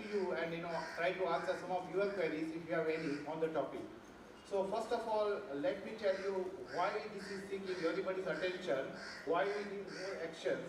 to you and try to answer some of your queries if you have any on the topic. So first of all, let me tell you why this is seeking everybody's attention, why we need more actions.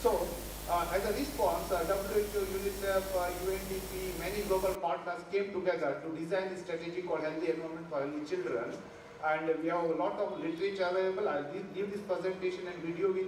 So, as a response, WHO, UNICEF, UNDP, many global partners came together to design this strategy called Healthy Environment for Healthy Children. And we have a lot of literature available. I'll give this presentation and video with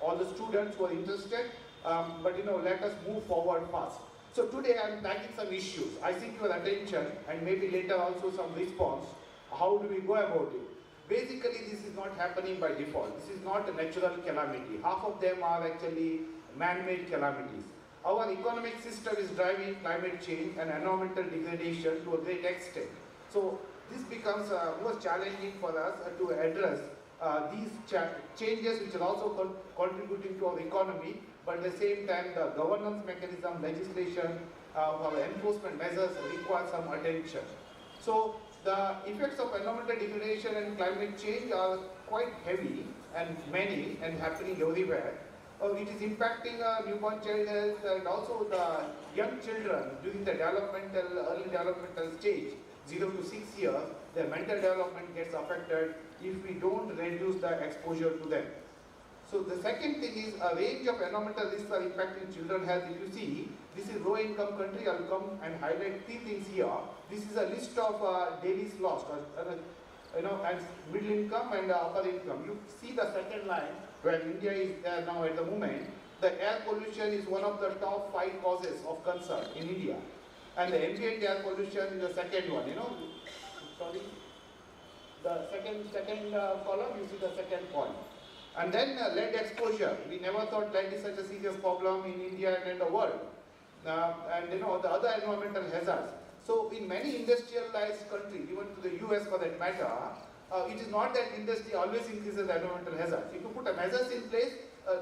all the students who are interested. But let us move forward fast. So today I'm tackling some issues. I seek your attention and maybe later also some response. How do we go about it? Basically, this is is not happening by default. This is not a natural calamity. Half of them are actually man-made calamities. Our economic system is driving climate change and environmental degradation to a great extent. So this becomes more challenging for us to address these changes, which are also contributing to our economy, but at the same time the governance mechanism, legislation, our enforcement measures require some attention. So the effects of environmental degradation and climate change are quite heavy and many and happening everywhere. It is impacting newborn child health and also the young children during the early developmental stage, 0 to 6 years. Their mental development gets affected if we don't reduce the exposure to them. So the second thing is a range of environmental risks are impacting children's health. If you see, this is low income country. I'll come and highlight 3 things here. This is a list of dailies lost, and middle income and upper income. You see the second line where India is there now at the moment. The air pollution is one of the top 5 causes of concern in India, and the ambient air pollution is the second one. Sorry, the second column. You see the second point. And then lead exposure. We never thought lead is such a serious problem in India and in the world. And the other environmental hazards. So in many industrialized countries, even to the US for that matter, it is not that industry always increases environmental hazards. If you put a measures in place,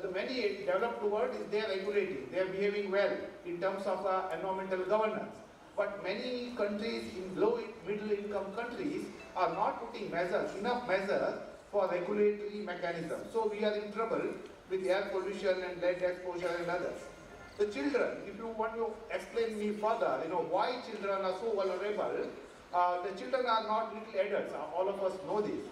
the many developed world is they are regulating, they are behaving well in terms of environmental governance. But many countries in low middle income countries are not putting enough measures for regulatory mechanisms. So we are in trouble with air pollution and lead exposure and others. The children, if you want to explain me further, why children are so vulnerable, the children are not little adults, all of us know this.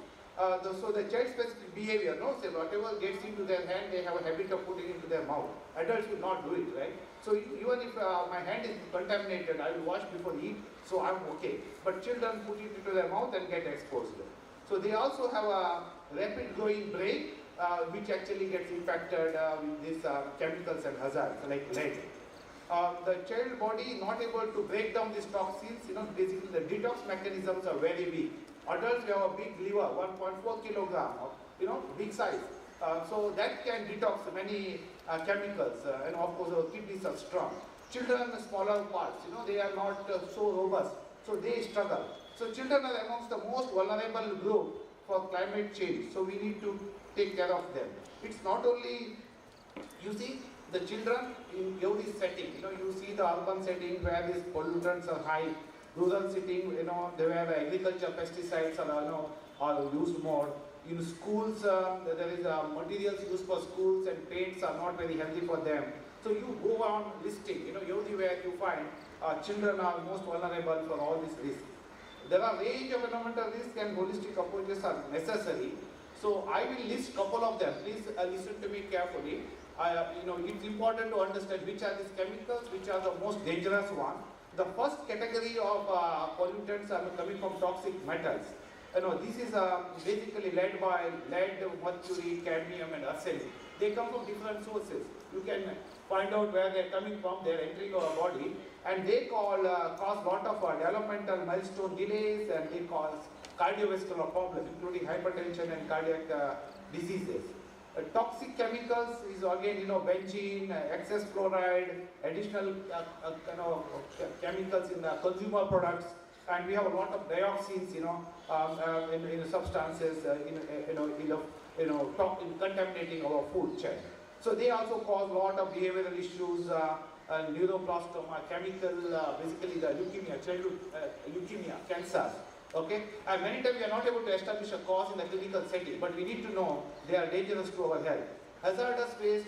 So the child-specific behavior, say whatever gets into their hand, they have a habit of putting into their mouth. Adults will not do it, right? So even if my hand is contaminated, I will wash before eat, so I'm okay. But children put it into their mouth and get exposed. So they also have a rapid growing brain, which actually gets impacted with these chemicals and hazards like lead. The child body is not able to break down these toxins. Basically the detox mechanisms are very weak. Adults have a big liver, 1.4 kilogram, big size. So that can detox many chemicals, and of course our kidneys are strong. Children, smaller parts, they are not so robust, so they struggle. So children are amongst the most vulnerable group for climate change, so we need to take care of them. It's not only, you see, the children in every setting, you see the urban setting where these pollutants are high, rural setting, where agriculture pesticides are used more. In schools, there is materials used for schools and paints are not very healthy for them. So you go on listing, everywhere you find children are most vulnerable for all these risks. There are a range of environmental risks and holistic approaches are necessary. So I will list a couple of them. Please listen to me carefully. It's important to understand which are these chemicals, which are the most dangerous one. The first category of pollutants are coming from toxic metals. This is basically led by lead, mercury, cadmium and arsenic. They come from different sources. You can find out where they are coming from. They are entering our body and they cause lot of developmental milestone delays, and they cause cardiovascular problems including hypertension and cardiac diseases. Toxic chemicals is again benzene, excess fluoride, additional chemicals in the consumer products, and we have a lot of dioxins in substances in contaminating our food chain. So they also cause a lot of behavioral issues, neuroblastoma, chemical, basically the leukemia, childhood leukemia, cancers. Okay, and many times we are not able to establish a cause in the clinical setting, but we need to know they are dangerous to our health. Hazardous waste,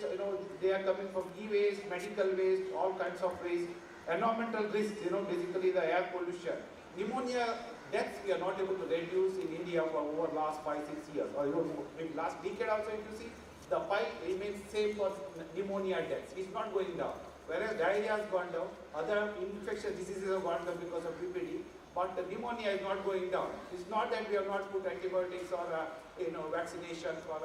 they are coming from e-waste, medical waste, all kinds of waste. Environmental risks, basically the air pollution. Pneumonia deaths we are not able to reduce in India for over last 5-6 years, or even maybe last decade also. If you see, the pie remains same for pneumonia deaths. It's not going down. Whereas diarrhea has gone down, other infectious diseases have gone down because of PPD. But the pneumonia is not going down. It's not that we have not put antibiotics or vaccination for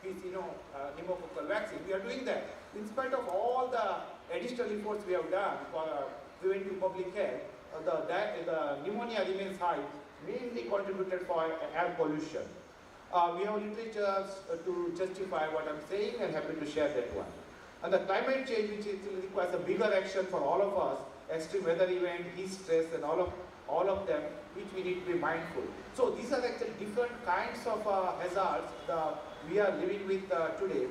pneumococcal vaccine. We are doing that. In spite of all the additional efforts we have done for preventive public health, the pneumonia remains high, mainly contributed by air pollution. We have literature to justify what I'm saying, and happy to share that one. And the climate change, which requires a bigger action for all of us, extreme weather event, heat stress, and all of them, which we need to be mindful. So these are actually different kinds of hazards we are living with today.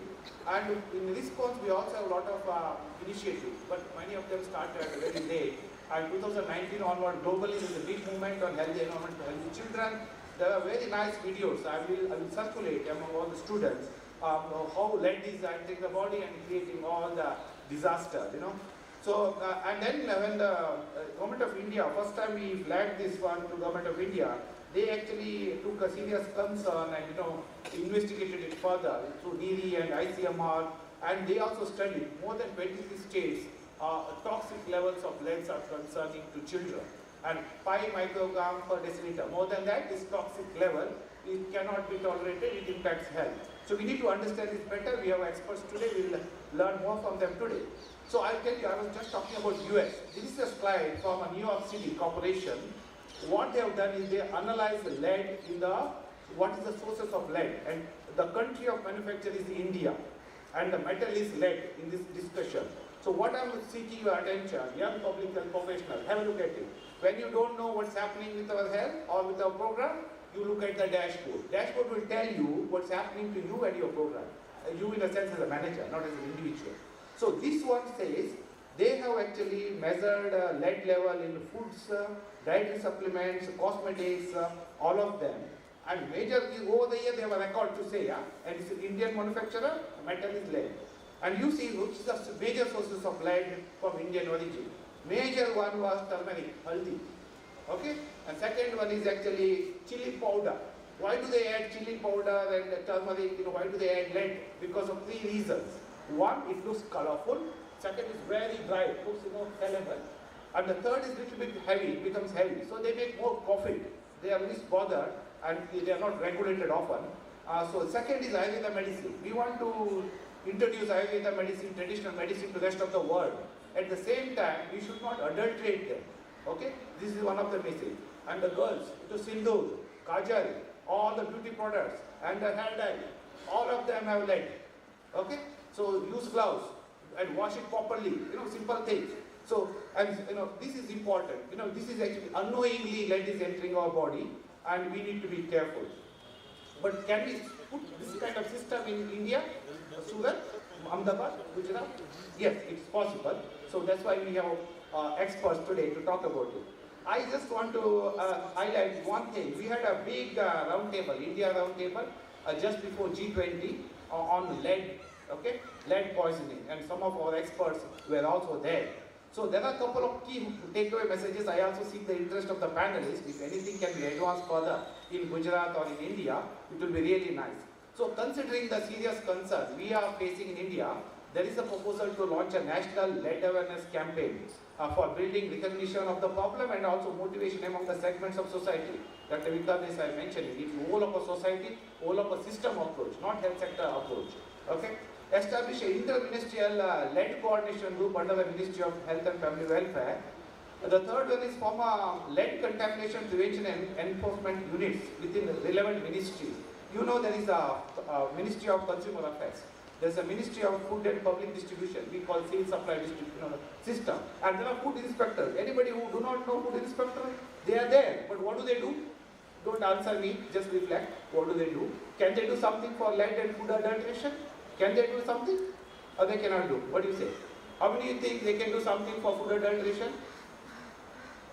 And in response, we also have a lot of initiatives, but many of them started very late. And 2019 onward, globally, there is a big movement on healthy environment for healthy children. There are very nice videos I will circulate among all the students how lead is entering the body and creating all the disaster, you know. So, and then when the government of India, first time we flagged this one to government of India, they actually took a serious concern and, you know, investigated it further through DD and ICMR, and they also studied more than 23 states, toxic levels of leads are concerning to children. And 5 microgram per deciliter. More than that, this toxic level, it cannot be tolerated, it impacts health. So we need to understand this better. We have experts today, we will learn more from them today. So I'll tell you, I was just talking about US. This is a slide from a New York City corporation. What they have done is they analyze the lead in what is the sources of lead. And the country of manufacture is India. And the metal is lead in this discussion. So what I'm seeking your attention, young public health professionals, have a look at it. When you don't know what's happening with our health or with our program, you look at the dashboard. Dashboard will tell you what's happening to you and your program. You in a sense as a manager, not as an individual. So this one says they have actually measured lead level in foods, dietary supplements, cosmetics, all of them. And major, over the year they have a record to say, and it's an Indian manufacturer, metal is lead. And you see which is the major sources of lead from Indian origin. Major one was turmeric, haldi. Okay? And second one is actually chili powder. Why do they add chili powder and turmeric? You know, why do they add lead? Because of 3 reasons. One, it looks colorful. Second is very dry, it looks, you know, sellable. And the third is little bit heavy, it becomes heavy. So they make more profit. They are least bothered and they are not regulated often. So second is Ayurveda medicine. We want to introduce Ayurveda medicine, traditional medicine to the rest of the world. At the same time, we should not adulterate them. Okay? This is one of the messages. And the girls, to sindoor, kajal, all the beauty products, and the hair dye, all of them have lead. Okay? So use gloves and wash it properly. You know, simple things. So, and you know, this is important. You know, this is actually unknowingly lead is entering our body, and we need to be careful. But can we put this kind of system in India, Surat, Ahmedabad, Gujarat? Yes, it's possible. So that's why we have experts today to talk about it. I just want to highlight one thing. We had a big roundtable, India roundtable, just before G20 on lead, okay, lead poisoning, and some of our experts were also there. So there are a couple of key takeaway messages. I also seek the interest of the panelists. If anything can be advanced further in Gujarat or in India, it will be really nice. So considering the serious concern we are facing in India, there is a proposal to launch a national lead awareness campaign for building recognition of the problem and also motivation among the segments of society. Dr. Vikas, I mentioned it, it's whole of a society, whole of a system approach, not health sector approach. Okay? Establish an inter-ministerial lead coordination group under the Ministry of Health and Family Welfare. The third one is form a lead contamination prevention and enforcement units within the relevant ministries. You know there is a Ministry of Consumer Affairs. There is a Ministry of Food and Public Distribution. We call sales supply system. And there are food inspectors. Anybody who do not know food inspector, they are there. But what do? Don't answer me, just reflect. What do? Can they do something for lead and food adulteration? Can they do something? Or they cannot do? What do you say? How many you think they can do something for food adulteration?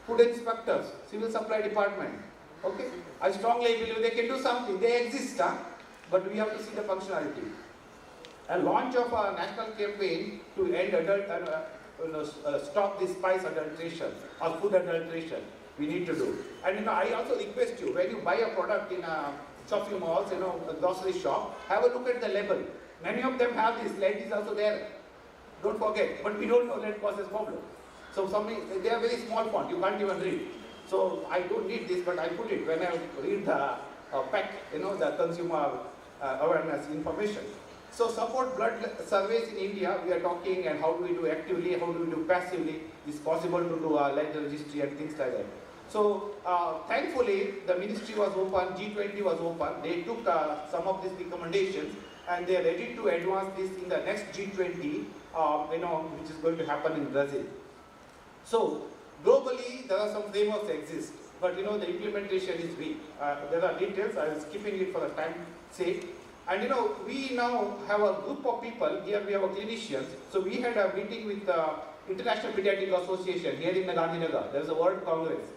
Food inspectors, civil supply department. Okay? I strongly believe they can do something. They exist, but we have to see the functionality. A launch of a national campaign to end stop this spice adulteration or food adulteration. We need to do. And I also request you, when you buy a product in a shopping malls, a grocery shop, have a look at the label. Many of them have this, lead is also there. Don't forget. But we don't know lead causes problem. So they are very small font, you can't even read. So I don't need this, but I put it when I read the pack, the consumer awareness information. So support blood surveys in India, we are talking, and how do we do actively, how do we do passively. It's possible to do a lead registry and things like that. So thankfully, the ministry was open, G20 was open. They took some of these recommendations and they are ready to advance this in the next G20, which is going to happen in Brazil. So globally, there are some frameworks exist, but the implementation is weak. There are details. I am skipping it for the time sake. And we now have a group of people. Here we have a clinicians. So we had a meeting with the International Pediatric Association here in the Gandhinagar. There is a World Congress.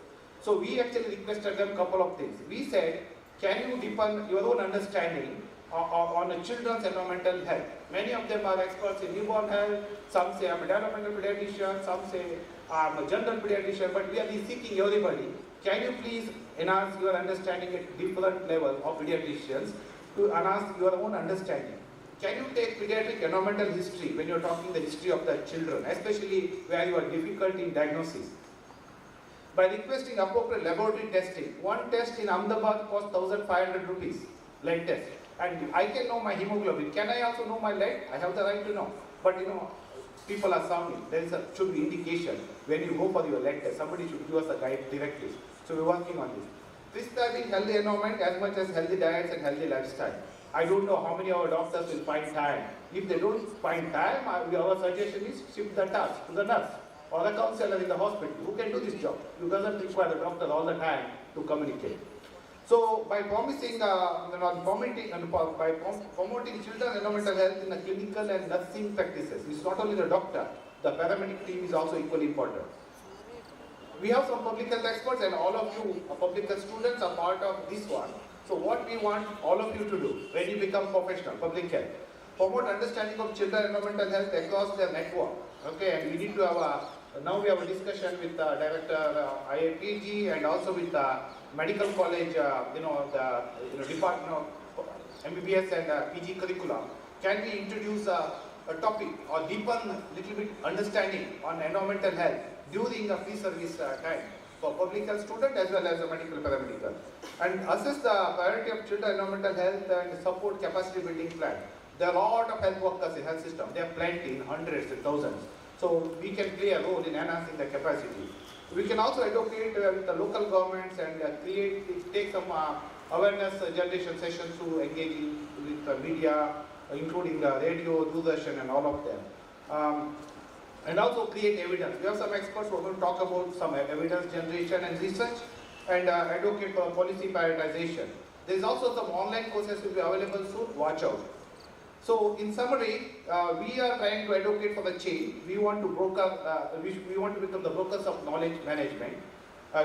So we actually requested them a couple of things. We said, can you deepen your own understanding on the children's environmental health? Many of them are experts in newborn health. Some say I'm a developmental pediatrician. Some say I'm a general pediatrician. But we are seeking everybody. Can you please enhance your understanding at different level of pediatricians to enhance your own understanding? Can you take pediatric environmental history when you're talking the history of the children, especially where you are difficult in diagnosis? By requesting appropriate laboratory testing, one test in Ahmedabad costs 1,500 rupees, lead test. And I can know my hemoglobin. Can I also know my lead? I have the right to know. But people are sounding. There should be indication when you go for your lead test. Somebody should give us a guide directly. So we're working on this. Prescribing healthy environment as much as healthy diets and healthy lifestyle. I don't know how many of our doctors will find time. If they don't find time, our suggestion is shift the task to the nurse or a counselor in the hospital who can do this job. You doesn't require the doctor all the time to communicate. So by promoting children's environmental health in the clinical and nursing practices, it's not only the doctor, the paramedic team is also equally important. We have some public health experts and all of you public health students are part of this one. So what we want all of you to do when you become professional, public health, promote understanding of children environmental health across their network. Okay, and we need to have now we have a discussion with the director IIPHG and also with the medical college, the department of MBBS and PG curriculum. Can we introduce a topic or deepen little bit understanding on environmental health during the pre-service time for public health student as well as a medical paramedical, and assess the priority of children environmental health and support capacity building plan. There are a lot of health workers in health system. They are plenty in hundreds and thousands. So we can play a role in enhancing the capacity. We can also advocate with the local governments and take some awareness generation sessions to engage with the media, including the radio, Doordarshan and all of them. And also create evidence. We have some experts who are going to talk about some evidence generation and research and advocate for policy prioritization. There is also some online courses will be available soon. Watch out. So in summary, we are trying to advocate for the change. We want to we want to become the brokers of knowledge management.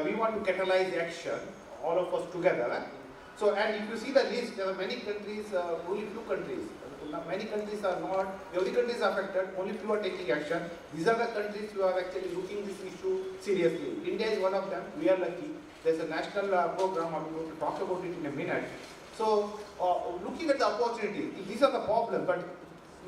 We want to catalyze action, all of us together. So, and if you see the list, there are many countries, only few countries. Many countries are not, every country is affected, only few are taking action. These are the countries who are actually looking this issue seriously. India is one of them. We are lucky. There's a national program. I'm going to talk about it in a minute. So, looking at the opportunities, these are the problems, but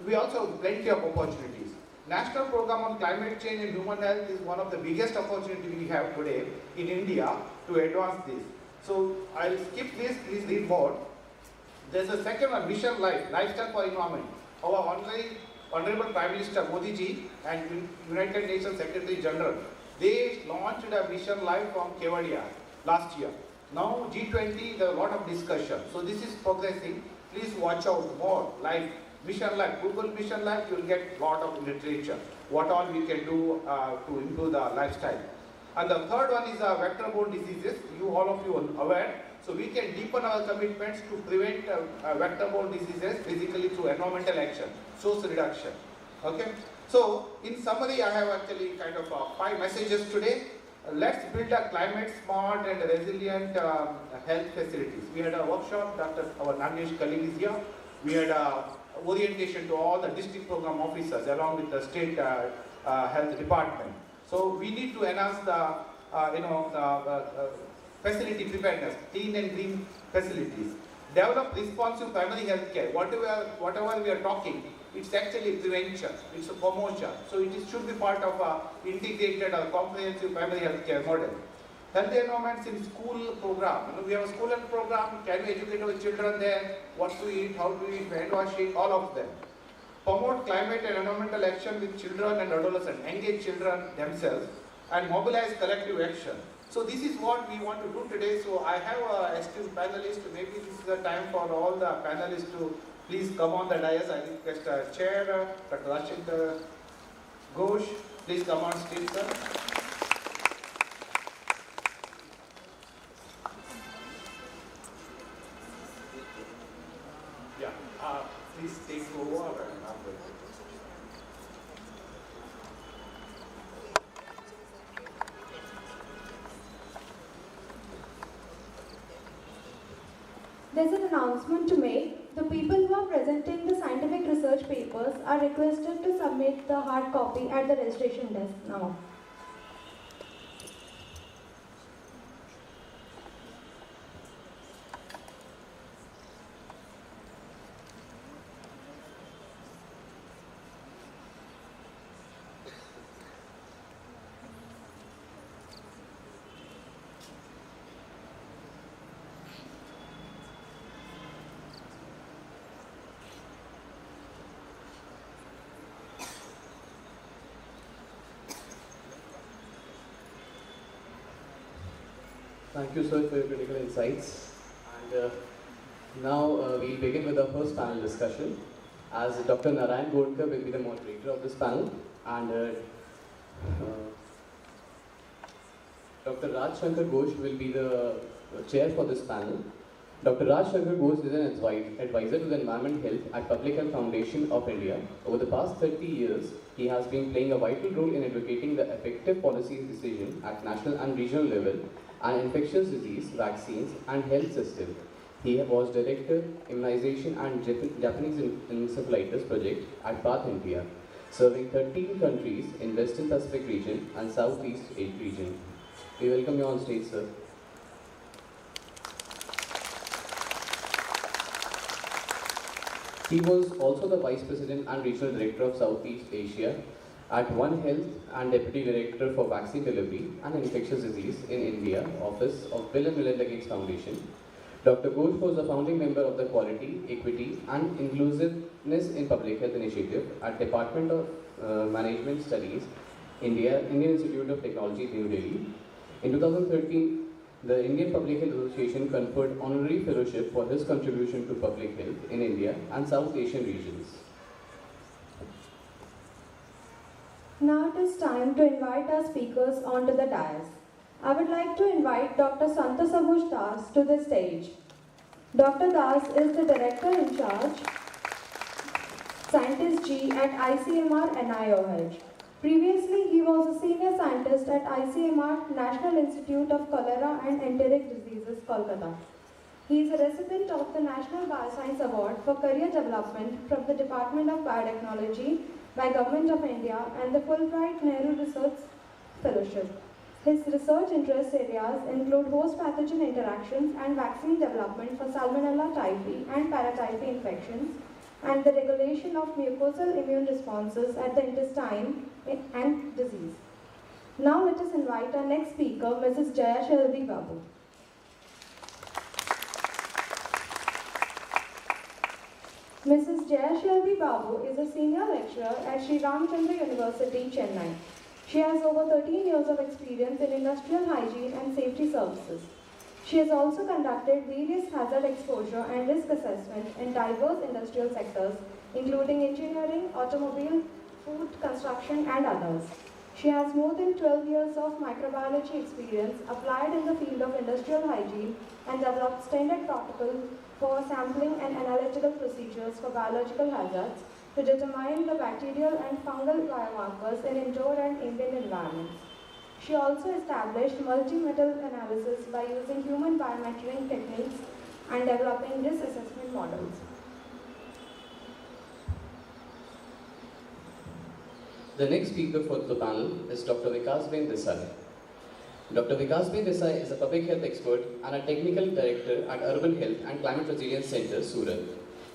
we also have plenty of opportunities. National program on climate change and human health is one of the biggest opportunities we have today in India to advance this. So, I'll skip this, please read more. There's a second one, Mission Life, Lifestyle for Environment. Our Honorable Prime Minister Modi ji and United Nations Secretary General, they launched a Mission Life from Kevadia last year. Now G20, there are a lot of discussion. So this is progressing. Please watch out more. Like Mission Life, Google Mission Life, you will get a lot of literature. What all we can do to improve the lifestyle. And the third one is vector-borne diseases. All of you are aware. So we can deepen our commitments to prevent vector-borne diseases basically through environmental action, source reduction. Okay. So in summary, I have actually kind of 5 messages today. Let's build a climate smart and resilient health facilities. We had a workshop. Our Nagesh colleague is here. We had orientation to all the district program officers along with the state health department. So we need to enhance the facility preparedness, clean and green facilities. Develop responsive primary health care. Whatever we are talking, it's actually prevention, it's a promotion. So it should be part of a integrated or comprehensive primary health care model. Healthy environments in school program. We have a school health program. Can we educate our children there? What to eat, how to eat, hand washing, all of them. Promote climate and environmental action with children and adolescents. Engage children themselves and mobilize collective action. So this is what we want to do today. So I have a esteemed panelist. Maybe this is the time for all the panelists to please come on the dais. I request Chair Dr. Rajchandra Ghosh. Please come on stage, sir. Yeah, please take over. There's an announcement to make. The people who are presenting the scientific research papers are requested to submit the hard copy at the registration desk now. Thank you, sir, for your critical insights. And now we'll begin with our first panel discussion. As Dr. Narayan Godkar will be the moderator of this panel, and Dr. Raj Shankar Ghosh will be the chair for this panel. Dr. Raj Shankar Ghosh is an advisor to the Environment Health at Public Health Foundation of India. Over the past 30 years, he has been playing a vital role in advocating the effective policy decision at national and regional level and infectious disease, vaccines, and health system. He was director, immunization and Japanese encephalitis project at Bath, India, serving 13 countries in Western Pacific region and Southeast Asia region. We welcome you on stage, sir. He was also the Vice President and Regional Director of Southeast Asia at One Health and Deputy Director for Vaccine Delivery and Infectious Disease in India, Office of Bill and Melinda Gates Foundation. Dr. Ghosh was a founding member of the Quality, Equity and Inclusiveness in Public Health Initiative at Department of Management Studies, Indian Institute of Technology, New Delhi. In 2013, the Indian Public Health Association conferred honorary fellowship for his contribution to public health in India and South Asian regions. Now it is time to invite our speakers onto the dais. I would like to invite Dr. Santasabush Das to the stage. Dr. Das is the Director in Charge, Scientist G at ICMR NIOH. Previously, he was a Senior Scientist at ICMR National Institute of Cholera and Enteric Diseases, Kolkata. He is a recipient of the National Bioscience Award for Career Development from the Department of Biotechnology by Government of India and the Fulbright Nehru Research Fellowship. His research interest areas include host pathogen interactions and vaccine development for Salmonella typhi and paratyphi infections, and the regulation of mucosal immune responses at the intestine and disease. Now let us invite our next speaker, Mrs. Jaya Shelby Babu. Mrs. Jaya Shelby Babu is a senior lecturer at Sri Ramchandra University, Chennai. She has over 13 years of experience in industrial hygiene and safety services. She has also conducted various hazard exposure and risk assessment in diverse industrial sectors, including engineering, automobile, food, construction, and others. She has more than 12 years of microbiology experience applied in the field of industrial hygiene and developed standard protocols for sampling and analytical procedures for biological hazards to determine the bacterial and fungal biomarkers in indoor and ambient environments. She also established multi-metal analysis by using human biometering techniques and developing risk assessment models. The next speaker for the panel is Dr. Vikasben Desai. Dr. Vikasben Desai is a public health expert and a technical director at Urban Health and Climate Resilience Center, Surat.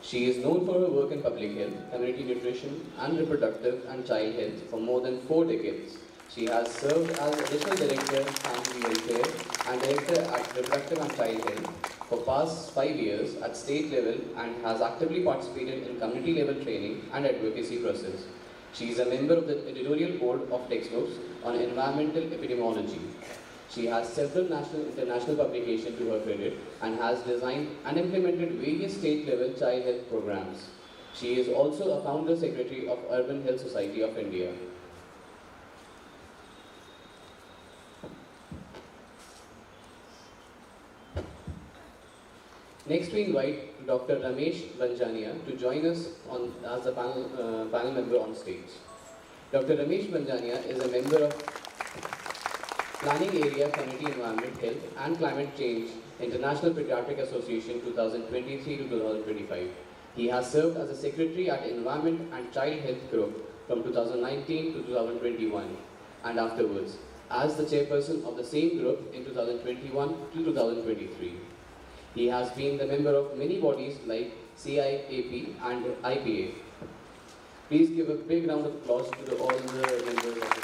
She is known for her work in public health, community nutrition, and reproductive and child health for more than 4 decades. She has served as Additional Director, Family Welfare, and Director at Reproductive and Child Health for past 5 years at state level and has actively participated in community level training and advocacy process. She is a member of the editorial board of textbooks on environmental epidemiology. She has several national and international publications to her credit and has designed and implemented various state-level child health programs. She is also a founder secretary of Urban Health Society of India. Next, we invite Dr. Ramesh Banjania to join us as a panel member on stage. Dr. Ramesh Banjania is a member of Planning Area Committee Environment, Health and Climate Change International Pediatric Association 2023 to 2025. He has served as a secretary at Environment and Child Health Group from 2019 to 2021 and afterwards as the chairperson of the same group in 2021 to 2023. He has been the member of many bodies like CIAP and IPA. Please give a big round of applause to all the members of the panel.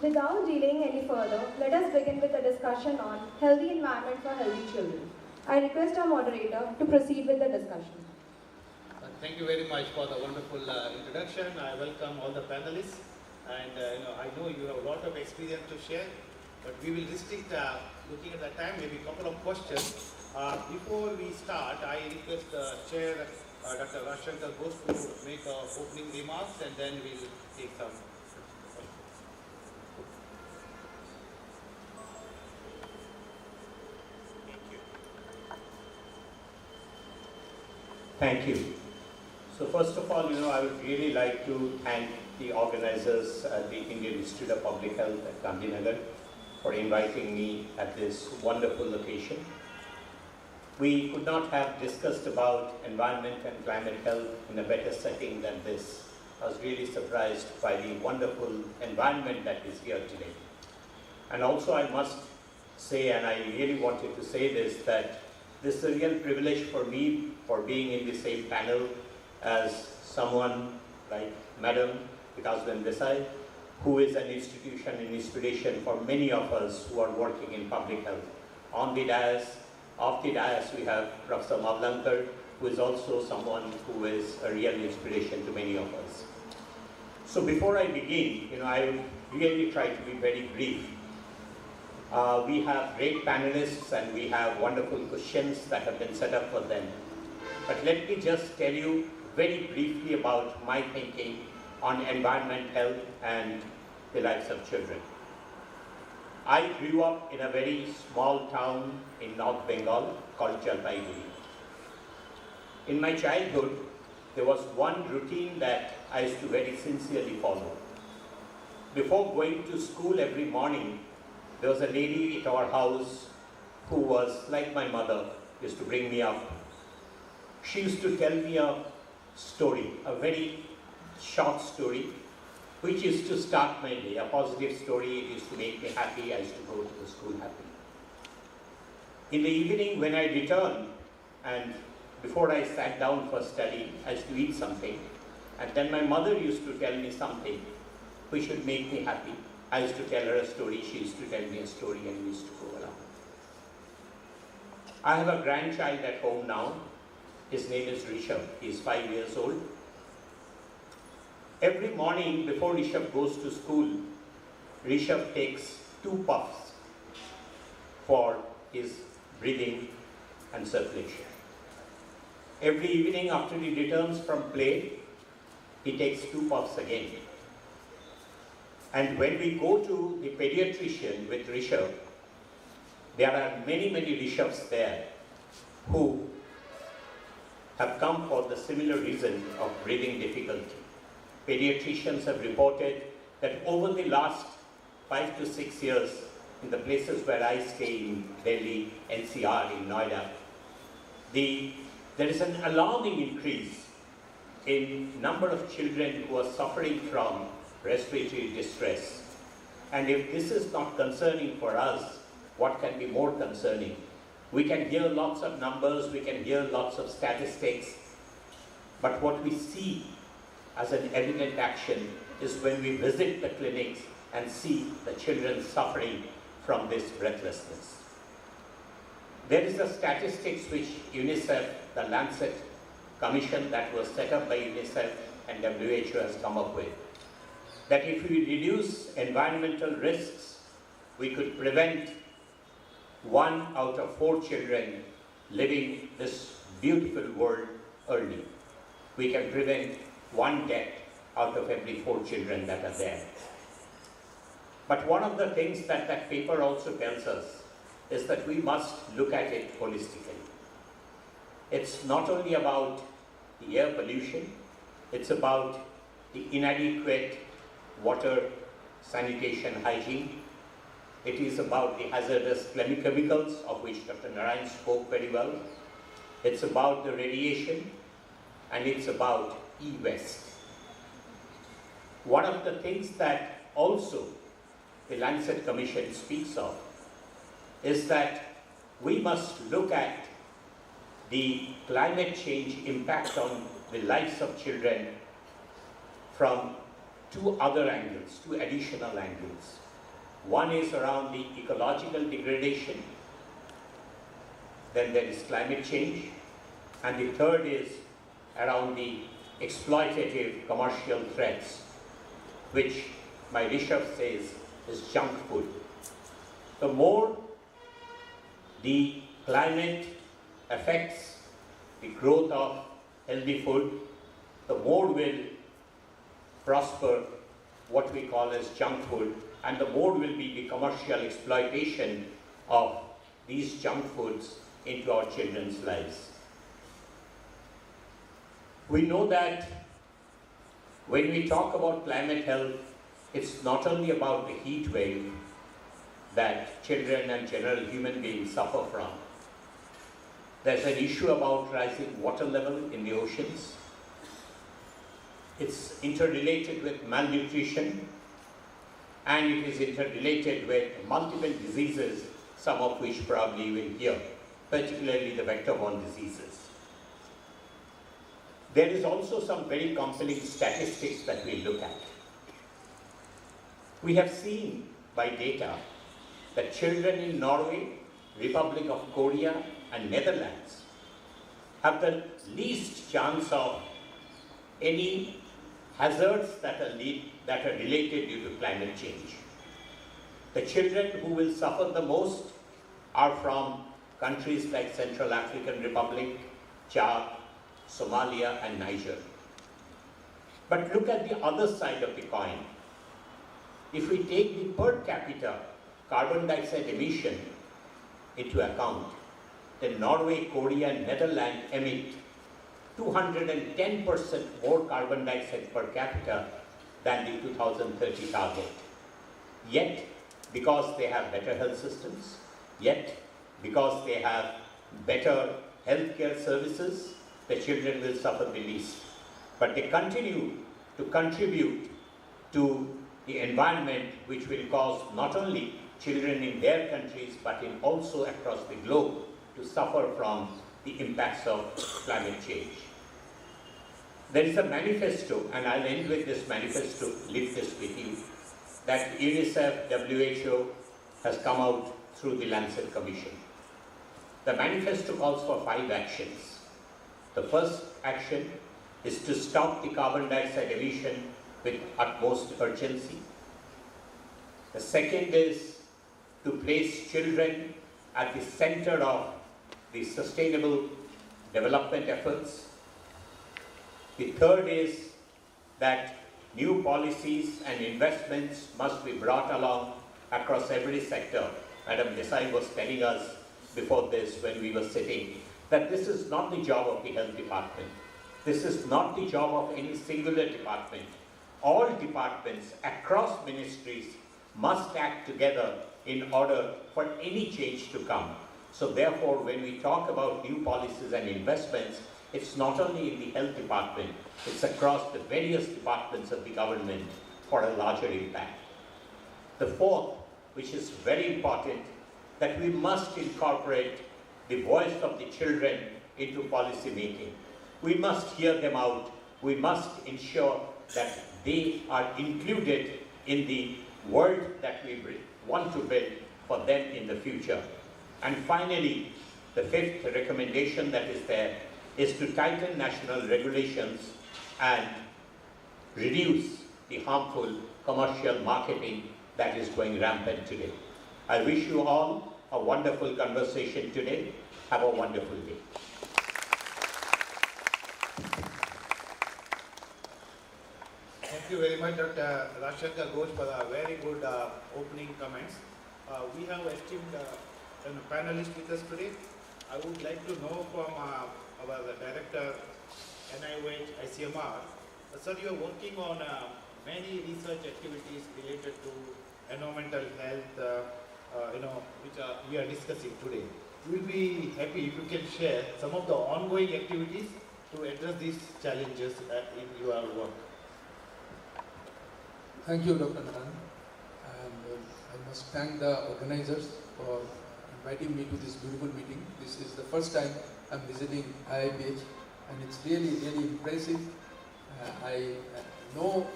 Without delaying any further, let us begin with a discussion on healthy environment for healthy children. I request our moderator to proceed with the discussion. Thank you very much for the wonderful introduction. I welcome all the panelists, and I know you have a lot of experience to share, but we will restrict, looking at the time, maybe a couple of questions. Before we start, I request the Chair, Dr. Rajshankar Ghosh, to make opening remarks, and then we'll take some. Thank you. So first of all, I would really like to thank the organizers at the Indian Institute of Public Health at Gandhinagar for inviting me at this wonderful location. We could not have discussed about environment and climate health in a better setting than this. I was really surprised by the wonderful environment that is here today. And also I must say, and I really wanted to say this, that this is a real privilege for me for being in the same panel as someone like Madam Vikasben Desai, who is an institution and inspiration for many of us who are working in public health. On the dais, off the dais, we have Professor Mavlankar, who is also someone who is a real inspiration to many of us. So before I begin, I will really try to be very brief. We have great panelists and we have wonderful questions that have been set up for them. But let me just tell you very briefly about my thinking on environment, health, and the lives of children. I grew up in a very small town in North Bengal called Jalpaiguri. In my childhood, there was one routine that I used to very sincerely follow. Before going to school every morning, there was a lady at our house who was like my mother, used to bring me up. She used to tell me a story, a very short story, which used to start my day, a positive story. It used to make me happy. I used to go to the school happy. In the evening when I returned, and before I sat down for study, I used to eat something, and then my mother used to tell me something which would make me happy. I used to tell her a story, she used to tell me a story, and we used to go around. I have a grandchild at home now. His name is Rishabh. He is 5 years old. Every morning before Rishabh goes to school, Rishabh takes 2 puffs for his breathing and circulation. Every evening after he returns from play, he takes 2 puffs again. And when we go to the pediatrician with Rishabh, there are many Rishabhs there who have come for the similar reason of breathing difficulty. Pediatricians have reported that over the last 5 to 6 years, in the places where I stay in Delhi, NCR, in Noida, there is an alarming increase in number of children who are suffering from respiratory distress. And if this is not concerning for us, what can be more concerning? We can hear lots of numbers, we can hear lots of statistics, but what we see as an evident action is when we visit the clinics and see the children suffering from this breathlessness. There is a statistics which UNICEF, the Lancet Commission that was set up by UNICEF and WHO has come up with. that if we reduce environmental risks, we could prevent 1 out of 4 children living this beautiful world early. We can prevent 1 death out of every 4 children that are there. But one of the things that that paper also tells us is that we must look at it holistically. It's not only about the air pollution, it's about the inadequate water sanitation hygiene. It is about the hazardous chemicals, of which Dr. Narayan spoke very well. It's about the radiation, and it's about e-waste. One of the things that also the Lancet Commission speaks of is that we must look at the climate change impact on the lives of children from 2 other angles, 2 additional angles. One is around the ecological degradation, then there is climate change, and the third is around the exploitative commercial threats, which my Rishabh says is junk food. The more the climate affects the growth of healthy food, the more will prosper what we call as junk food, and the more will be the commercial exploitation of these junk foods into our children's lives. We know that when we talk about climate health, it's not only about the heat wave that children and general human beings suffer from. There's an issue about rising water level in the oceans. It's interrelated with malnutrition, and it is interrelated with multiple diseases, some of which probably you will hear, particularly the vector-borne diseases. There is also some very compelling statistics that we look at. We have seen by data that children in Norway, Republic of Korea, and Netherlands have the least chance of any hazards that are related due to climate change. The children who will suffer the most are from countries like Central African Republic, Chad, Somalia, and Niger. But look at the other side of the coin. If we take the per capita carbon dioxide emission into account, then Norway, Korea, and Netherlands emit 210% more carbon dioxide per capita than the 2030 target. Yet, because they have better health systems, yet because they have better healthcare services, the children will suffer the least. But they continue to contribute to the environment, which will cause not only children in their countries, but also across the globe to suffer from the impacts of climate change. There is a manifesto, and I'll end with this manifesto, leave this with you, that UNICEF, WHO has come out through the Lancet Commission. The manifesto calls for 5 actions. The first action is to stop the carbon dioxide emission with utmost urgency. The second is to place children at the center of the sustainable development efforts. The third is that new policies and investments must be brought along across every sector. Madam Desai was telling us before this, when we were sitting, that this is not the job of the health department. This is not the job of any singular department. All departments across ministries must act together in order for any change to come. So therefore, when we talk about new policies and investments, it's not only in the health department, it's across the various departments of the government for a larger impact. The fourth, which is very important, that we must incorporate the voice of the children into policy making. We must hear them out. We must ensure that they are included in the world that we want to build for them in the future. And finally, the fifth recommendation that is there is to tighten national regulations and reduce the harmful commercial marketing that is going rampant today. I wish you all a wonderful conversation today. Have a wonderful day. Thank you very much, Dr. Rajshankar Ghosh, for the very good opening comments. We have esteemed panelists with us today. I would like to know from our director, NIIPHG, ICMR. Sir, you are working on many research activities related to environmental health, which we are discussing today. We will be happy if you can share some of the ongoing activities to address these challenges in your work. Thank you, Dr. Naran. And I must thank the organizers for inviting me to this beautiful meeting. This is the first time I'm visiting IIPH, and it's really, really impressive. I know,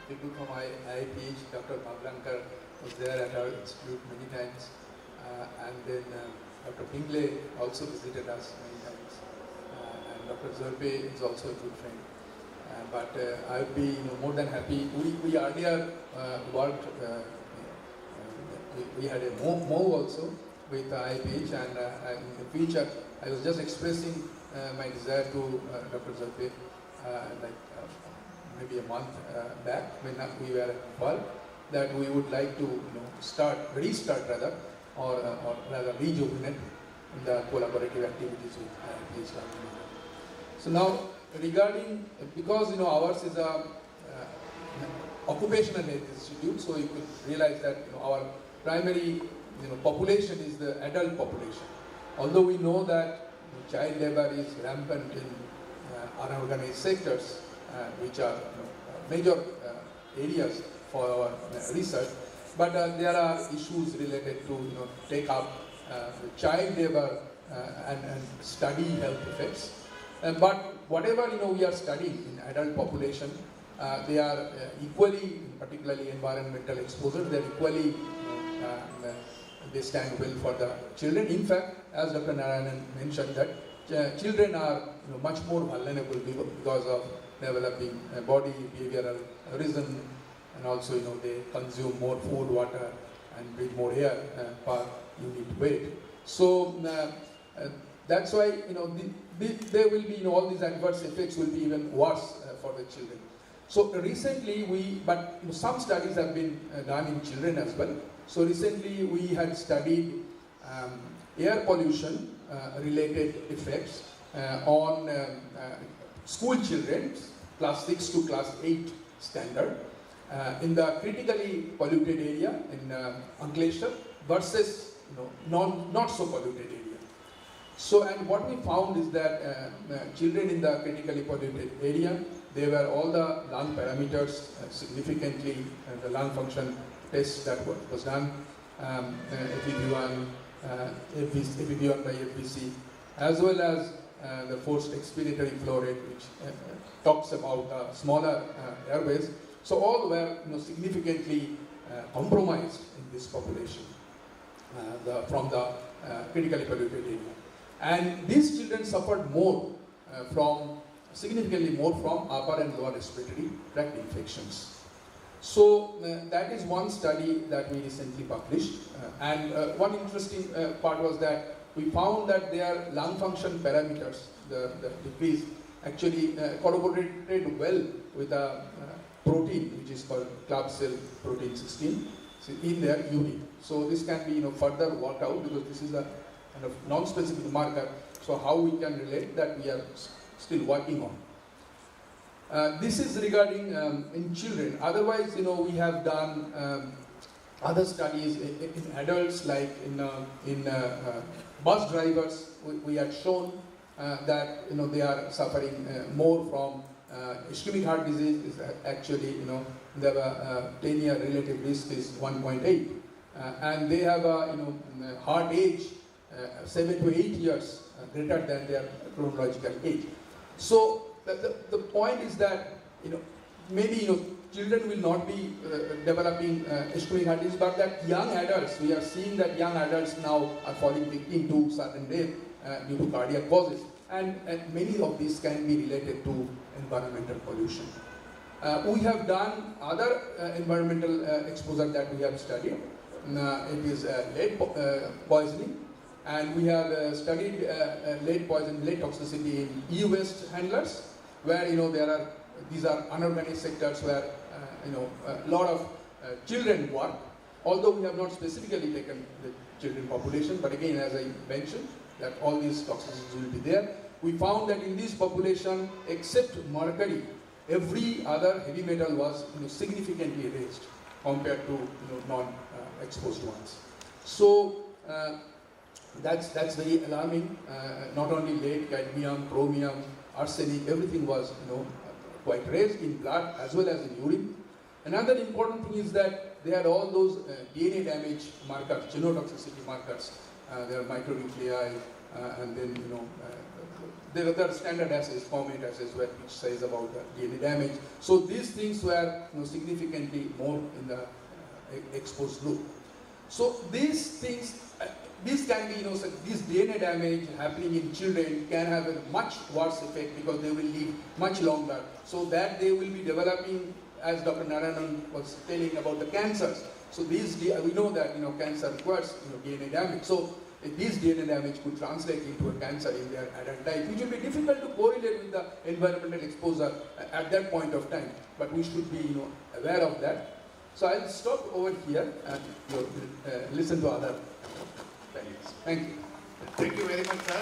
people from IIPH. Dr. Maglankar was there at our institute many times, and then Dr. Conclave also visited us many times, and Dr. Zerpe is also a good friend. But I would be more than happy. We earlier worked, we had a MOU also with IIPH, and in the future I was just expressing my desire to Dr. Zerpe maybe a month back when we were at work, that we would like to restart rather, or rather rejuvenate the collaborative activities with IIPH. So now, regarding, because ours is a occupational health institute, so you could realize that our primary population is the adult population. Although we know that child labor is rampant in unorganized sectors, which are major areas for our research, but there are issues related to take up child labor and study health effects. But whatever we are studying in adult population, they are equally, particularly environmental exposure, they are equally, they stand well for the children. In fact, as Dr. Narayanan mentioned, that children are much more vulnerable because of developing body behavioral reason, and also they consume more food, water, and breathe more air per unit weight. So that's why there will be all these adverse effects will be even worse for the children. So recently but some studies have been done in children as well. So recently we had studied air pollution related effects on school children, class 6 to class 8 standard, in the critically polluted area in Ankleshwar versus not so polluted area. So, and what we found is that children in the critically polluted area, they were all the lung parameters significantly, the lung function test that was done, FEV1, FEV1 by FVC, as well as the forced expiratory flow rate, which talks about smaller airways. So all were significantly compromised in this population from the critically polluted area. And these children suffered more significantly more from upper and lower respiratory tract infections. So that is one study that we recently published. And one interesting part was that we found that their lung function parameters, the decrease, actually corroborated well with a protein which is called club cell protein 16 in their urine. So this can be further worked out, because this is a kind of non-specific marker. So how we can relate that, we are still working on. This is regarding in children. Otherwise, we have done other studies in adults, like in bus drivers. We had shown that they are suffering more from ischemic heart disease. Is actually their 10-year relative risk is 1.8, and they have a heart age 7 to 8 years greater than their chronological age. So the point is that maybe children will not be developing ischemic heart disease, but that young adults, we are seeing that young adults now are falling victim to sudden death due to cardiac causes, and many of these can be related to environmental pollution. We have done other environmental exposure that we have studied. It is lead poisoning, and we have studied lead toxicity in e-waste handlers, where these are unorganized sectors where a lot of children work. Although we have not specifically taken the children population, but again, as I mentioned, that all these toxicities will be there. We found that in this population, except mercury, every other heavy metal was significantly raised compared to non-exposed ones. So that's very alarming. Not only lead, cadmium, chromium, arsenic, everything was quite raised in blood as well as in urine. Another important thing is that they had all those DNA damage markers, genotoxicity markers. There are micronuclei, and then there are other standard assays, format assays, which says about the DNA damage. So these things were significantly more in the exposed group. So these things, this can be, this DNA damage happening in children can have a much worse effect because they will live much longer. So that they will be developing, as Dr. Narayanan was telling about the cancers. So these, we know that cancer requires DNA damage. So this DNA damage could translate into a cancer in their adult life, which will be difficult to correlate with the environmental exposure at that point of time. But we should be aware of that. So I'll stop over here and listen to other panelists. Thank you. Thank you very much, sir.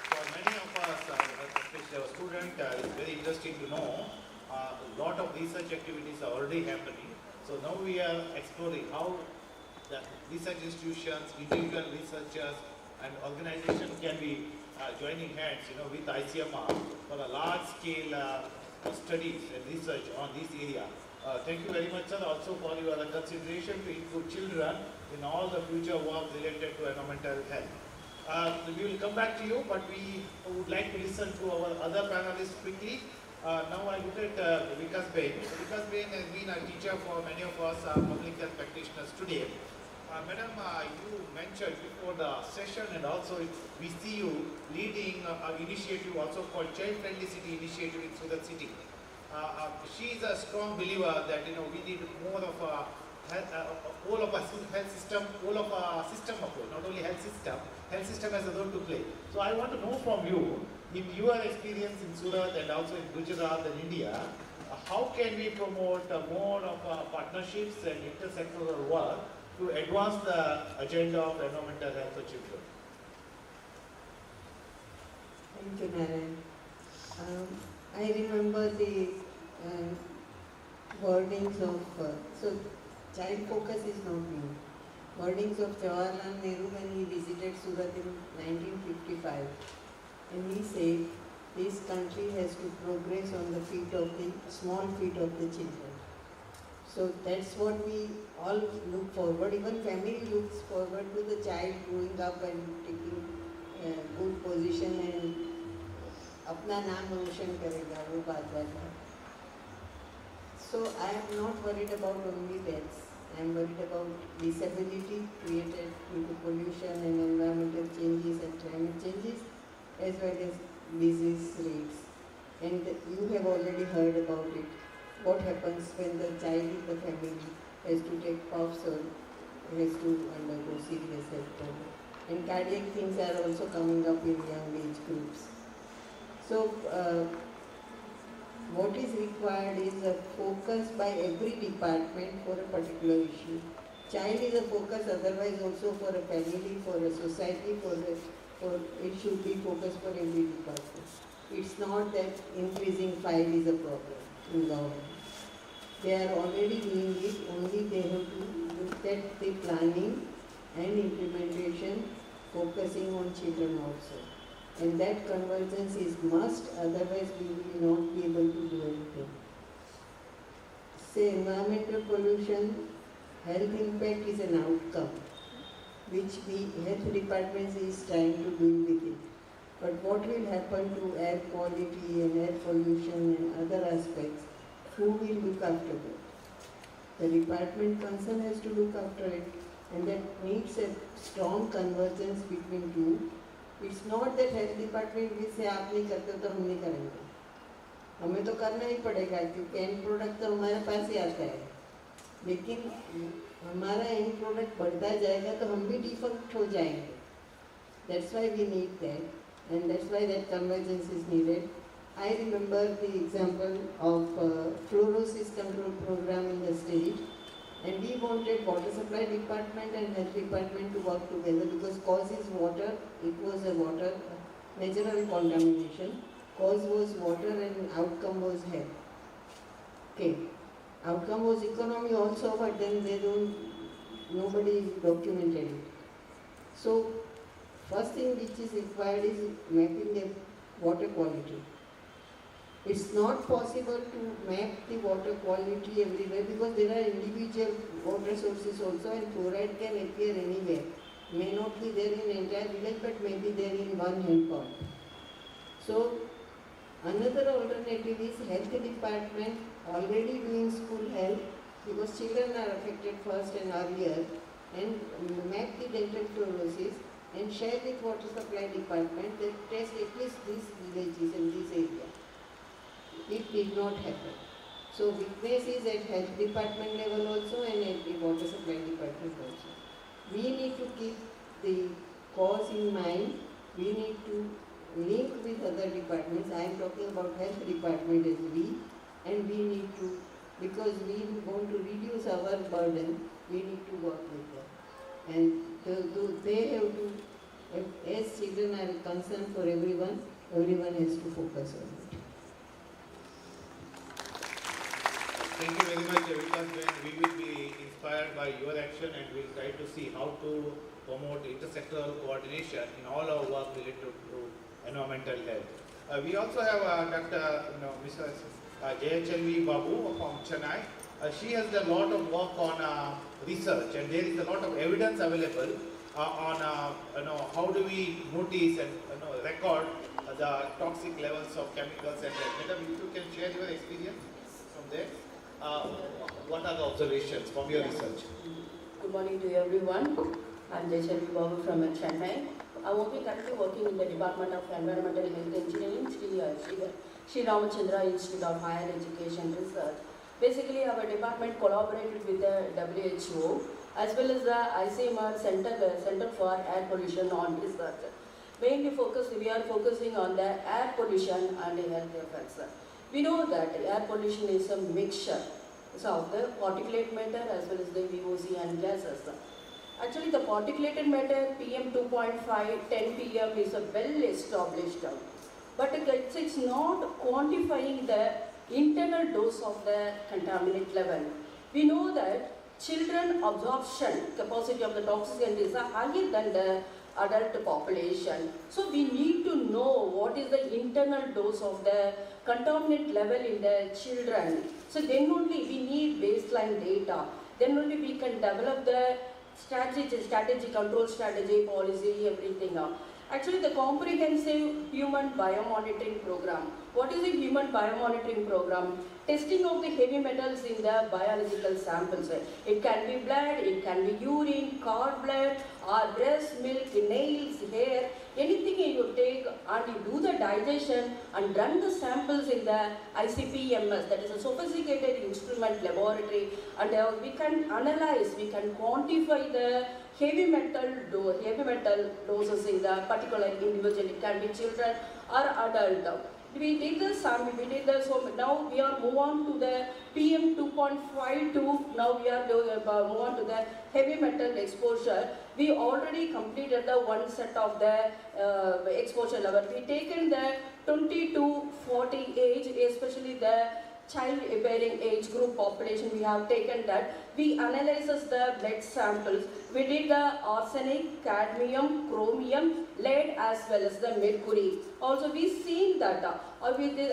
For many of us, especially our students, it's very interesting to know a lot of research activities are already happening. So now we are exploring how the research institutions, individual researchers, and organizations can be joining hands, with ICMR for a large-scale studies and research on this area. Thank you very much, sir, also for your consideration to include children in all the future work related to environmental health. We will come back to you, but we would like to listen to our other panelists quickly. Now I look at Vikas Bain. Vikas Bain has been a teacher for many of us public health practitioners today. Madam, you mentioned before the session, and also we see you leading an initiative also called Child Friendly City Initiative in Surat City. She is a strong believer that we need more of a all of a health system, all of a system approach, not only health system has a role to play. So I want to know from you, in your experience in Surat and also in Gujarat and India, how can we promote more of partnerships and intersectoral work to advance the agenda of environmental health for children? Thank you, Narayan. I remember the wordings of, so child focus is not new. Wordings of Jawaharlal Nehru when he visited Surat in 1955. And he said, this country has to progress on the feet of the, small feet of the children. So that's what we all look forward, even family looks forward to the child growing up and taking a good position and अपना नाम रोशन करेगा वो बात वाला. So I am not worried about only deaths. I am worried about disability created due to pollution and environmental changes and climate changes, as well as disease rates. And you have already heard about it. What happens when the child in the family has to take puffs or has to undergo serious health problems. And cardiac things are also coming up in young age groups. So what is required is a focus by every department for a particular issue. Child is a focus, otherwise also for a family, for a society, it should be focus for every department. It's not that increasing file is a problem in government. They are already doing it, only they have to look at the planning and implementation, focusing on children also. And that convergence is must, otherwise we will not be able to do anything. Say environmental pollution, health impact is an outcome, which the health department is trying to deal with it. But what will happen to air quality and air pollution and other aspects? Who will look after that? The department concerned has to look after it, and that needs a strong convergence between two. It's not that health department will say, "आप नहीं करते तो हम नहीं करेंगे." हमें तो करना ही पड़ेगा क्योंकि एंड प्रोडक्ट तो हमारे पास ही आता है, लेकिन हमारा एंड प्रोडक्ट बढ़ता जाएगा तो हम भी डिफॉल्ट हो जाएंगे. That's why we need that, and that's why that convergence is needed. I remember the example of fluorosis control program in the state, and we wanted water supply department and health department to work together because cause is water. It was a water natural contamination. Cause was water and outcome was health. Okay, outcome was economy also, but then nobody documented it. So first thing which is required is mapping the water quality. It's not possible to map the water quality everywhere because there are individual water sources also, and fluoride can appear anywhere. May not be there in entire village, but may be there in one hand pump. So another alternative is health department already doing school health because children are affected first and earlier, and map the dental fluorosis and share with water supply department that test at least these villages in this area. It did not happen. So weakness is at health department level also and at the water supply department also. We need to keep the cause in mind. We need to link with other departments. I am talking about health department as we, and we need to, because we want to reduce our burden, we need to work with them. And they have to, as children are a concern for everyone has to focus on it. Thank you very much, Vikas. We will be inspired by your action and we will try to see how to promote intersectoral coordination in all our work related to environmental health. We also have Dr. Mrs. Jayachandri Babu from Chennai. She has done a lot of work on research, and there is a lot of evidence available on how do we notice and record the toxic levels of chemicals and that. Madam, if you can share your experience from there. What are the observations from your research? Good morning to everyone. I'm Jayachandri Babu from Chennai. I'm currently working in the Department of Environmental Health Engineering, Sri Ramachandra Institute of Higher Education Research. Basically, our department collaborated with the WHO as well as the ICIES Center for Air Pollution on research. Mainly we are focusing on the air pollution and health effects. We know that air pollution is a mixture of the particulate matter as well as the VOC and gases. Actually, the particulated matter PM 2.5, 10 PM is a well established, but it's not quantifying the internal dose of the contaminant level. We know that children absorption capacity of the toxicant is higher than the adult population. So we need to know what is the internal dose of the contaminant level in the children. So then only we need baseline data. Then only we can develop the strategy, control strategy, policy, everything. Actually, the comprehensive human biomonitoring program. What is a human biomonitoring program? Testing of the heavy metals in the biological samples. It can be blood, it can be urine, cord blood, or breast milk, nails, hair, anything you take and you do the digestion and run the samples in the ICPMS, that is a sophisticated instrument laboratory, and we can analyze, we can quantify the heavy metal doses in the particular individual. It can be children or adult. We did the sample, so now we are move on to the PM 2.5 to now we are move on to the heavy metal exposure. We already completed the one set of the exposure level. We taken the 20 to 40 age, especially the child-bearing age group population, we have taken that. We analyzes the blood samples. We did the arsenic, cadmium, chromium, lead as well as the mercury. Also we seen that,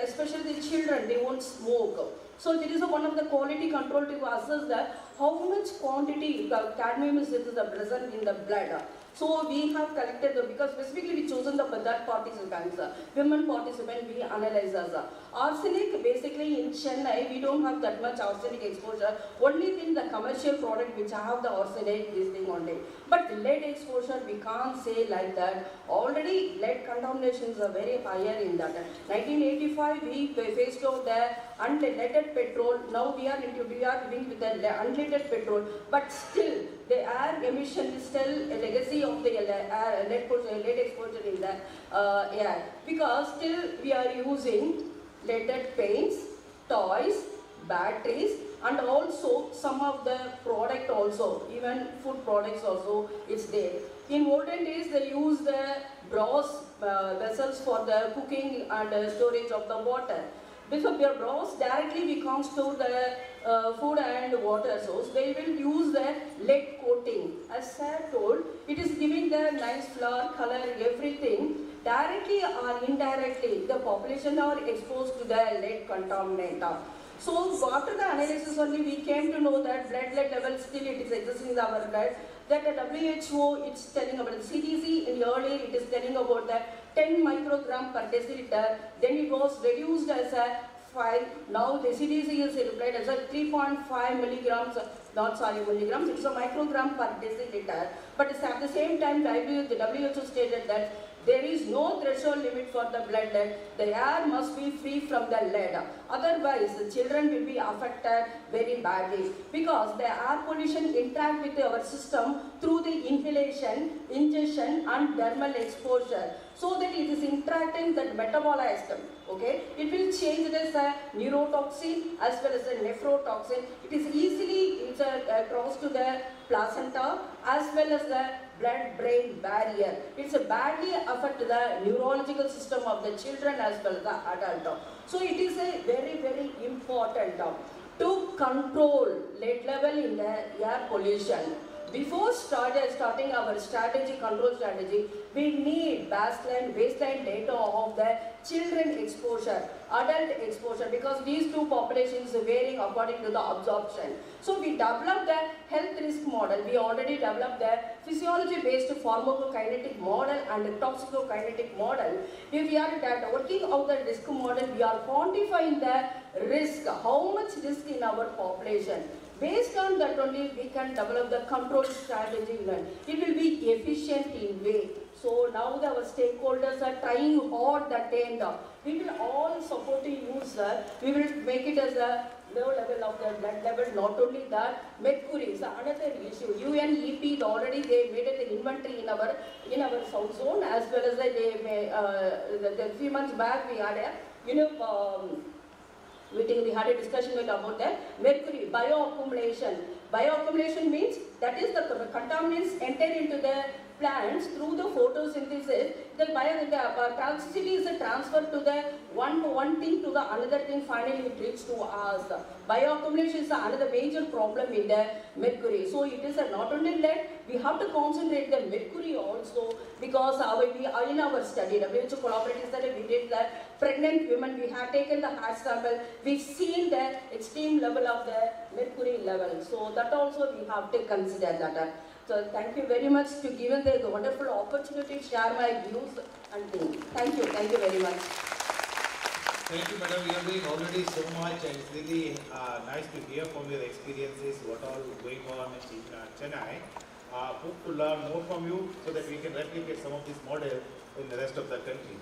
especially the children, they won't smoke. So there is one of the quality control to assess that how much quantity cadmium is present in the blood. So we have collected because specifically we chosen the that participants, women participants we analyze as arsenic. Basically in Chennai we don't have that much arsenic exposure. Only thing the commercial product which have the arsenic this thing only. But lead exposure we can't say like that. Already lead contaminations are very higher in that. 1985 we faced out the unleaded petrol. Now we are living with the unleaded petrol, but still the air emission is still a legacy of the lead exposure in the air, because still we are using leaded paints, toys, batteries, and also some of the product also, even food products also is there. In olden days they used the brass vessels for the cooking and storage of the water. Because your brass directly we can't store the food and water source, they will use the lead coating. As Sir told, it is giving the nice flower, color, everything. Directly or indirectly, the population are exposed to the lead contaminant. So after the analysis only, we came to know that blood lead level still it is existing in our blood. That the WHO it's telling about the CDC in early it is telling about the 10 microgram per deciliter. Then it was reduced as a 5. Now the CDC is replied as a 3.5 milligrams. Milligrams. It's a microgram per deciliter. But at the same time, the WHO stated that there is no threshold limit for the blood lead. The air must be free from the lead. Otherwise, the children will be affected very badly, because the air pollution interact with our system through the inhalation, ingestion, and dermal exposure. So that it is interacting that metabolized. Okay, it will change it as a neurotoxin as well as a nephrotoxin. It is easily cross to the placenta as well as the blood-brain barrier. It's a badly affect the neurological system of the children as well as the adult. So it is a very, very important to control lead level in the air pollution. Before starting our control strategy, we need baseline data of the children exposure, adult exposure, because these two populations are varying according to the absorption. So we developed the health risk model. We already developed the physiology-based pharmacokinetic model and the toxicokinetic model. If we are working out the risk model, we are quantifying the risk, how much risk in our population. Based on that only we can develop the control strategy. It will be efficient in way. So now our stakeholders are trying hard that end. We will all support you, sir. We will make it as a low level of the blood level. Not only that, mercury is another issue. UNEP already they made an inventory in our south zone, as well as the 3 months back we had a meeting, we had a discussion about the mercury bioaccumulation. Bioaccumulation means that is the contaminants enter into the plants through the photosynthesis. The toxicity is transferred to the one thing to the another thing, finally it reaches to us. Bioaccumulation is another major problem in the mercury. So it is not only lead, we have to concentrate the mercury also, because in our study, WHO collaborative study, we did the pregnant women, we have taken the hair sample, we've seen the extreme level of the mercury level. So that also we have to consider that. So thank you very much to given the wonderful opportunity to share my views and things. Thank you very much. Thank you, madam. You are doing already so much, and it's really nice to hear from your experiences, what all going on in Chennai. Hope to learn more from you so that we can replicate some of this model in the rest of the country.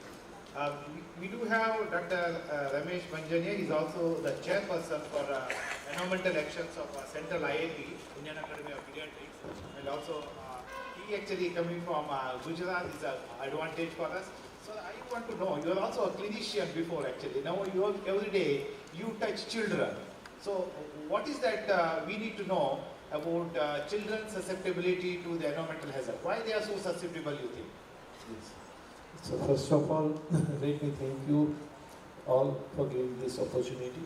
We do have Dr. Ramesh Manjania. He's also the chairperson for environmental actions of Central IIP, Indian Academy of Pediatrics, and also he actually coming from Gujarat is an advantage for us. So I want to know, you are also a clinician before actually. Now every day you touch children. So what is that we need to know about children's susceptibility to the environmental hazard? Why they are so susceptible, you think? Yes. So first of all, let me thank you all for giving this opportunity.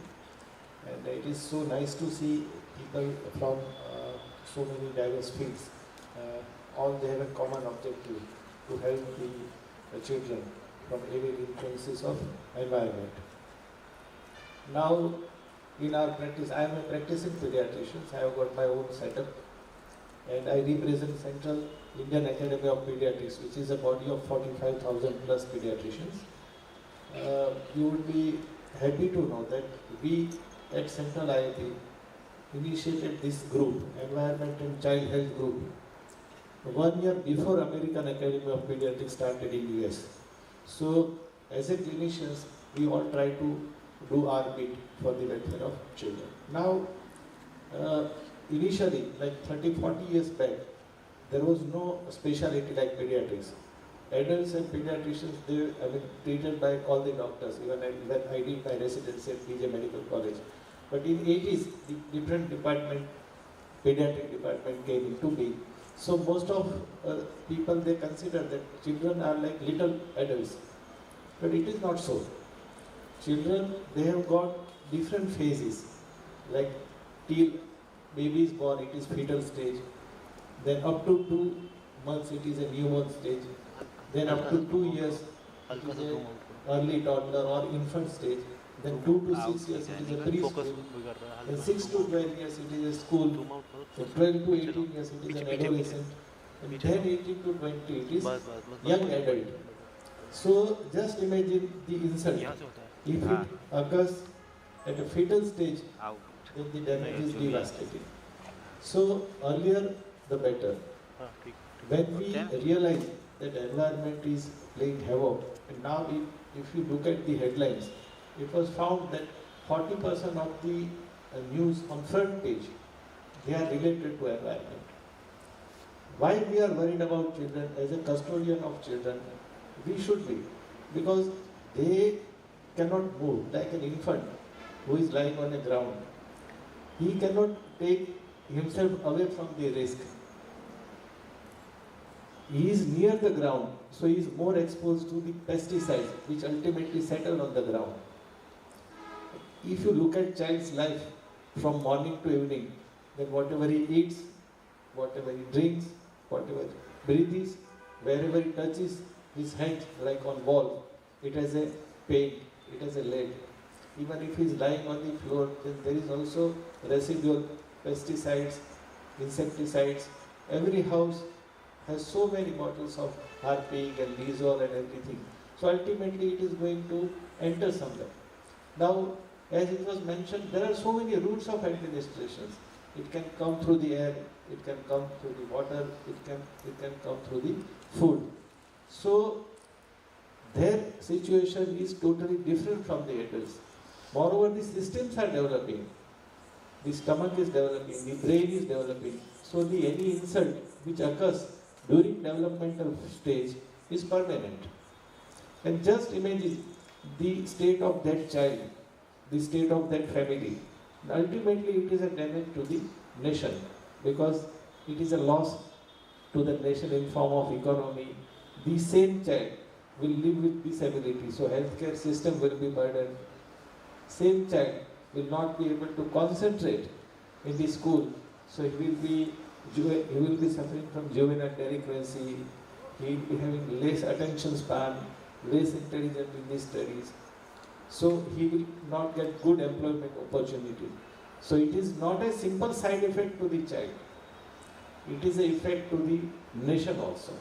And it is so nice to see people from so many diverse fields. All they have a common objective to help the children from various influences of environment. Now, in our practice, I am a practicing pediatrician. I have got my own setup. and I represent Central Indian Academy of Pediatrics, which is a body of 45,000 plus pediatricians. You would be happy to know that we at Central IIP initiated this group, Environment and Child Health Group, 1 year before American Academy of Pediatrics started in US. So as a clinicians, we all try to do our bit for the welfare of children. Now, initially, like 30-40 years back, there was no specialty like pediatrics. Adults and pediatricians, they treated by all the doctors, even when I did my residency at PJ Medical College. But in 80s, the different department, pediatric department came into being. So most of people, they consider that children are like little adults. But it is not so. Children, they have got different phases. Like till baby is born, it is fetal stage. Then up to 2 months, it is a newborn stage. Then up to 2 years, it is a early toddler or infant stage. Then 2 to 6 years, it is a preschool. Then 6 to 12 years, it is a school. Then 12 to 18 years, it is an adolescent. And then 18 to 20, it is young adult. So just imagine the insult. If it occurs at a fetal stage, then the damage is devastating. So earlier, the better. When we realize that environment is playing havoc, and now if you look at the headlines, it was found that 40% of the news on front page, they are related to environment. Why we are worried about children? As a custodian of children, we should be, because they cannot move like an infant who is lying on the ground. He cannot take himself away from the risk. He is near the ground, so he is more exposed to the pesticides which ultimately settle on the ground. If you look at child's life from morning to evening, then whatever he eats, whatever he drinks, whatever he breathes, wherever he touches his hand, like on wall, it has a paint, it has a lead. Even if he is lying on the floor, then there is also residual pesticides, insecticides. Every house has so many bottles of Harpic and Lizol and everything. So ultimately it is going to enter somewhere. Now, as it was mentioned, there are so many routes of administrations. It can come through the air, it can come through the water, it can come through the food. So their situation is totally different from the adults. Moreover, the systems are developing. The stomach is developing, the brain is developing. So any insult which occurs during developmental stage is permanent. And just imagine the state of that child, the state of that family. Ultimately, it is a damage to the nation, because it is a loss to the nation in form of economy. The same child will live with disability, so healthcare system will be burdened. Same child will not be able to concentrate in the school, so he will be suffering from juvenile delinquency. He will be having less attention span, less intelligent in his studies. So he will not get good employment opportunity. So it is not a simple side effect to the child. It is an effect to the nation also.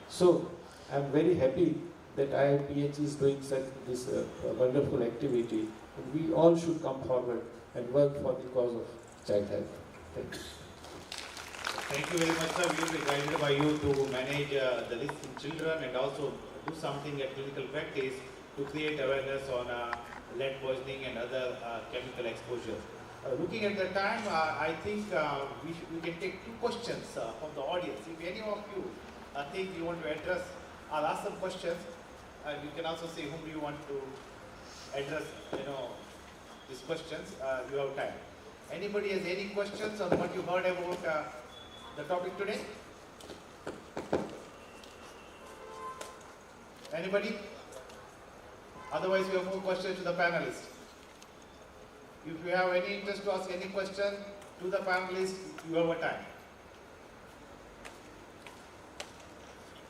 So I am very happy that IIPHG is doing this wonderful activity. We all should come forward and work for the cause of child health. Thank you. Thank you very much, sir. We will be guided by you to manage the risk in children and also do something at clinical practice to create awareness on lead poisoning and other chemical exposure. Looking at the time, I think we can take 2 questions from the audience. If any of you think you want to address, I'll ask some questions, and you can also say whom do you want to address, these questions. You have time. Anybody has any questions on what you heard about the topic today? Anybody? Otherwise, we have more questions to the panelists. If you have any interest to ask any question to the panelists, you have a time.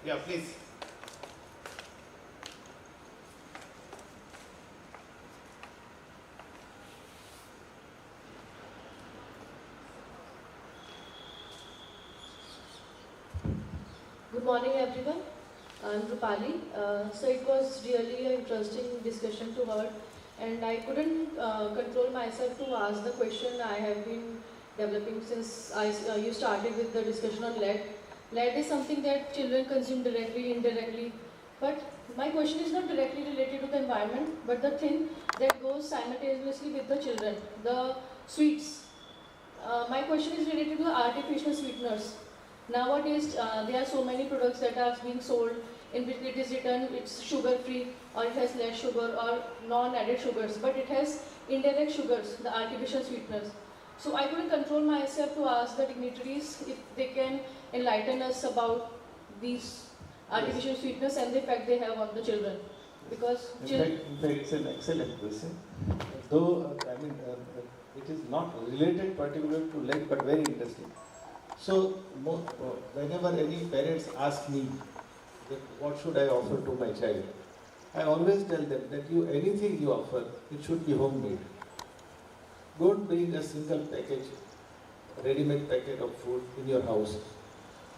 Yeah, please. Good morning, everyone. I'm Rupali. So it was really an interesting discussion to hear, and I couldn't control myself to ask the question I have been developing since you started with the discussion on lead. Lead is something that children consume directly, indirectly, but my question is not directly related to the environment, but the thing that goes simultaneously with the children, the sweets. My question is related to the artificial sweeteners. Nowadays, there are so many products that are being sold in which it is written it's sugar free or it has less sugar or non-added sugars, but it has indirect sugars, the artificial sweeteners. So I couldn't control myself to ask the dignitaries if they can enlighten us about these artificial sweeteners and the effect they have on the children. Because in fact, it's an excellent question. Though, it is not related particularly to lead, but very interesting. So, whenever any parents ask me that what should I offer to my child, I always tell them that anything you offer, it should be homemade. Don't bring a single package, ready-made packet of food in your house.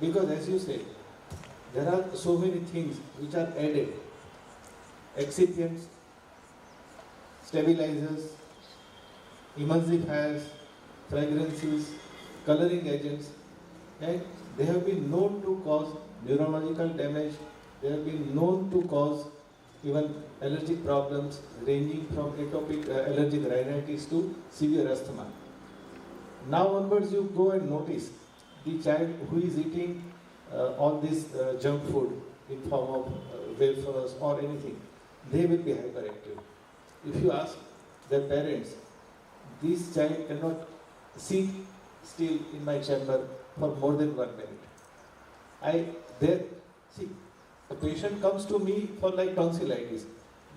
Because as you said, there are so many things which are added. Excipients, stabilizers, emulsifiers, fragrances, coloring agents, and they have been known to cause neurological damage, they have been known to cause even allergic problems ranging from atopic allergic rhinitis to severe asthma. Now onwards you go and notice the child who is eating all this junk food in form of wafers or anything, they will be hyperactive. If you ask their parents, this child cannot sit still in my chamber for more than 1 minute. See, the patient comes to me for like tonsillitis,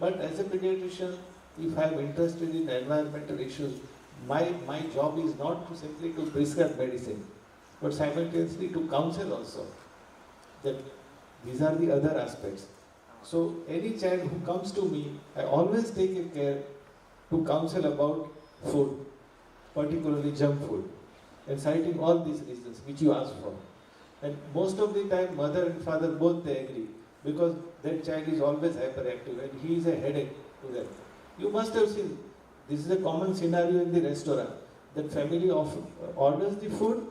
but as a pediatrician, if I am interested in environmental issues, my job is not to simply to prescribe medicine, but simultaneously to counsel also that these are the other aspects. So any child who comes to me, I always take care to counsel about food, particularly junk food, and citing all these reasons which you asked for. And most of the time, mother and father both they agree, because that child is always hyperactive and he is a headache to them. You must have seen, this is a common scenario in the restaurant, that family orders the food,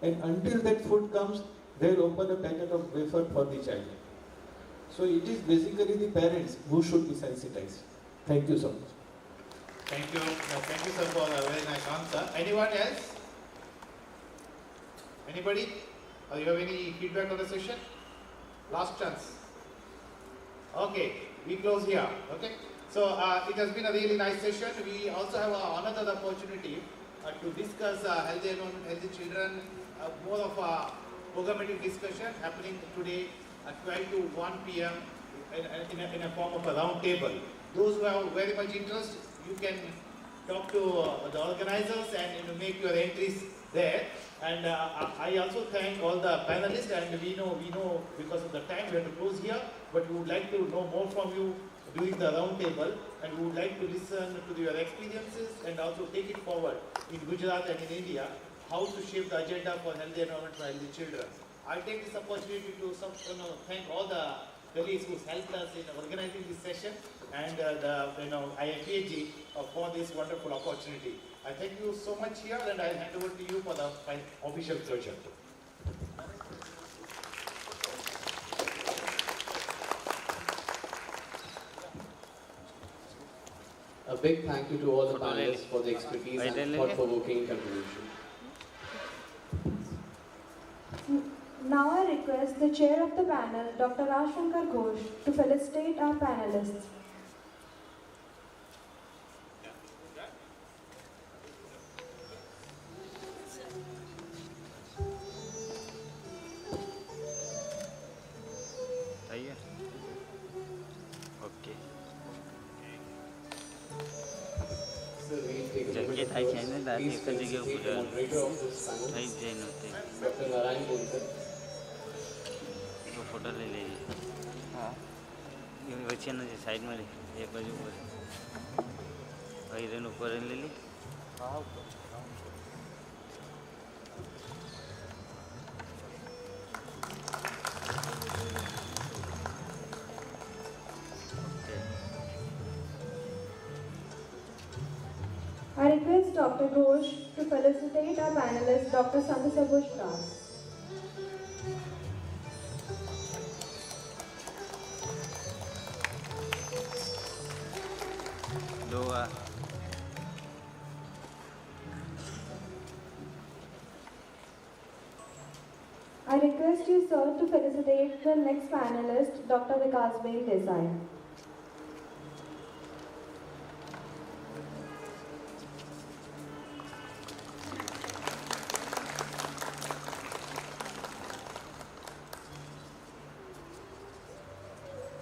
and until that food comes, they will open a packet of wafer for the child. So it is basically the parents who should be sensitized. Thank you so much. Thank you. Thank you, sir, for a very nice answer. Anyone else? Anybody? Or you have any feedback on the session? Last chance. Okay, we close here. Okay. So it has been a really nice session. We also have another opportunity to discuss healthy environment, healthy children, more of a programmatic discussion happening today at 12 to 1 p.m. in a form of a round table. Those who have very much interest, you can talk to the organizers and make your entries there. And I also thank all the panelists, and we know because of the time we have to close here, but we would like to know more from you during the round table, and we would like to listen to your experiences and also take it forward in Gujarat and in India, how to shape the agenda for healthy environment for healthy children. I take this opportunity to thank all the colleagues who helped us in organizing this session, and the IIPHG for this wonderful opportunity. I thank you so much here, and I hand over to you for the official closure. A big thank you to all the panelists for the expertise and thought-provoking contribution. Now I request the chair of the panel, Dr. Raj Shankar Ghosh, to felicitate our panelists. Photo ले लीजिए बच्चे ना side में एक बाजू ऊपर भाई rain ऊपर ले ली I request Dr. Ghosh to felicitate our panelist, Dr. Sandasabush Das. Dua. I request you, sir, to felicitate the next panelist, Dr. Vikasbeen Desai.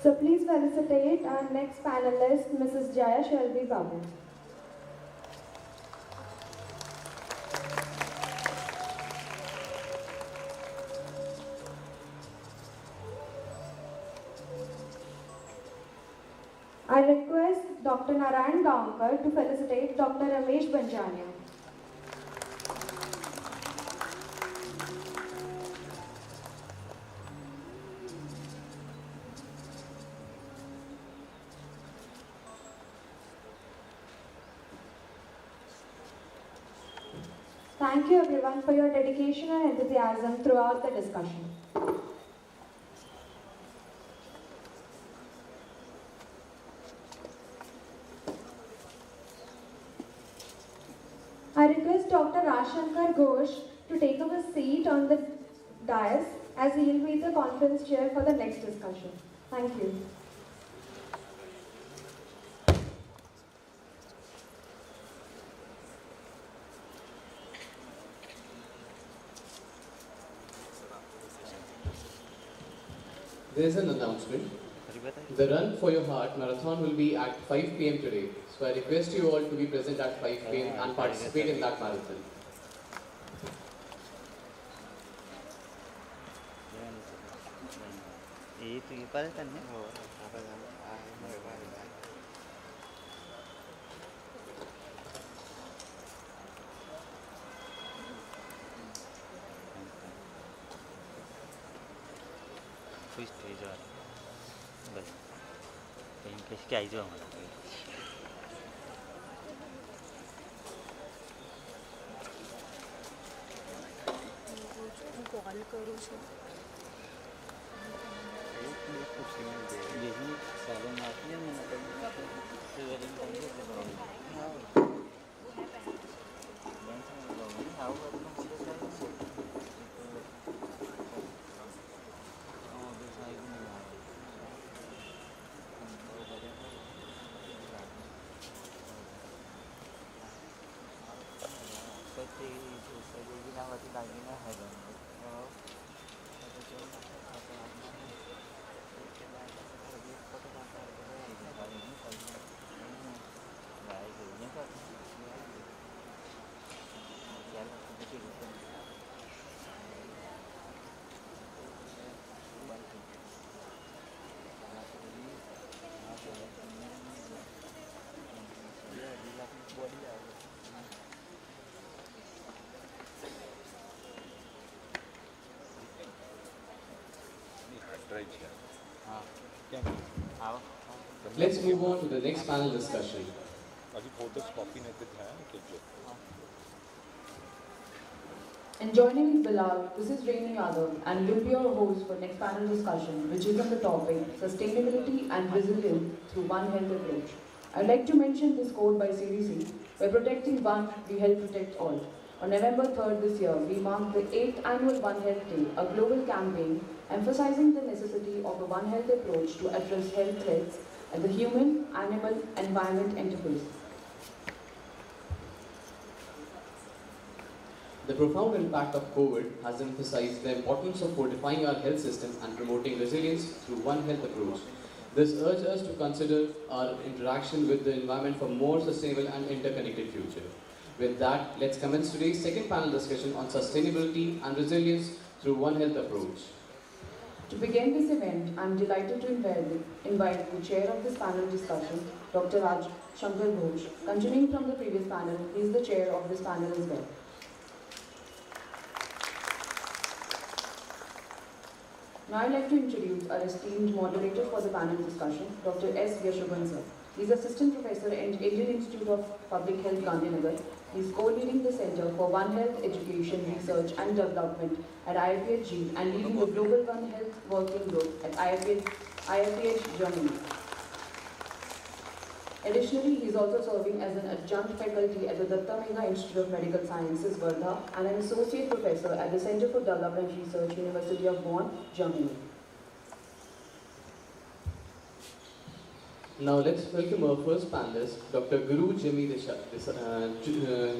So please felicitate our next panelist, Mrs. Jaya Shelby Babu. I request Dr. Narayan Gaonkar to felicitate Dr. Ramesh Banjania. Thank you everyone for your dedication and enthusiasm throughout the discussion. I request Dr. Rajshankar Ghosh to take up a seat on the dais as he will be the conference chair for the next discussion. Thank you. There is an announcement. The Run for Your Heart marathon will be at 5 p.m. today. So I request you all to be present at 5 p.m. and participate in that marathon. बस कहीं क्या आइजो हमारा call करूँ છું यही सालों में आती है मैंने Let's move on to the next panel discussion. And joining Bilal, this is Reenu Yadav, and will be your host for next panel discussion, which is on the topic Sustainability and Resilience through One Health Approach. I'd like to mention this quote by CDC: by protecting one, we help protect all. On November 3rd this year, we marked the 8th annual One Health Day, a global campaign emphasizing the necessity of a One Health approach to address health threats at the human, animal, environment interface. The profound impact of COVID has emphasized the importance of fortifying our health system and promoting resilience through One Health approach. This urges us to consider our interaction with the environment for more sustainable and interconnected future. With that, let's commence today's second panel discussion on sustainability and resilience through One Health approach. To begin this event, I am delighted to invite the chair of this panel discussion, Dr. Raj Shankar Ghosh. Continuing from the previous panel, he is the chair of this panel as well. Now I'd like to introduce our esteemed moderator for the panel discussion, Dr. S. Yashoban sir. He is Assistant Professor in Indian Institute of Public Health, Gandhinagar. He is co-leading the Center for One Health Education, Research and Development at IIPHG and leading the Global One Health Working Group at IIPH Germany. Additionally, he is also serving as an adjunct faculty at the Datta Institute of Medical Sciences, Wardha, and an associate professor at the Center for Development Research, University of Bonn, Germany. Now let's welcome our first panelist, Dr. Guru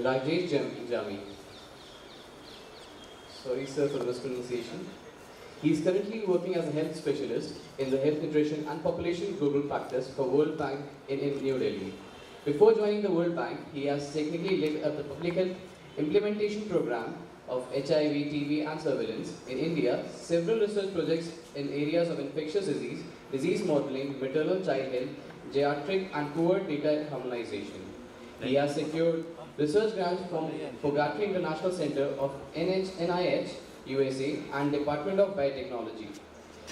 Rajesh Jami. Sorry sir for the mispronunciation. He is currently working as a health specialist in the Health Nutrition and Population Global Practice for World Bank in New Delhi. Before joining the World Bank, he has technically led up the public health implementation program of HIV, TB and surveillance in India, several research projects in areas of infectious disease, disease modeling, maternal child health, geriatric and cohort data harmonization. He has secured research grants from Fogarty International Center of NIH, USA and Department of Biotechnology,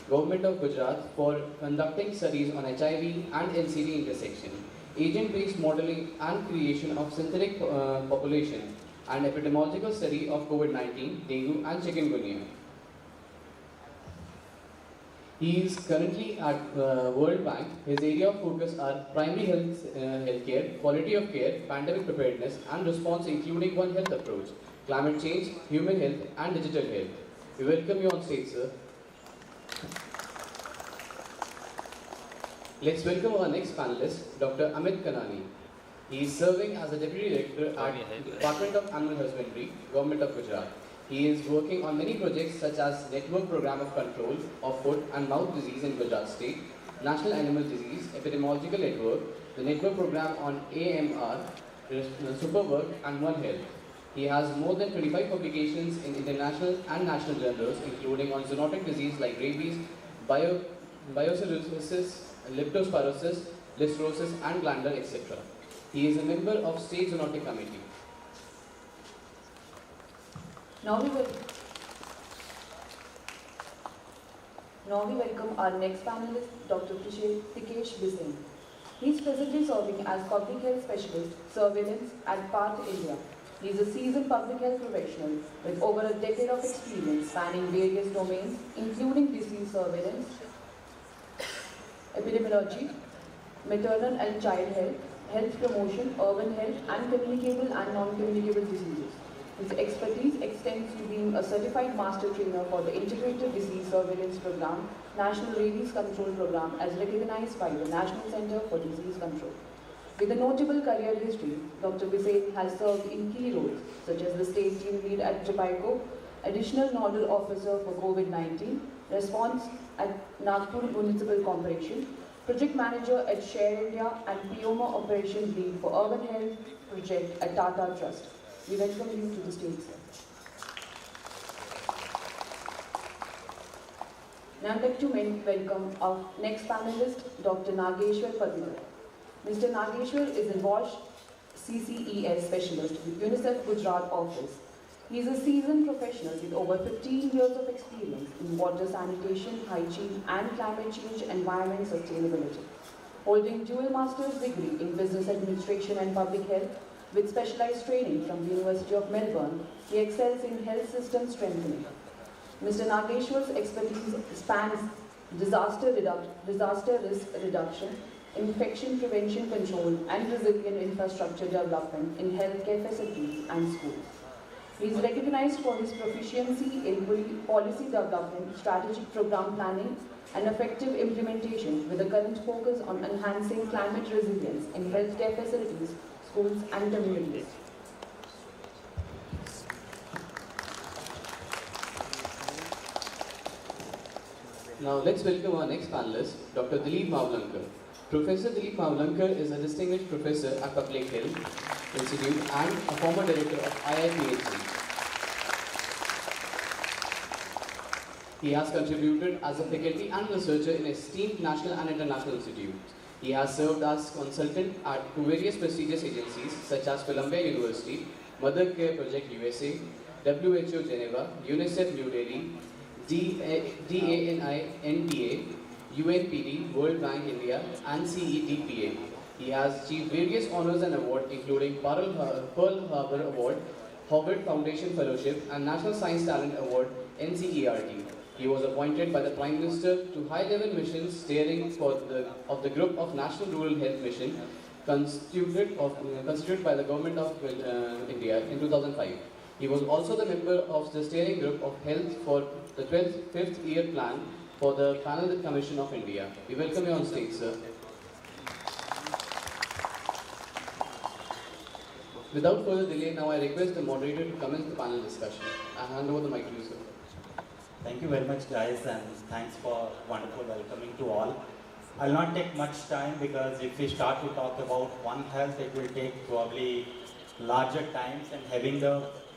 Government of Gujarat for conducting studies on HIV and NCD intersection, agent-based modeling and creation of synthetic population and epidemiological study of COVID-19, dengue and chikungunya. He is currently at World Bank. His area of focus are primary healthcare, quality of care, pandemic preparedness and response including One Health approach, climate change, human health and digital health. We welcome you on stage, sir. Let's welcome our next panelist, Dr. Amit Kanani. He is serving as a Deputy Director at Department of Animal Husbandry, Government of Gujarat. He is working on many projects such as Network Program of Control of Foot and Mouth Disease in Gujarat State, National Animal Disease Epidemiological Network, the Network Program on AMR, Superwork and One Health. He has more than 25 publications in international and national journals, including on zoonotic disease like rabies, biocirrhosis, leptospirosis, listeriosis, and glandular, etc. He is a member of State Zoonotic Committee. Now we welcome our next panelist, Dr. Tikesh Bising. He is presently serving as Public Health Specialist, Surveillance at PATH India. He is a seasoned public health professional with over a decade of experience spanning various domains, including disease surveillance, epidemiology, maternal and child health, health promotion, urban health, and communicable and non-communicable diseases. His expertise extends to being a certified master trainer for the Integrated Disease Surveillance Program, National Rabies Control Program, as recognized by the National Center for Disease Control. With a notable career history, Dr. Bising has served in key roles such as the State Team Lead at JPICO, Additional Nodal Officer for COVID-19, Response at Nagpur Municipal Corporation, Project Manager at Share India, and PIOMA Operations Lead for Urban Health Project at Tata Trust. We welcome you to the stage, sir. Now I'd like to welcome our next panelist, Dr. Nageshwar Padidar. Mr. Nageshwar is a WASH CCES specialist with UNICEF Gujarat office. He is a seasoned professional with over 15 years of experience in water sanitation, hygiene, and climate change environment sustainability. Holding dual master's degree in business administration and public health with specialized training from the University of Melbourne, he excels in health system strengthening. Mr. Nageshwar's expertise spans disaster risk reduction, infection prevention control, and resilient infrastructure development in healthcare facilities and schools. He is recognized for his proficiency in policy development, strategic program planning, and effective implementation with a current focus on enhancing climate resilience in healthcare facilities, schools, and communities. Now let's welcome our next panelist, Dr. Dilip Mavlankar. Professor Dilip Mavlankar is a distinguished professor at Public Health Institute and a former director of IIPHG. He has contributed as a faculty and researcher in esteemed national and international institutes. He has served as consultant to various prestigious agencies such as Columbia University, Mother Care Project USA, WHO Geneva, UNICEF New Delhi, DANI NDA, UNPD, World Bank India, and CETPA. He has achieved various honors and awards including Pearl Harbor Award, Howard Foundation Fellowship and National Science Talent Award NCERT. He was appointed by the Prime Minister to high-level missions steering of the Group of National Rural Health Mission constituted by the Government of India in 2005. He was also the member of the steering group of health for the 5th year plan for the Panel Commission of India. We welcome you on stage, sir. Without further delay, now I request the moderator to commence the panel discussion. I hand over the mic to you, sir. Thank you very much, guys, and thanks for wonderful welcoming to all. I'll not take much time because if we start to talk about One Health, it will take probably larger times, and having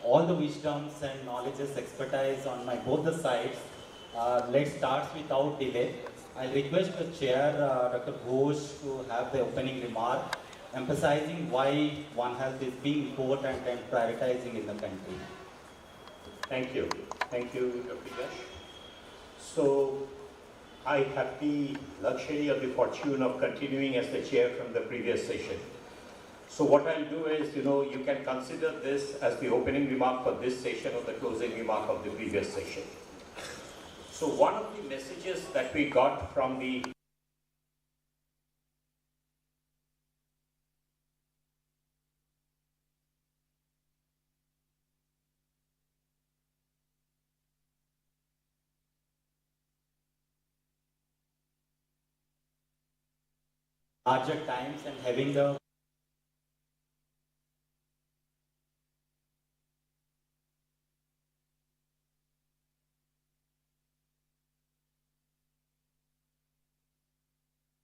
all the wisdoms and knowledges, expertise on both the sides, let's start without delay. I'll request the chair, Dr. Ghosh, to have the opening remark, emphasizing why One Health is being important and prioritizing in the country. Thank you. Thank you, Dr. Yash. So, I have the luxury or the fortune of continuing as the chair from the previous session. So what I'll do is, you can consider this as the opening remark for this session or the closing remark of the previous session. So one of the messages that we got from the larger times and having there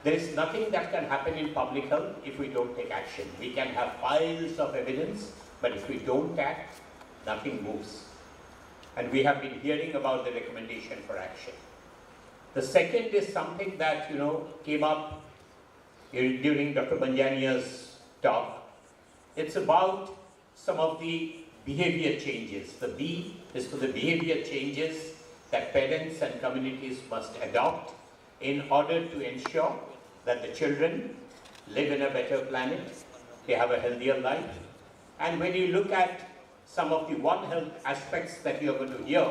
is nothing that can happen in public health if we don't take action. We can have piles of evidence, but if we don't act, nothing moves. And we have been hearing about the recommendation for action. The second is something that, came up during Dr. Banjania's talk. It's about some of the behavior changes. The B is for the behavior changes that parents and communities must adopt in order to ensure that the children live in a better planet, they have a healthier life. And when you look at some of the One Health aspects that you're going to hear,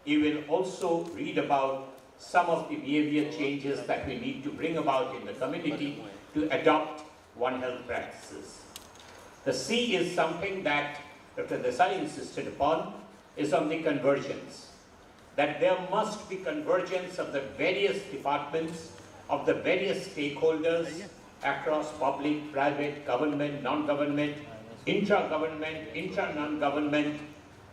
you will also read about some of the behavior changes that we need to bring about in the community to adopt One Health practices. The C is something that Dr. Desai insisted upon, is on the convergence. That there must be convergence of the various departments, of the various stakeholders across public, private, government, non-government, intra-government, intra-non-government,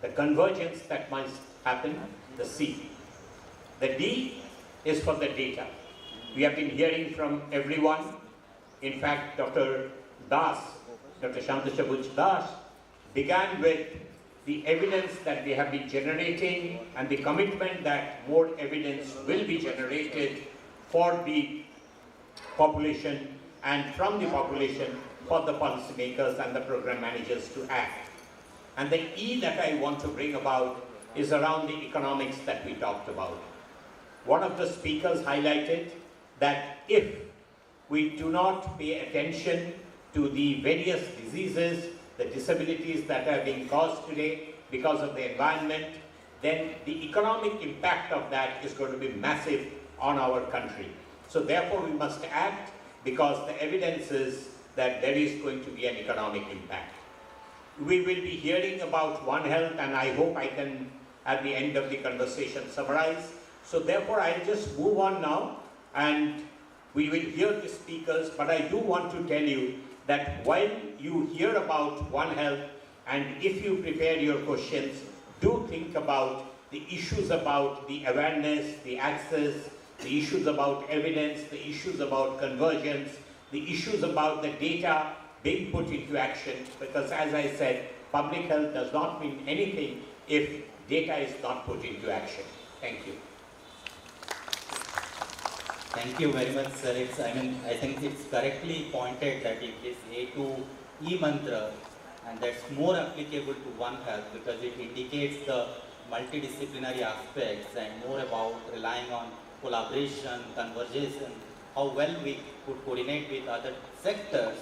the convergence that must happen, the C. The D is for the data. We have been hearing from everyone. In fact, Dr. Das, Dr. Shantashabuj Das, began with the evidence that we have been generating and the commitment that more evidence will be generated for the population and from the population for the policymakers and the program managers to act. And the E that I want to bring about is around the economics that we talked about. One of the speakers highlighted that if we do not pay attention to the various diseases, the disabilities that are being caused today because of the environment, then the economic impact of that is going to be massive on our country. So therefore we must act because the evidence is that there is going to be an economic impact. We will be hearing about One Health, and I hope I can at the end of the conversation summarize. So therefore I'll just move on now and we will hear the speakers, but I do want to tell you that while you hear about One Health and if you prepare your questions, do think about the issues about the awareness, the access, the issues about evidence, the issues about convergence, the issues about the data being put into action, because as I said, public health does not mean anything if data is not put into action. Thank you. Thank you very much, sir. I think it's correctly pointed that it is A to E mantra, and that's more applicable to One Health because it indicates the multidisciplinary aspects and more about relying on collaboration, conversation, how well we could coordinate with other sectors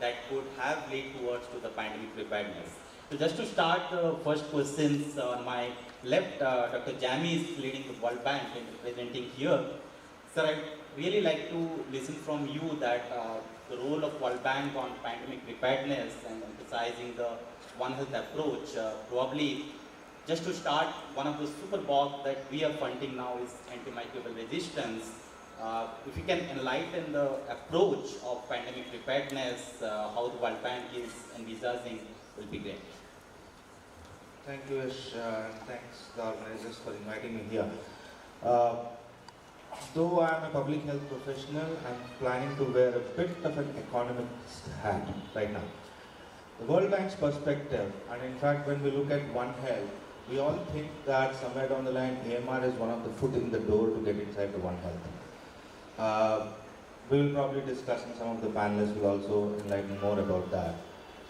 that could have lead towards to the pandemic preparedness. So just to start the first questions on my left, Dr. Jami is leading the World Bank and representing here. Sir, I'd really like to listen from you that the role of World Bank on pandemic preparedness and emphasizing the One Health approach. Probably just to start, one of the super box that we are funding now is antimicrobial resistance. If you can enlighten the approach of pandemic preparedness, how the World Bank is envisaging, will be great. Thank you, Yash, and thanks the organizers for inviting me here. Though I am a public health professional, I am planning to wear a bit of an economist hat right now. The World Bank's perspective, and in fact when we look at One Health, we all think that somewhere down the line AMR is one of the foot in the door to get inside the One Health. We will probably discuss, and some of the panelists will also enlighten more about that.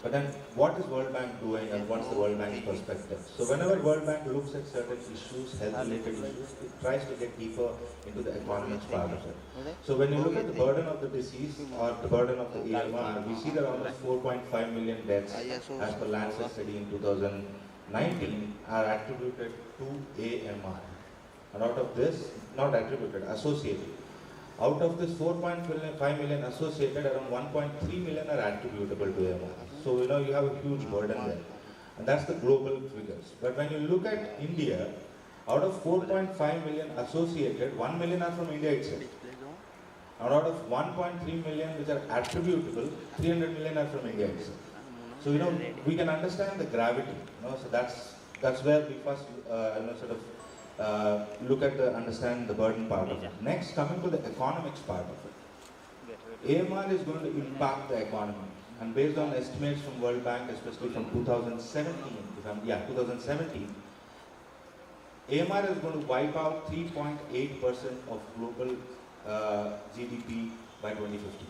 But then, what is World Bank doing and what's the World Bank's perspective? So whenever World Bank looks at certain issues, health-related issues, it tries to get deeper into the economics part of it. So when you look at the burden of the disease or the burden of the AMR, we see that almost 4.5 million deaths as per Lancet study in 2019 are attributed to AMR. And out of this, not attributed, associated. Out of this 4.5 million associated, around 1.3 million are attributable to AMR. So you have a huge burden there. And that's the global figures. But when you look at India, out of 4.5 million associated, 1 million are from India itself. And out of 1.3 million which are attributable, 300 million are from India itself. So we can understand the gravity. So that's where we first look at understand the burden part of it. Next, coming to the economics part of it. AMR is going to impact the economy. And based on estimates from World Bank, especially from 2017, AMR is going to wipe out 3.8% of global GDP by 2050.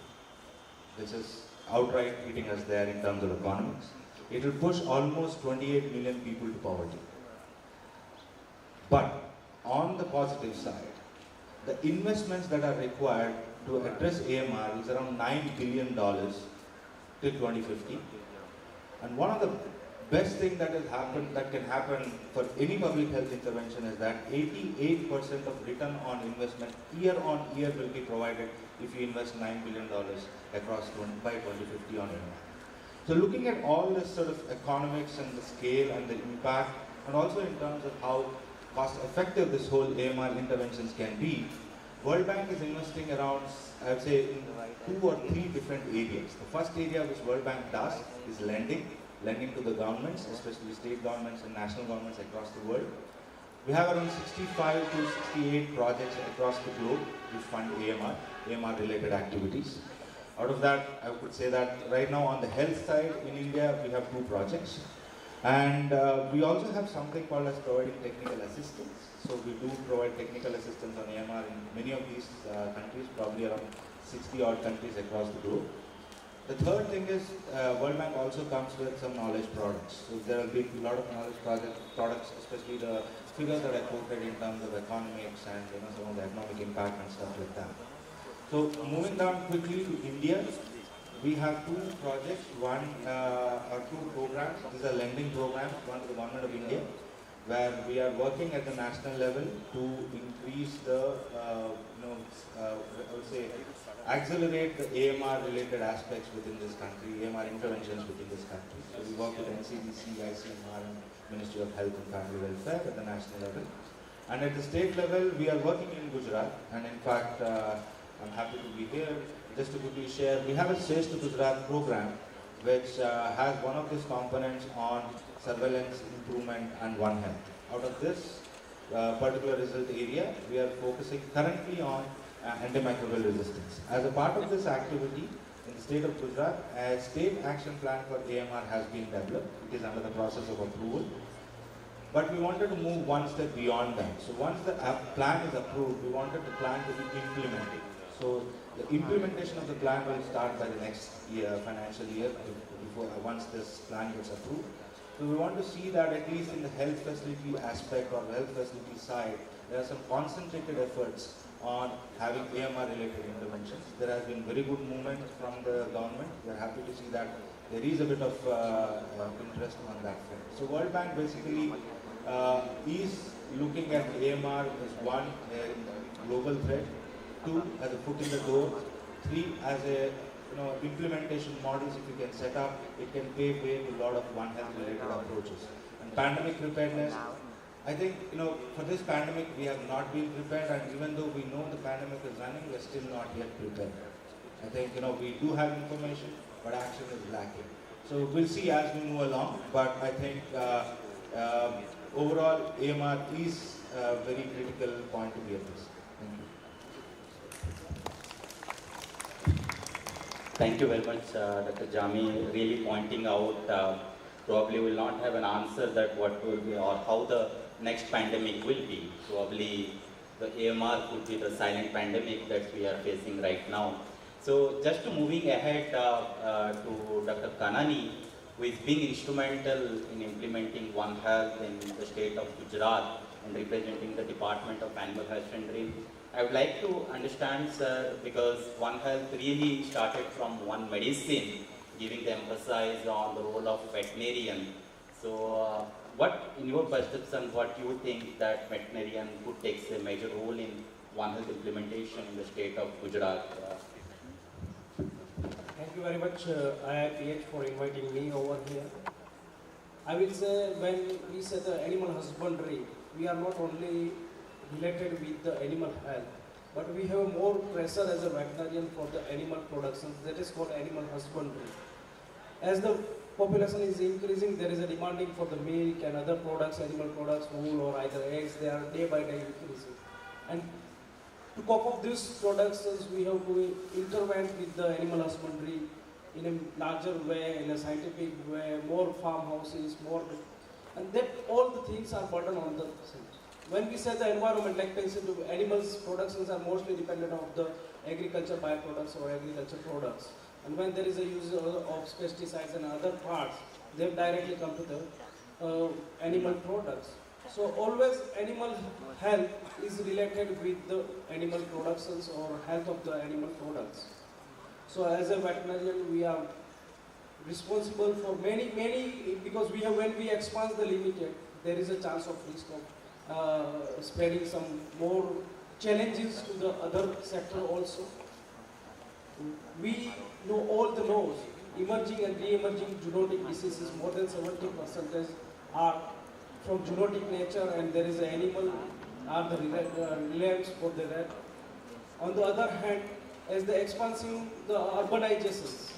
This is outright hitting us there in terms of economics. It will push almost 28 million people to poverty. But on the positive side, the investments that are required to address AMR is around $9 billion till 2050. And one of the best things that can happen for any public health intervention is that 88% of return on investment year on year will be provided if you invest $9 billion across by 2050 on AMR. So looking at all this sort of economics and the scale and the impact, and also in terms of how cost effective this whole AMR interventions can be, World Bank is investing around, I would say, in 2 or 3 different areas. The first area which World Bank does is lending to the governments, especially state governments and national governments across the world. We have around 65 to 68 projects across the globe which fund AMR related activities. Out of that, I could say that right now on the health side in India, we have 2 projects. And we also have something called as providing technical assistance. So we do provide technical assistance on AMR in many of these countries, probably around 60 odd countries across the globe. The third thing is World Bank also comes with some knowledge products. So there will be a lot of knowledge products, especially the figures that I quoted in terms of economics and some of the economic impact and stuff like that. So moving down quickly to India, we have 2 projects, one or 2 programs. These are lending programs, one to the government of India, where we are working at the national level to increase the, I would say, accelerate the AMR related aspects within this country, AMR interventions within this country. So we work with NCDC, ICMR, and Ministry of Health and Family Welfare at the national level. And at the state level, we are working in Gujarat, and in fact, I'm happy to be here. Just to quickly share, we have a Shrestha to Gujarat program which has one of these components on surveillance, improvement and One Health. Out of this particular result area, we are focusing currently on antimicrobial resistance. As a part of this activity, in the state of Gujarat, a state action plan for AMR has been developed. It is under the process of approval. But we wanted to move one step beyond that. So once the plan is approved, we wanted the plan to be implemented. So the implementation of the plan will start by the next financial year, once this plan gets approved. So we want to see that at least in the health facility aspect or health facility side, there are some concentrated efforts on having AMR related interventions. There has been very good movement from the government. We are happy to see that there is a bit of interest on that front. So World Bank basically is looking at AMR as one, a global threat, two, as a foot in the door, three, as a implementation models if you can set up, it can pave way to a lot of One Health related approaches. And pandemic preparedness, I think, for this pandemic we have not been prepared, and even though we know the pandemic is running, we are still not yet prepared. I think, we do have information, but action is lacking. So we'll see as we move along, but I think overall AMR is a very critical point to be addressed. Thank you very much, Dr. Jami, really pointing out probably will not have an answer that what will be or how the next pandemic will be. Probably the AMR could be the silent pandemic that we are facing right now. So just moving ahead to Dr. Kanani, who is being instrumental in implementing One Health in the state of Gujarat and representing the Department of Animal Husbandry. I would like to understand, sir, because One Health really started from one medicine, giving the emphasis on the role of veterinarian. So what, in your perception, what you think that veterinarian could take a major role in One Health implementation in the state of Gujarat? Thank you very much, IIPH, for inviting me over here. I will say when we say the animal husbandry, we are not only related with the animal health, but we have more pressure as a veterinarian for the animal production, that is called animal husbandry. As the population is increasing, there is a demanding for the milk and other products, animal products, wool or either eggs, they are day by day increasing. And to cope up these productions, we have to intervene with the animal husbandry in a larger way, in a scientific way, more farmhouses, more, and that all the things are burden on the center. When we say the environment, like animals productions are mostly dependent on the agriculture byproducts or agriculture products. And when there is a use of pesticides and other parts, they directly come to the animal products. So always animal health is related with the animal productions or health of the animal products. So as a veterinarian, we are responsible for many, because we have, when we expand the limited, there is a chance of risk of spreading some more challenges to the other sector also. We know all the knows, emerging and re-emerging zoonotic diseases, more than 70% are from zoonotic nature, and there is an animal are the relevance for the that. On the other hand, as the expansion, the urbanizations,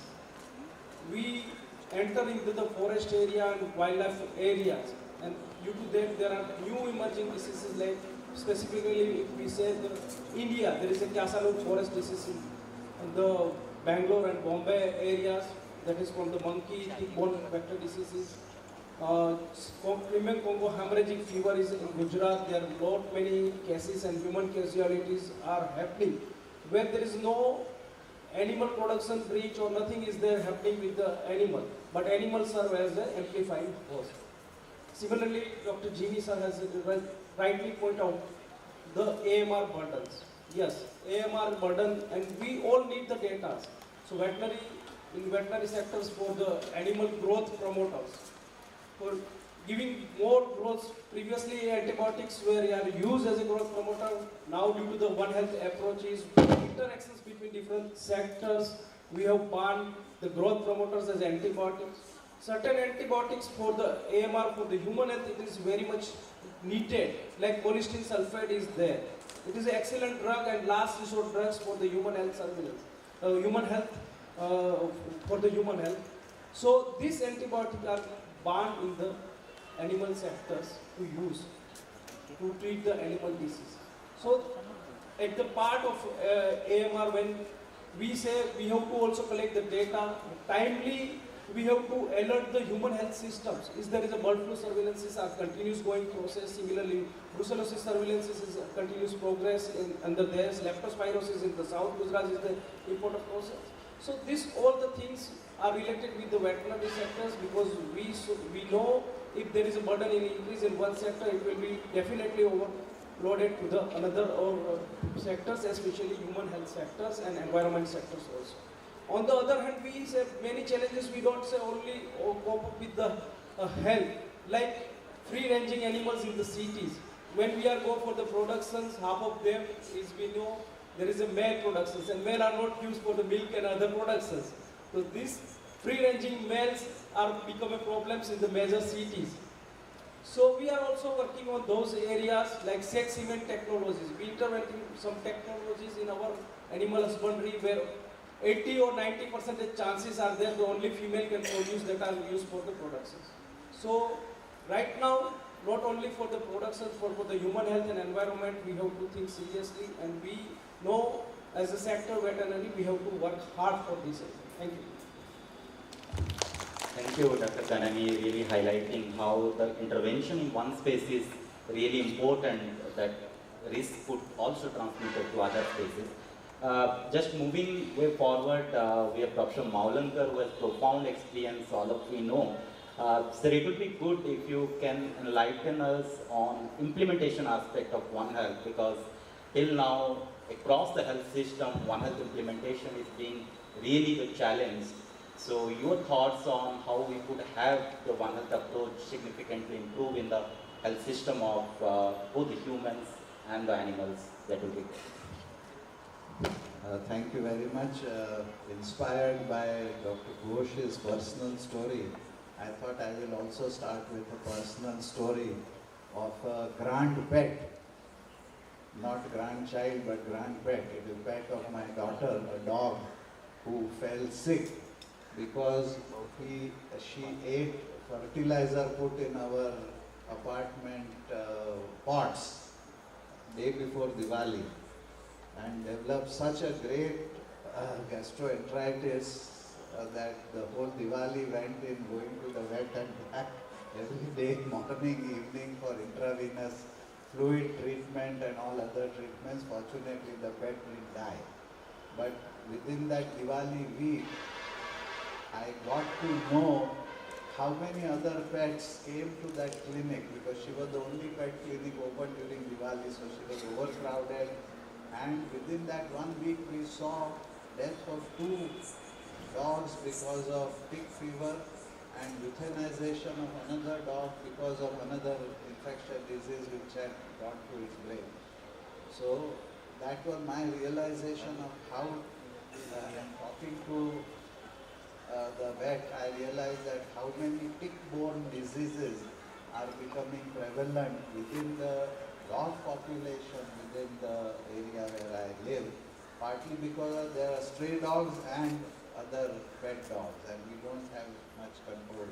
we enter into the forest area and wildlife areas, and due to that there are new emerging diseases, like specifically if we say the India, there is a Casanova forest disease in the Bangalore and Bombay areas, that is from the monkey, tick-borne vector diseases. Women Congo hemorrhagic fever is in Gujarat. There are lot many cases and human casualties are happening where there is no animal production breach or nothing is there happening with the animal, but animals serve as the amplifying force. Similarly, Dr. Jimmy sir has rightly pointed out the AMR burdens. Yes, AMR burden, and we all need the data. So in veterinary sectors for the animal growth promoters, for giving more growth. Previously antibiotics were used as a growth promoter. Now due to the One Health approaches, interactions between different sectors, we have banned the growth promoters as antibiotics. Certain antibiotics for the AMR, for the human health, it is very much needed, like polystyrene sulfate is there. It is an excellent drug and last resort drugs for the human health surveillance, for the human health. So these antibiotics are banned in the animal sectors to use to treat the animal disease. So at the part of AMR, when we say we have to also collect the data timely, we have to alert the human health systems. If there is a bird flu surveillance is a continuous going process. Similarly, brucellosis surveillance is a continuous progress under there. Leptospirosis in the South Gujarat is the important process. So all the things are related with the veterinary sectors, because we know if there is a burden in increase in one sector, it will be definitely over loaded to the another or sectors, especially human health sectors and environment sectors also. On the other hand, we say many challenges. We don't say only cope up with the health, like free-ranging animals in the cities. When we are go for the productions, half of them is, we know there is a male productions, and male are not used for the milk and other productions. So these free-ranging males are becoming problems in the major cities. So we are also working on those areas like sex cement technologies. We interventing some technologies in our animal husbandry where 80 or 90% chances are there the only female can produce that are used for the productions. So right now, not only for the productions, for the human health and environment, we have to think seriously, and we know as a sector veterinary, we have to work hard for this. Thank you. Thank you, Dr. Kanani, really highlighting how the intervention in one space is really important, that risk could also transmit it to other spaces. Just moving way forward, we have Dr. Maulankar who has profound experience, all of we know. Sir, it would be good if you can enlighten us on implementation aspect of One Health, because till now, across the health system, One Health implementation is being really the challenge. So your thoughts on how we could have the One Health approach significantly improve in the health system of both the humans and the animals, that would be good. Thank you very much. Inspired by Dr. Ghosh's personal story, I thought I will also start with a personal story of a grand pet. Not grandchild, but grand pet. It is pet of my daughter, a dog who fell sick because she ate fertilizer put in our apartment pots day before Diwali and developed such a great gastroenteritis that the whole Diwali went in going to the vet and back every day, morning, evening, for intravenous fluid treatment and all other treatments. Fortunately, the pet didn't die. But within that Diwali week, I got to know how many other pets came to that clinic, because she was the only pet clinic open during Diwali, so she was overcrowded. And within that 1 week, we saw death of 2 dogs because of tick fever and euthanization of another dog because of another infectious disease which had gone to its brain. So that was my realization of how, talking to the vet, I realized that how many tick-borne diseases are becoming prevalent within the dog population within the area where I live, partly because there are stray dogs and other pet dogs, and we don't have much control.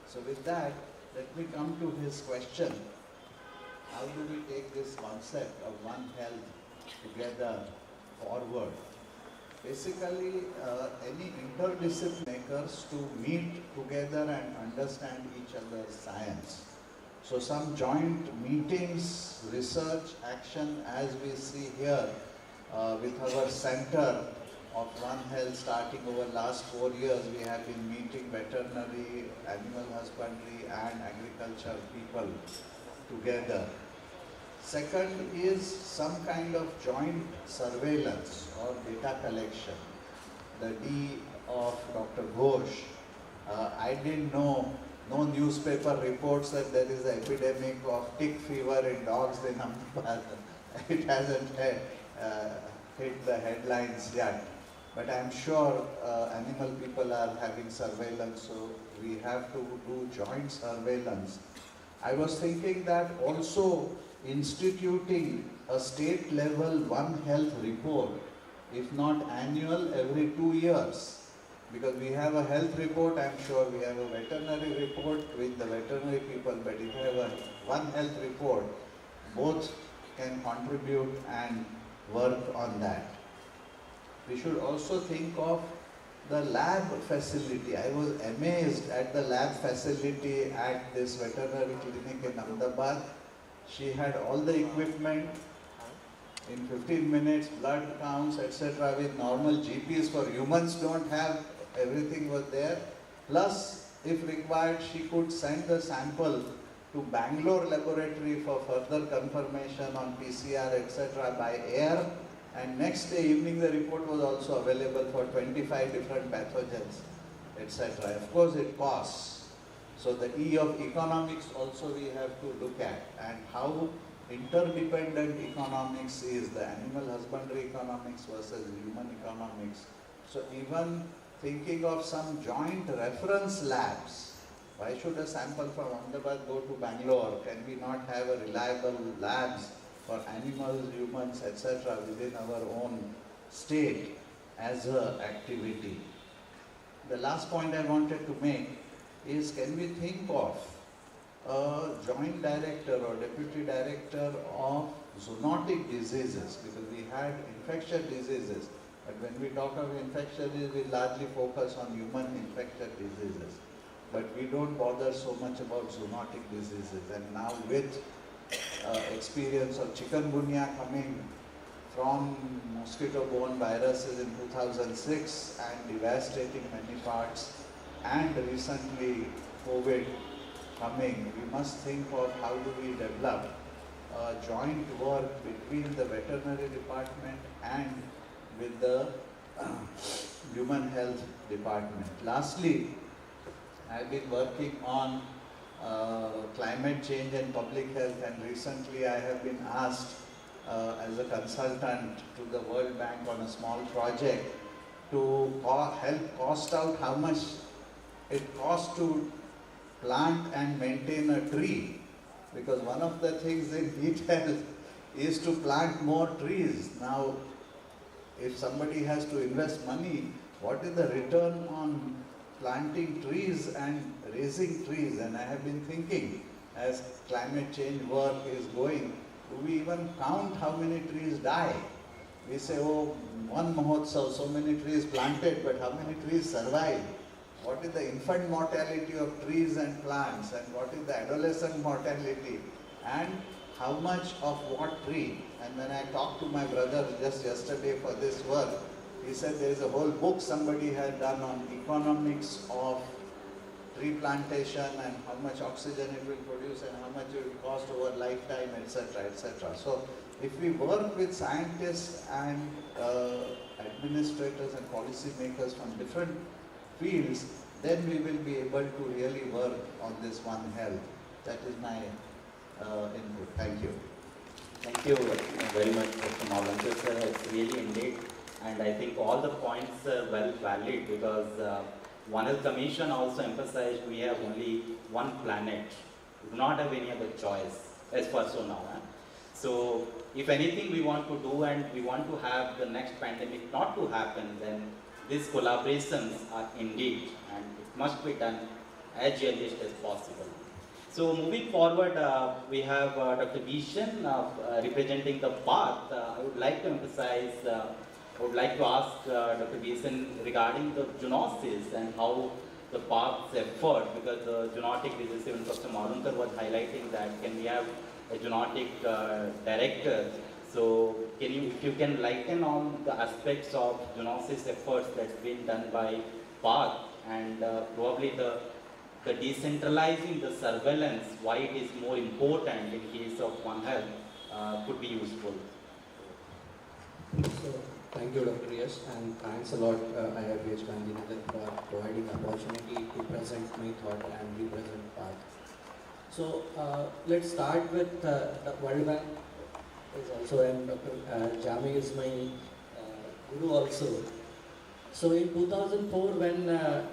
So with that, let me come to his question. How do we take this concept of One Health together forward? Basically, any interdisciplinary to meet together and understand each other's science. So some joint meetings, research, action, as we see here with our center of One Health starting over last 4 years, we have been meeting veterinary, animal husbandry and agriculture people together. Second is some kind of joint surveillance or data collection. The D of Dr. Ghosh, I didn't know, no newspaper reports that there is an epidemic of tick fever in dogs in Ahmedabad. It hasn't hit the headlines yet. But I'm sure animal people are having surveillance, so we have to do joint surveillance. I was thinking that also instituting a state level One Health report, if not annual, every 2 years. Because we have a health report, I'm sure we have a veterinary report with the veterinary people, but if we have a One Health report, both can contribute and work on that. We should also think of the lab facility. I was amazed at the lab facility at this veterinary clinic in Ahmedabad. She had all the equipment in 15 minutes, blood counts, etc. with normal GPs for humans don't have, everything was there. Plus, if required, she could send the sample to Bangalore laboratory for further confirmation on PCR, etc. by air. And next day evening the report was also available for 25 different pathogens, etc. Of course it costs. So the E of economics also we have to look at, and how interdependent economics is, the animal husbandry economics versus human economics. So even thinking of some joint reference labs. Why should a sample from Ahmedabad go to Bangalore? Can we not have a reliable labs for animals, humans, etc. within our own state as an activity? The last point I wanted to make is, can we think of a joint director or deputy director of zoonotic diseases, because we had infectious diseases, but when we talk of infectious diseases, we largely focus on human infectious diseases, but we don't bother so much about zoonotic diseases. And now with experience of chikungunya coming from mosquito-borne viruses in 2006 and devastating many parts, and recently COVID coming, we must think of how do we develop joint work between the veterinary department and with the human health department. Lastly, I've been working on climate change and public health, and recently I have been asked as a consultant to the World Bank on a small project to help cost out how much it costs to plant and maintain a tree, because one of the things in heat health is to plant more trees. Now, if somebody has to invest money, what is the return on planting trees and raising trees? And I have been thinking, as climate change work is going, do we even count how many trees die? We say, oh, one Mahotsav, so many trees planted, but how many trees survive? What is the infant mortality of trees and plants, and what is the adolescent mortality, and how much of what tree? And when I talked to my brother just yesterday for this work, he said there is a whole book somebody had done on economics of tree plantation and how much oxygen it will produce and how much it will cost over lifetime, etc., etc. So if we work with scientists and administrators and policy makers from different fields, then we will be able to really work on this One Health. That is my input. Thank you. Thank you very much, Dr. Malankar sir. It's really indeed, and I think all the points are well valid, because One Health Commission also emphasized we have only one planet. We do not have any other choice as far so now. So if anything we want to do and we want to have the next pandemic not to happen, then these collaborations are indeed, and it must be done as earliest as possible. So moving forward, we have Dr. Vishen representing the PATH. I would like to emphasize, I would like to ask Dr. Vishen regarding the zoonosis and how the PATH's effort, because the zoonotic disease, even Dr. Malankar was highlighting that can we have a zoonotic director. So can you, if you can lighten on the aspects of zoonosis efforts that's been done by PATH, and probably the decentralizing the surveillance, why it is more important in case of One Health, could be useful. So, thank you, Dr. Yash, and thanks a lot IIPHG Gandhinagar for providing opportunity to present my thought and represent PATH. So let's start with the World Bank is also, and Dr. Jami is my guru also. So in 2004, when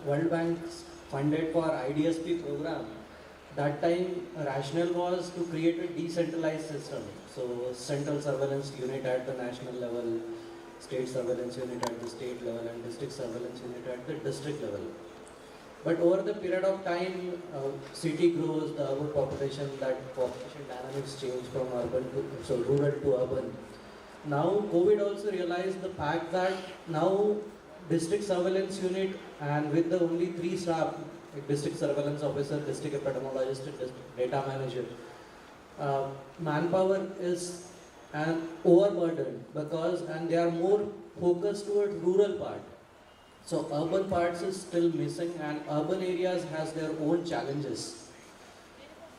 World Bank funded for IDSP program, that time rationale was to create a decentralized system. So central surveillance unit at the national level, state surveillance unit at the state level, and district surveillance unit at the district level. But over the period of time, city grows, the urban population, that population dynamics change from urban to rural to urban. Now COVID also realized the fact that now district surveillance unit, and with the only 3 staff, like district surveillance officer, district epidemiologist, and district data manager, manpower is overburdened, because and they are more focused towards rural part. So urban parts is still missing, and urban areas has their own challenges.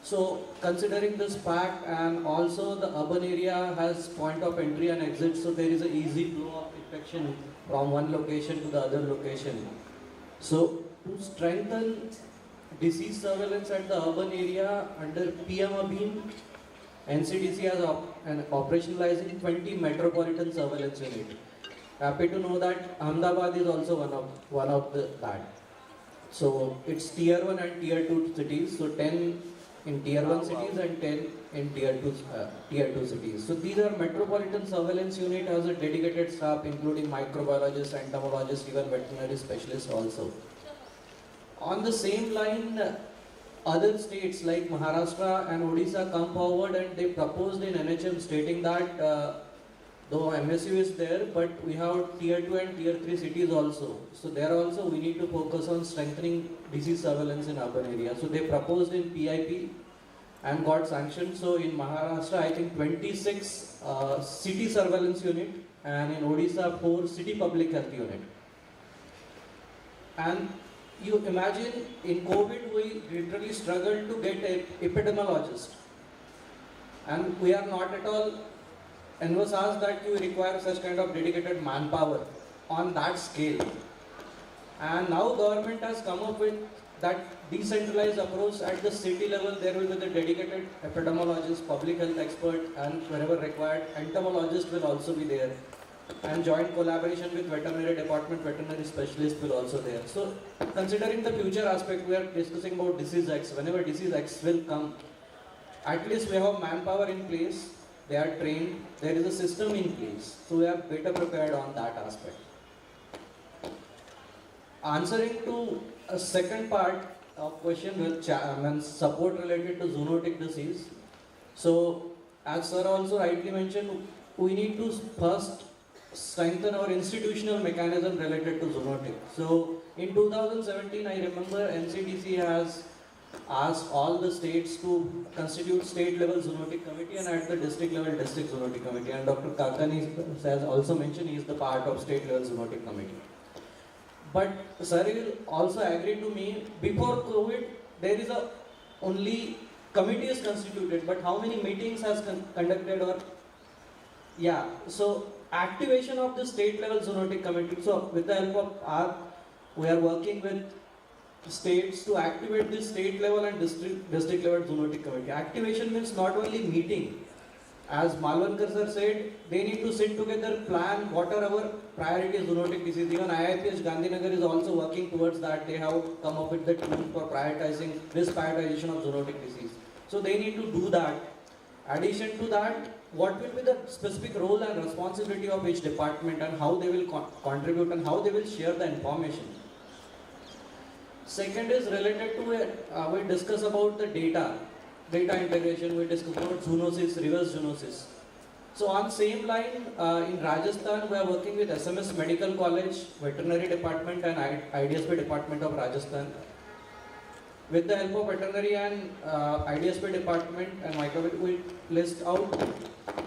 So considering this fact, and also the urban area has point of entry and exit, so there is an easy flow of infection from one location to the other location. So to strengthen disease surveillance at the urban area under PM ABHIM, NCDC has operationalizing 20 metropolitan surveillance units. Happy to know that Ahmedabad is also one of that. So it's tier 1 and tier 2 cities. So 10 in tier 1 cities and 10 in tier 2 cities. So these are metropolitan surveillance unit has a dedicated staff including microbiologists, entomologists, even veterinary specialists also. On the same line, other states like Maharashtra and Odisha come forward and they proposed in NHM stating that though MSU is there, but we have tier 2 and tier 3 cities also. So there also we need to focus on strengthening disease surveillance in urban areas. So they proposed in PIP and got sanctioned. So in Maharashtra, I think 26 city surveillance unit, and in Odisha 4 city public health unit. And you imagine in COVID we literally struggled to get an epidemiologist, and we are not at all envisaged that you require such kind of dedicated manpower on that scale. And now government has come up with that decentralized approach. At the city level there will be the dedicated epidemiologist, public health expert, and wherever required entomologist will also be there, and joint collaboration with veterinary department, veterinary specialist will also there. So considering the future aspect, we are discussing about disease X. Whenever disease X will come, at least we have manpower in place, they are trained, there is a system in place, so we are better prepared on that aspect. Answering to a second part of question with support related to zoonotic disease. So as sir also rightly mentioned, we need to first strengthen our institutional mechanism related to zoonotic. So in 2017, I remember NCDC has asked all the states to constitute state level zoonotic committee, and at the district level district zoonotic committee, and Dr. Kakani has also mentioned he is the part of state level zoonotic committee. But sir will also agree to me, before COVID there is a only committee is constituted, but how many meetings has conducted, or so activation of the state level zoonotic committee. So with the help of we are working with states to activate the state level and district level zoonotic committee. Activation means not only meeting, as Malvankar sir said, they need to sit together, plan what are our priority zoonotic disease. Even IIPHG Gandhinagar is also working towards that. They have come up with the tool for prioritizing this prioritization of zoonotic disease. So they need to do that. Addition to that, what will be the specific role and responsibility of each department, and how they will contribute and how they will share the information. Second is related to we discuss about the data integration, we discuss about zoonosis, reverse zoonosis. So on same line, in Rajasthan we are working with SMS Medical College, Veterinary Department and IDSP Department of Rajasthan. With the help of veterinary and IDSP department and microbiology, we list out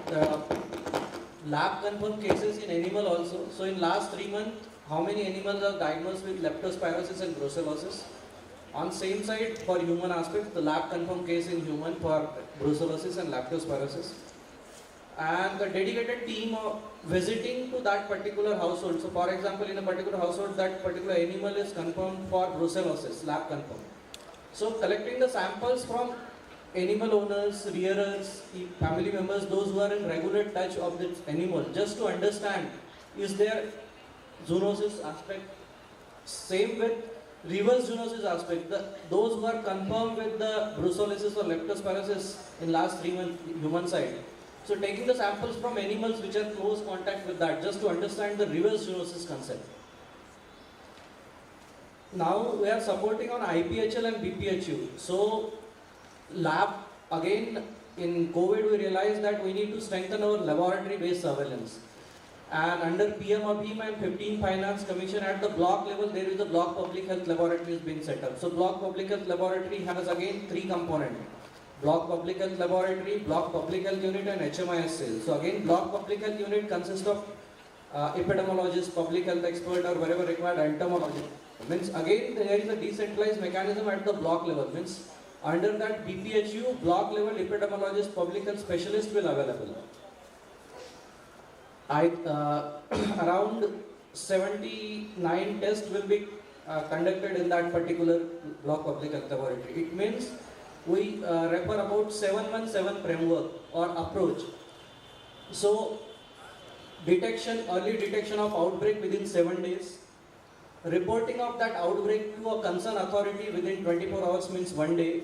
the lab confirmed cases in animal also. So in last 3 months, how many animals are diagnosed with leptospirosis and brucellosis? On same side, for human aspect, the lab confirmed case in human for brucellosis and leptospirosis. And the dedicated team of visiting to that particular household. So for example, in a particular household, that particular animal is confirmed for brucellosis, lab confirmed. So collecting the samples from animal owners, rearers, family members, those who are in regular touch of this animal, just to understand, is there zoonosis aspect? Same with reverse zoonosis aspect. Those who are confirmed with the brucellosis or leptospirosis in last 3 months, human side. So taking the samples from animals which are close contact with that, just to understand the reverse zoonosis concept. Now we are supporting on IPHL and BPHU. So lab, again in COVID we realized that we need to strengthen our laboratory based surveillance. And under PM ABHIM and 15 Finance Commission at the block level, there is a block public health laboratory is being set up. So block public health laboratory has again 3 components. Block public health laboratory, block public health unit and HMIS cells. So again block public health unit consists of epidemiologist, public health expert or wherever required entomologist. Means again there is a decentralized mechanism at the block level. Means Under that BPHU, block level epidemiologist, public health specialist will available. Around 79 tests will be conducted in that particular block public health laboratory. It means we refer about 717 framework or approach. So early detection of outbreak within 7 days, reporting of that outbreak to a concerned authority within 24 hours means 1 day,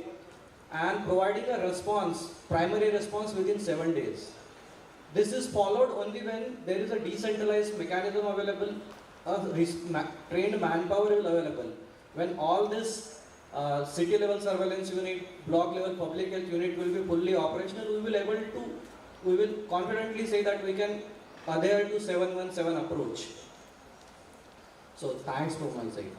and providing a response, primary response within 7 days. This is followed only when there is a decentralized mechanism available, trained manpower is available. When all this city level surveillance unit, block level public health unit will be fully operational, we will confidently say that we can adhere to 717 approach. So thanks from my side.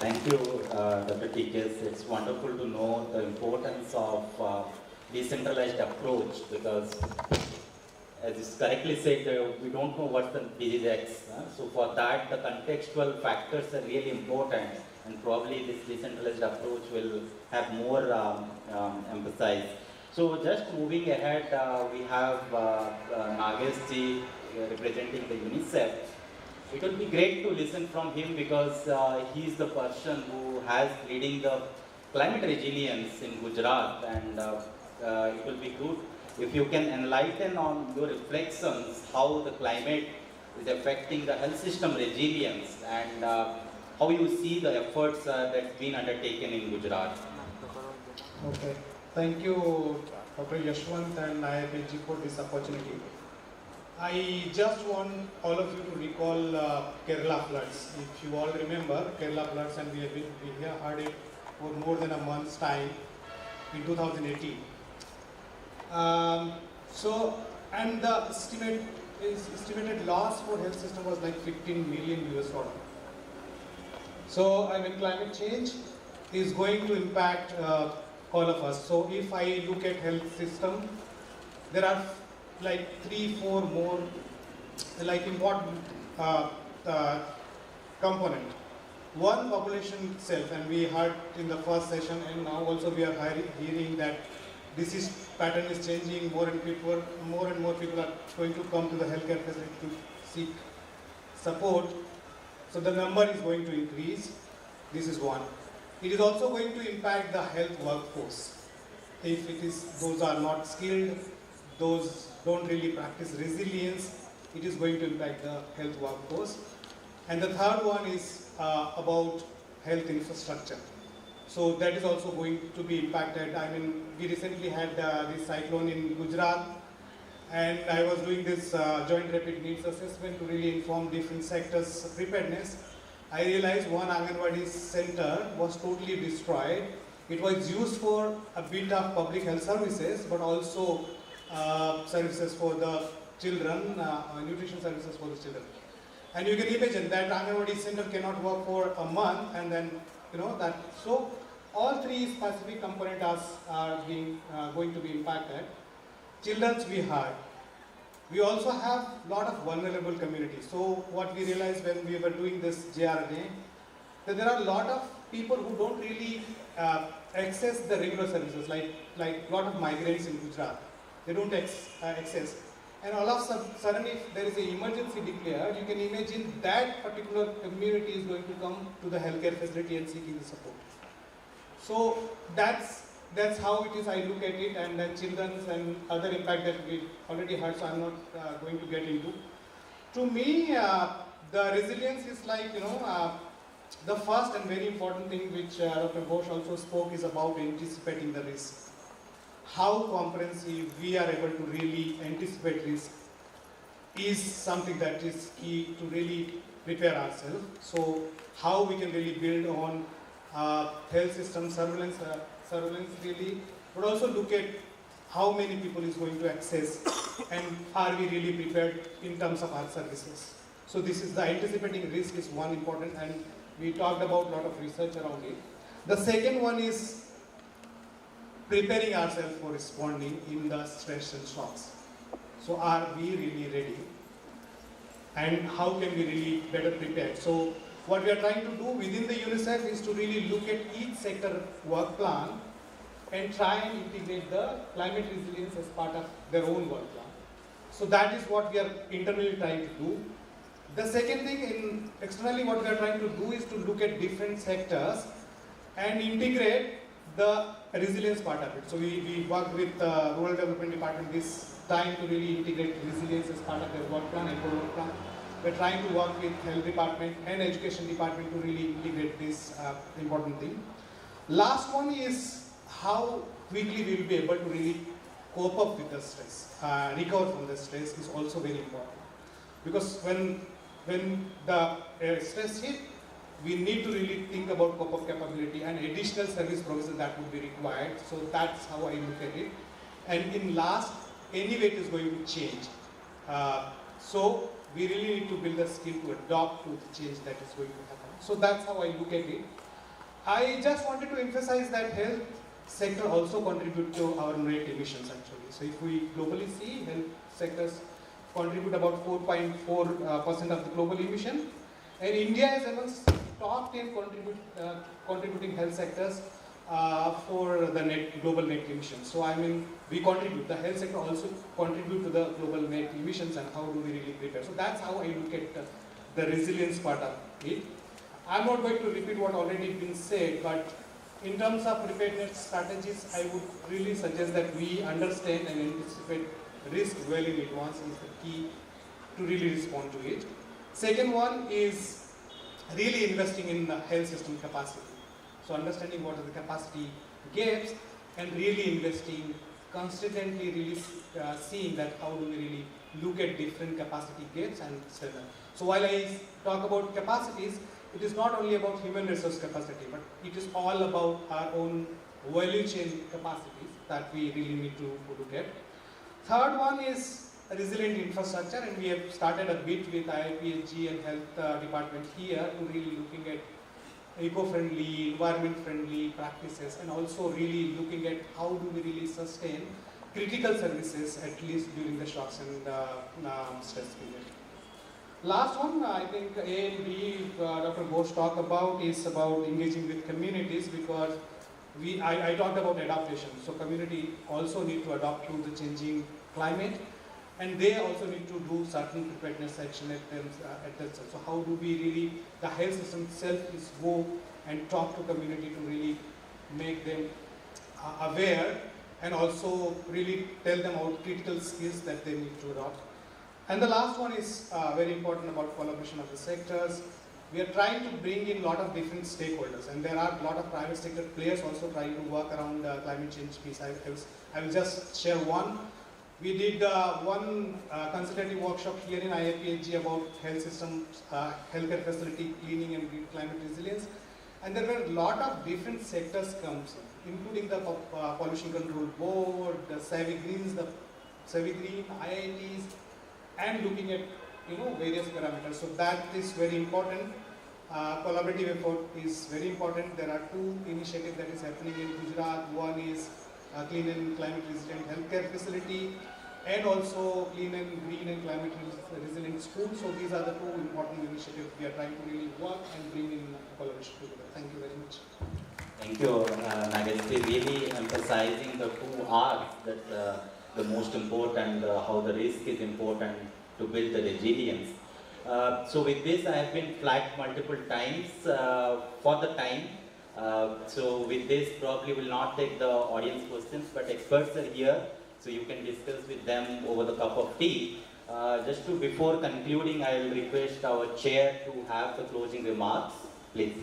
Thank you, Dr. TKS. It's wonderful to know the importance of decentralized approach, because as is correctly said, we don't know what's the disease X. So for that, the contextual factors are really important, and probably this decentralized approach will have more emphasis. So just moving ahead, we have Nagesh ji representing the UNICEF. It will be great to listen from him, because he is the person who has leading the climate resilience in Gujarat, and it will be good if you can enlighten on your reflections how the climate is affecting the health system resilience, and how you see the efforts that's been undertaken in Gujarat. Okay, thank you Dr. Yashwant and IIPHG for this opportunity. I just want all of you to recall Kerala floods. If you all remember Kerala floods, and we have heard it for more than a month's time in 2018. And the estimated loss for health system was like $15 million US. So I mean, climate change is going to impact all of us. So if I look at health system, there are like 3-4 more like important component. One, population itself, and we heard in the first session, and now also we are hearing that disease pattern is changing. More and more people are going to come to the healthcare facility to seek support. So the number is going to increase. This is one. It is also going to impact the health workforce. If it is those are not skilled, those don't really practice resilience, it is going to impact the health workforce. And the third one is about health infrastructure. So that is also going to be impacted. I mean, we recently had this cyclone in Gujarat, and I was doing this joint rapid needs assessment to really inform different sectors' preparedness. I realized one Anganwadi center was totally destroyed. It was used for a bit of public health services, but also services for the children, nutrition services for the children. And you can imagine that Anganwadi center cannot work for a month, and then, you know, that. So all three specific components are going to be impacted. Children's we heard. We also have a lot of vulnerable communities. So what we realized when we were doing this JRNA, that there are a lot of people who don't really access the regular services, like a lot of migrants in Gujarat. They don't access. And all of a sudden, if there is an emergency declared, you can imagine that particular community is going to come to the healthcare facility and seeking the support. So that's how it is. I look at it, and then children's and other impact that we already heard, so I'm not going to get into. To me, the resilience is like, you know, the first and very important thing which Dr. Ghosh also spoke is about anticipating the risk. How comprehensive we are able to really anticipate risk is something that is key to really prepare ourselves. So how we can really build on health system surveillance really, but also look at how many people is going to access, and are we really prepared in terms of our services. So this is the anticipating risk is one important, and we talked about a lot of research around it. The second one is preparing ourselves for responding in the stress and shocks. So are we really ready? And how can we really better prepare? So what we are trying to do within the UNICEF is to really look at each sector work plan and try and integrate the climate resilience as part of their own work plan. So that is what we are internally trying to do. The second thing, externally what we are trying to do is to look at different sectors and integrate the resilience part of it. So we work with the Rural Development Department this time to really integrate resilience as part of their work plan and work plan. We're trying to work with Health Department and Education Department to really integrate this important thing. Last one is how quickly we will be able to really cope up with the stress, recover from the stress is also very important. Because when the stress hit, we need to really think about cope-up capability and additional service provision that would be required. So that's how I look at it. And in last, anyway it is going to change. So we really need to build a skill to adopt to the change that is going to happen. So that's how I look at it. I just wanted to emphasize that health sector also contribute to our net emissions actually. So if we globally see, health sectors contribute about 4.4% of the global emission. And India is amongst top 10 contributing health sectors for the global net emissions. So I mean, we contribute, the health sector also contribute to the global net emissions, and how do we really prepare. So that's how I look at the resilience part of it. I'm not going to repeat what already been said, but in terms of preparedness strategies, I would really suggest that we understand and anticipate risk well in advance is the key to really respond to it. Second one is really investing in the health system capacity. So understanding what are the capacity gaps and really investing, consistently really seeing that how do we really look at different capacity gaps and strengthen. So while I talk about capacities, it is not only about human resource capacity, but it is all about our own value chain capacities that we really need to look at. Third one is resilient infrastructure, and we have started a bit with IIPHG and Health Department here to really looking at eco-friendly, environment-friendly practices, and also really looking at how do we really sustain critical services at least during the shocks and stress period. Last one, I think A and B, Dr. Ghosh talked about is about engaging with communities, because I talked about adaptation. So community also need to adapt to the changing climate, and they also need to do certain preparedness action at themselves. So how do we really, the health system itself is go and talk to community to really make them aware, and also really tell them about critical skills that they need to adopt. And the last one is very important about collaboration of the sectors. We are trying to bring in a lot of different stakeholders, and there are a lot of private sector players also trying to work around climate change piece. I will just share one. We did one consultative workshop here in IIPHG about health systems, healthcare facility cleaning and climate resilience. And there were a lot of different sectors comes in, including the Pollution Control Board, the Savvy Green, IITs, and looking at various parameters. So that is very important. Collaborative effort is very important. There are two initiatives that is happening in Gujarat. One is clean and climate resilient healthcare facility, and also clean and green and climate resilient schools. So these are the two important initiatives we are trying to really work and bring in collaboration together. Thank you very much. Thank you, Nagastri. Really emphasizing the two R's that the most important, how the risk is important to build the resilience. So with this, I have been flagged multiple times for the time. So with this, probably will not take the audience questions, but experts are here, so you can discuss with them over the cup of tea. Just before concluding, I will request our chair to have the closing remarks, please.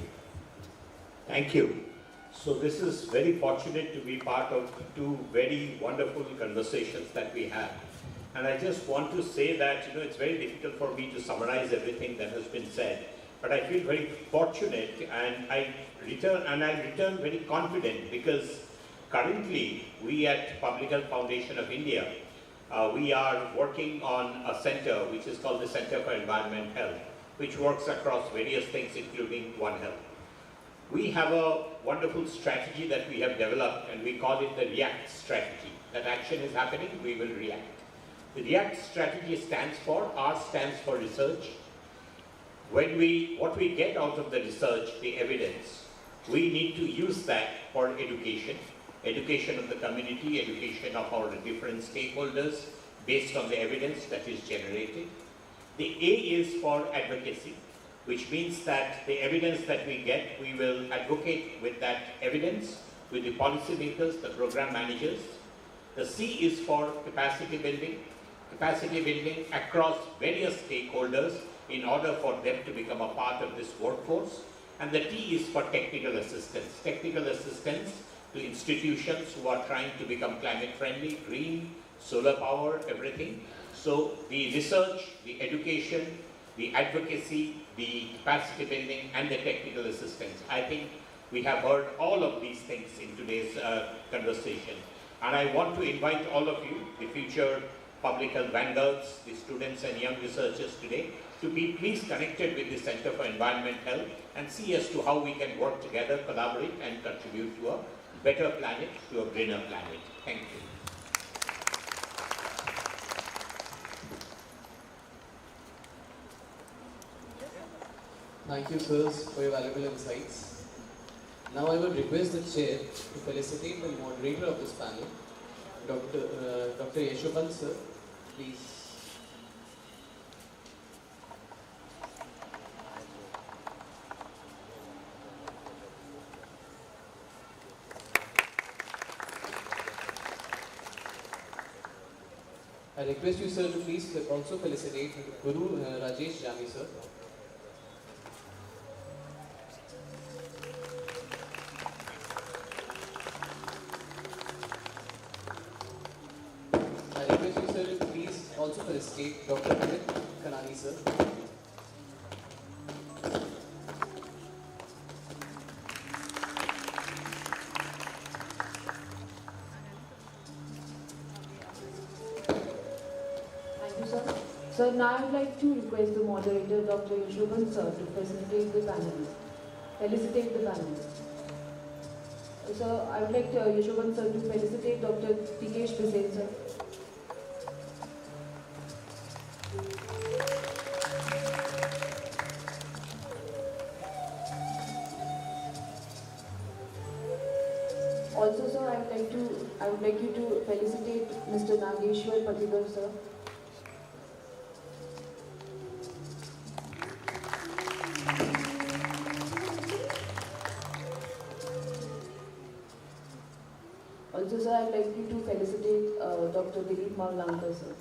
Thank you. So this is very fortunate to be part of two very wonderful conversations that we have. And I just want to say that, it's very difficult for me to summarize everything that has been said, but I feel very fortunate, and I return very confident, because currently we at Public Health Foundation of India, we are working on a center which is called the Center for Environment Health, which works across various things, including One Health. We have a wonderful strategy that we have developed, and we call it the REACT strategy. That action is happening, we will react. The REACT strategy stands for, R stands for research, what we get out of the research, the evidence, we need to use that for education of the community, education of our different stakeholders based on the evidence that is generated. The A is for advocacy, which means that the evidence that we get, we will advocate with that evidence with the policymakers, the program managers. The C is for capacity building across various stakeholders in order for them to become a part of this workforce. And the T is for technical assistance to institutions who are trying to become climate friendly, green, solar power, everything. So the research, the education, the advocacy, the capacity building, and the technical assistance. I think we have heard all of these things in today's conversation. And I want to invite all of you, the future public health vanguards, the students and young researchers today, to be please connected with the Center for Environment Health and see as to how we can work together, collaborate, and contribute to a better planet, to a greener planet. Thank you. Thank you, sirs, for your valuable insights. Now I would request the chair to felicitate the moderator of this panel, Dr. Yeshopal, sir. Please. I request you, sir, to please also felicitate Guru Rajesh Jami, sir. I request you, sir, to please also felicitate Dr. Amit Kanani, sir. Sir, now I would like to request the moderator, Dr. Yeshobhan sir, to felicitate the panelists. Sir, I would like Yeshobhan sir to felicitate Dr. Tikesh Bisen, sir. Also, sir, I would like you to felicitate Mr. Nageshwar Patidar, sir. Also, sir, I would like you to felicitate Dr. Dilip Mavlankar, sir.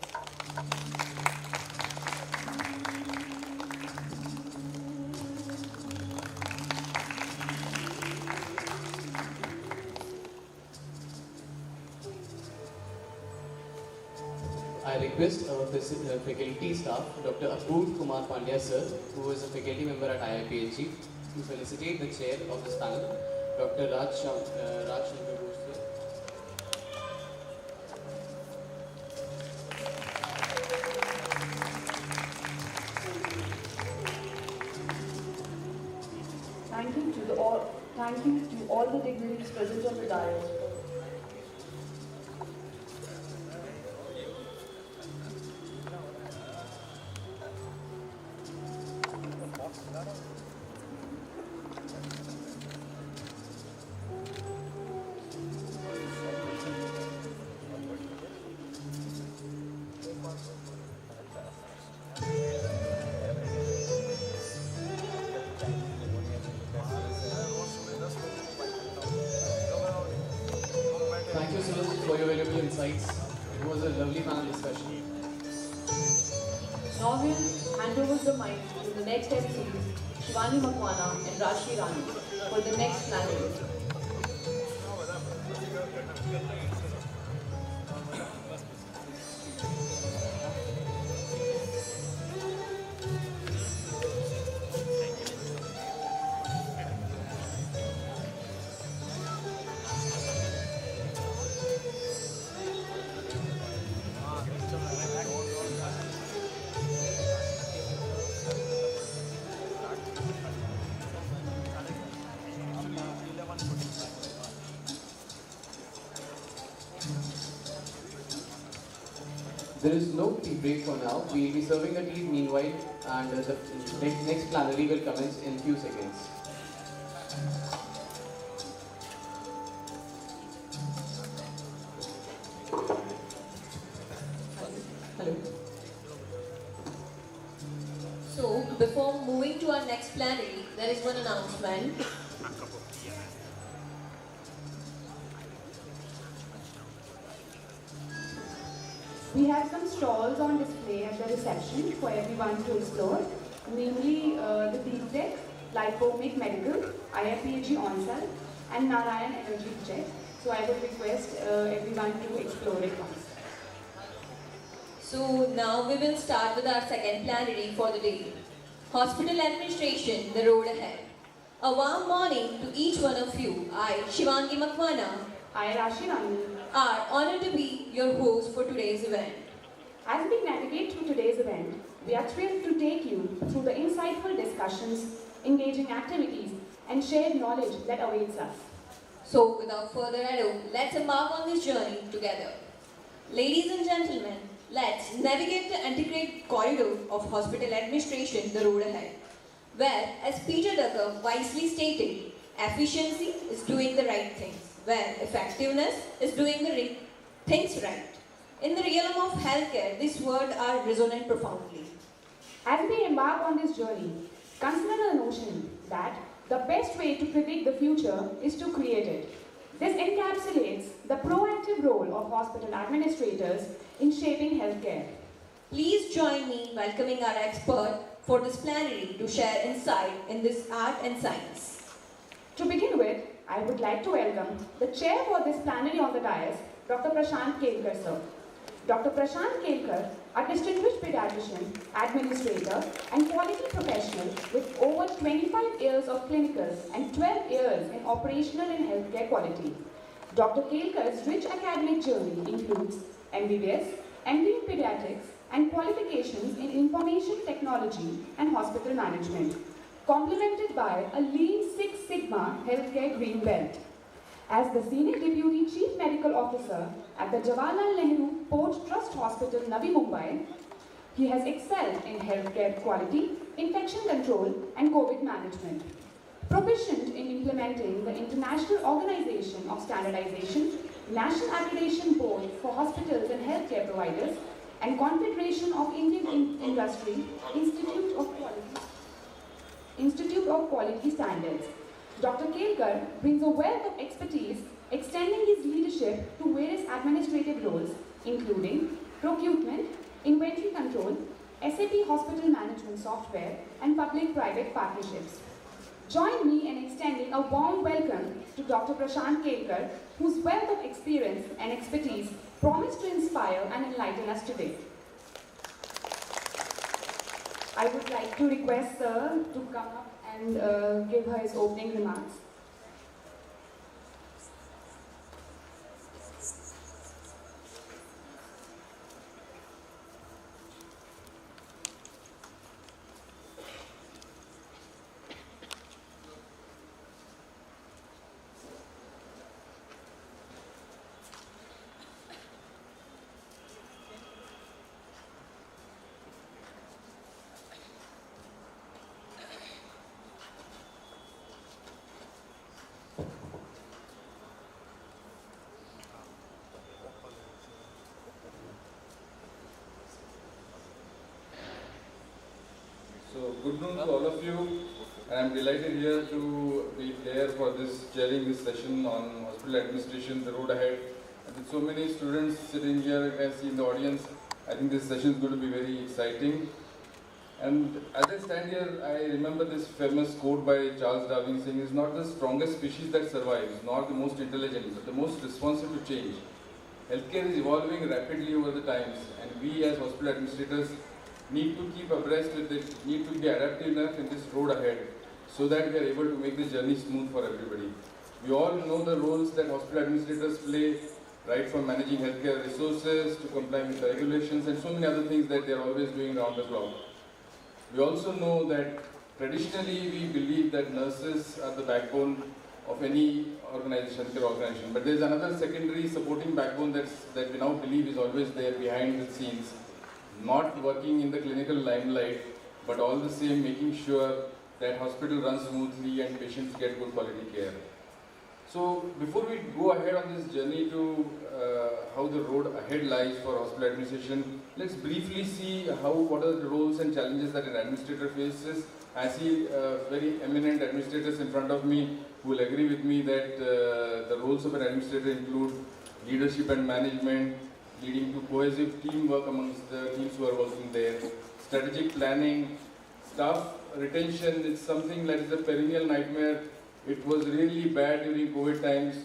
I request our faculty staff, Dr. Apurv Kumar Pandya, sir, who is a faculty member at IIPHG, to felicitate the chair of this panel, Dr. Raj Shankar Ghosh, sir. Thank you to all the dignitaries present on the dais. Thank you, sir, for your valuable insights. It was a lovely panel discussion. Now we'll hand over the mic to the next MCs, Shivani Makwana and Rashi Rani, for the next panel. There is no tea break for now. We will be serving the tea meanwhile, and the next plenary will commence in few seconds. Hello. So, before moving to our next plenary, there is one announcement. We have some stalls on display at the reception for everyone to explore, namely the Deep Tech, Lipomic Medical, IIPHG On-Cell, and Narayan Energy Project. So I would request everyone to explore it once. So now we will start with our second plenary for the day. Hospital Administration, the road ahead. A warm morning to each one of you. I, Shivangi Makwana, I, Rashi Rani, are honored to be your host for today's event. As we navigate through today's event, we are thrilled to take you through the insightful discussions, engaging activities, and shared knowledge that awaits us. So without further ado, let's embark on this journey together. Ladies and gentlemen, let's navigate the integrated corridor of hospital administration, the road ahead, where, as Peter Drucker wisely stated, efficiency is doing the right things, where effectiveness is doing the things right. In the realm of healthcare, these words are resonant profoundly. As we embark on this journey, consider the notion that the best way to predict the future is to create it. This encapsulates the proactive role of hospital administrators in shaping healthcare. Please join me in welcoming our expert for this plenary to share insight in this art and science. To begin with, I would like to welcome the chair for this plenary on the dais, Dr. Prashant Kelkar, sir. Dr. Prashant Kelkar, a distinguished pediatrician, administrator, and quality professional with over 25 years of clinical and 12 years in operational and healthcare quality. Dr. Kelkar's rich academic journey includes MBBS, MD in Pediatrics, and qualifications in Information Technology and Hospital Management, complemented by a Lean Six Sigma Healthcare Green Belt. As the Senior Deputy Chief Medical Officer at the Jawaharlal Nehru Port Trust Hospital, Navi Mumbai, he has excelled in healthcare quality, infection control, and COVID management. Proficient in implementing the International Organization of Standardization, National Accreditation Board for Hospitals and Healthcare Providers, and Confederation of Indian Industry Institute of Quality Standards. Dr. Kelkar brings a wealth of expertise, extending his leadership to various administrative roles, including procurement, inventory control, SAP hospital management software, and public-private partnerships. Join me in extending a warm welcome to Dr. Prashant Kelkar, whose wealth of experience and expertise promise to inspire and enlighten us today. I would like to request Sir to come up and give her his opening remarks. So good noon to all of you. I'm delighted here to be there for this chairing this session on hospital administration, the road ahead. And with so many students sitting here, you can see in the audience, I think this session is going to be very exciting. And as I stand here, I remember this famous quote by Charles Darwin saying, "It's not the strongest species that survives, nor the most intelligent, but the most responsive to change." Healthcare is evolving rapidly over the times, and we as hospital administrators need to keep abreast with it, need to be adaptive enough in this road ahead so that we are able to make the journey smooth for everybody. We all know the roles that hospital administrators play, right from managing healthcare resources to complying with the regulations and so many other things that they are always doing around the clock. We also know that traditionally we believe that nurses are the backbone of any organization, healthcare organization. But there's another secondary supporting backbone that we now believe is always there behind the scenes, not working in the clinical limelight, but all the same making sure that hospital runs smoothly and patients get good quality care. So before we go ahead on this journey to how the road ahead lies for hospital administration, let's briefly see what are the roles and challenges that an administrator faces. I see very eminent administrators in front of me who will agree with me that the roles of an administrator include leadership and management, leading to cohesive teamwork amongst the teams who are working there, strategic planning, staff retention is something that is a perennial nightmare. It was really bad during COVID times,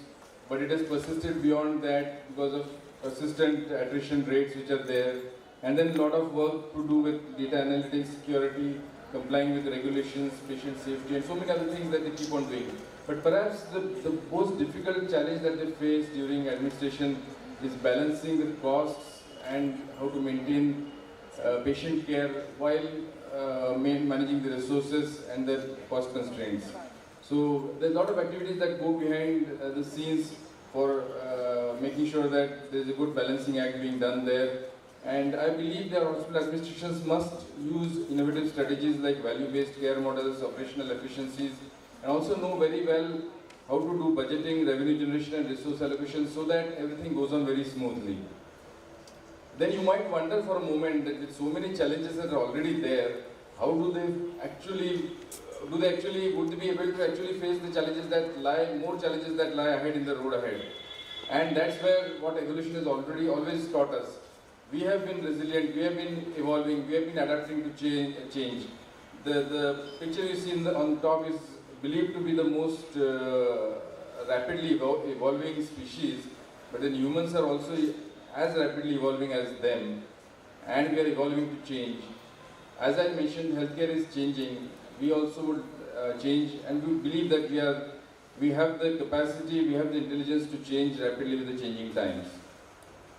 but it has persisted beyond that because of persistent attrition rates which are there. And then a lot of work to do with data analytics, security, complying with regulations, patient safety, and so many other things that they keep on doing. But perhaps the most difficult challenge that they face during administration is balancing the costs and how to maintain patient care while managing the resources and the cost constraints. So there's a lot of activities that go behind the scenes for making sure that there's a good balancing act being done there. And I believe that hospital administrations must use innovative strategies like value-based care models, operational efficiencies, and also know very well how to do budgeting, revenue generation and resource allocation so that everything goes on very smoothly. Then you might wonder for a moment that with so many challenges that are already there, how would they be able to actually face the challenges that lie ahead in the road ahead? And that's where what evolution has always taught us. We have been resilient, we have been evolving, we have been adapting to change. The picture you see on top is believed to be the most rapidly evolving species, but then humans are also as rapidly evolving as them, and we are evolving to change. As I mentioned, healthcare is changing. We also would change, and we believe that we have the capacity, we have the intelligence to change rapidly with the changing times.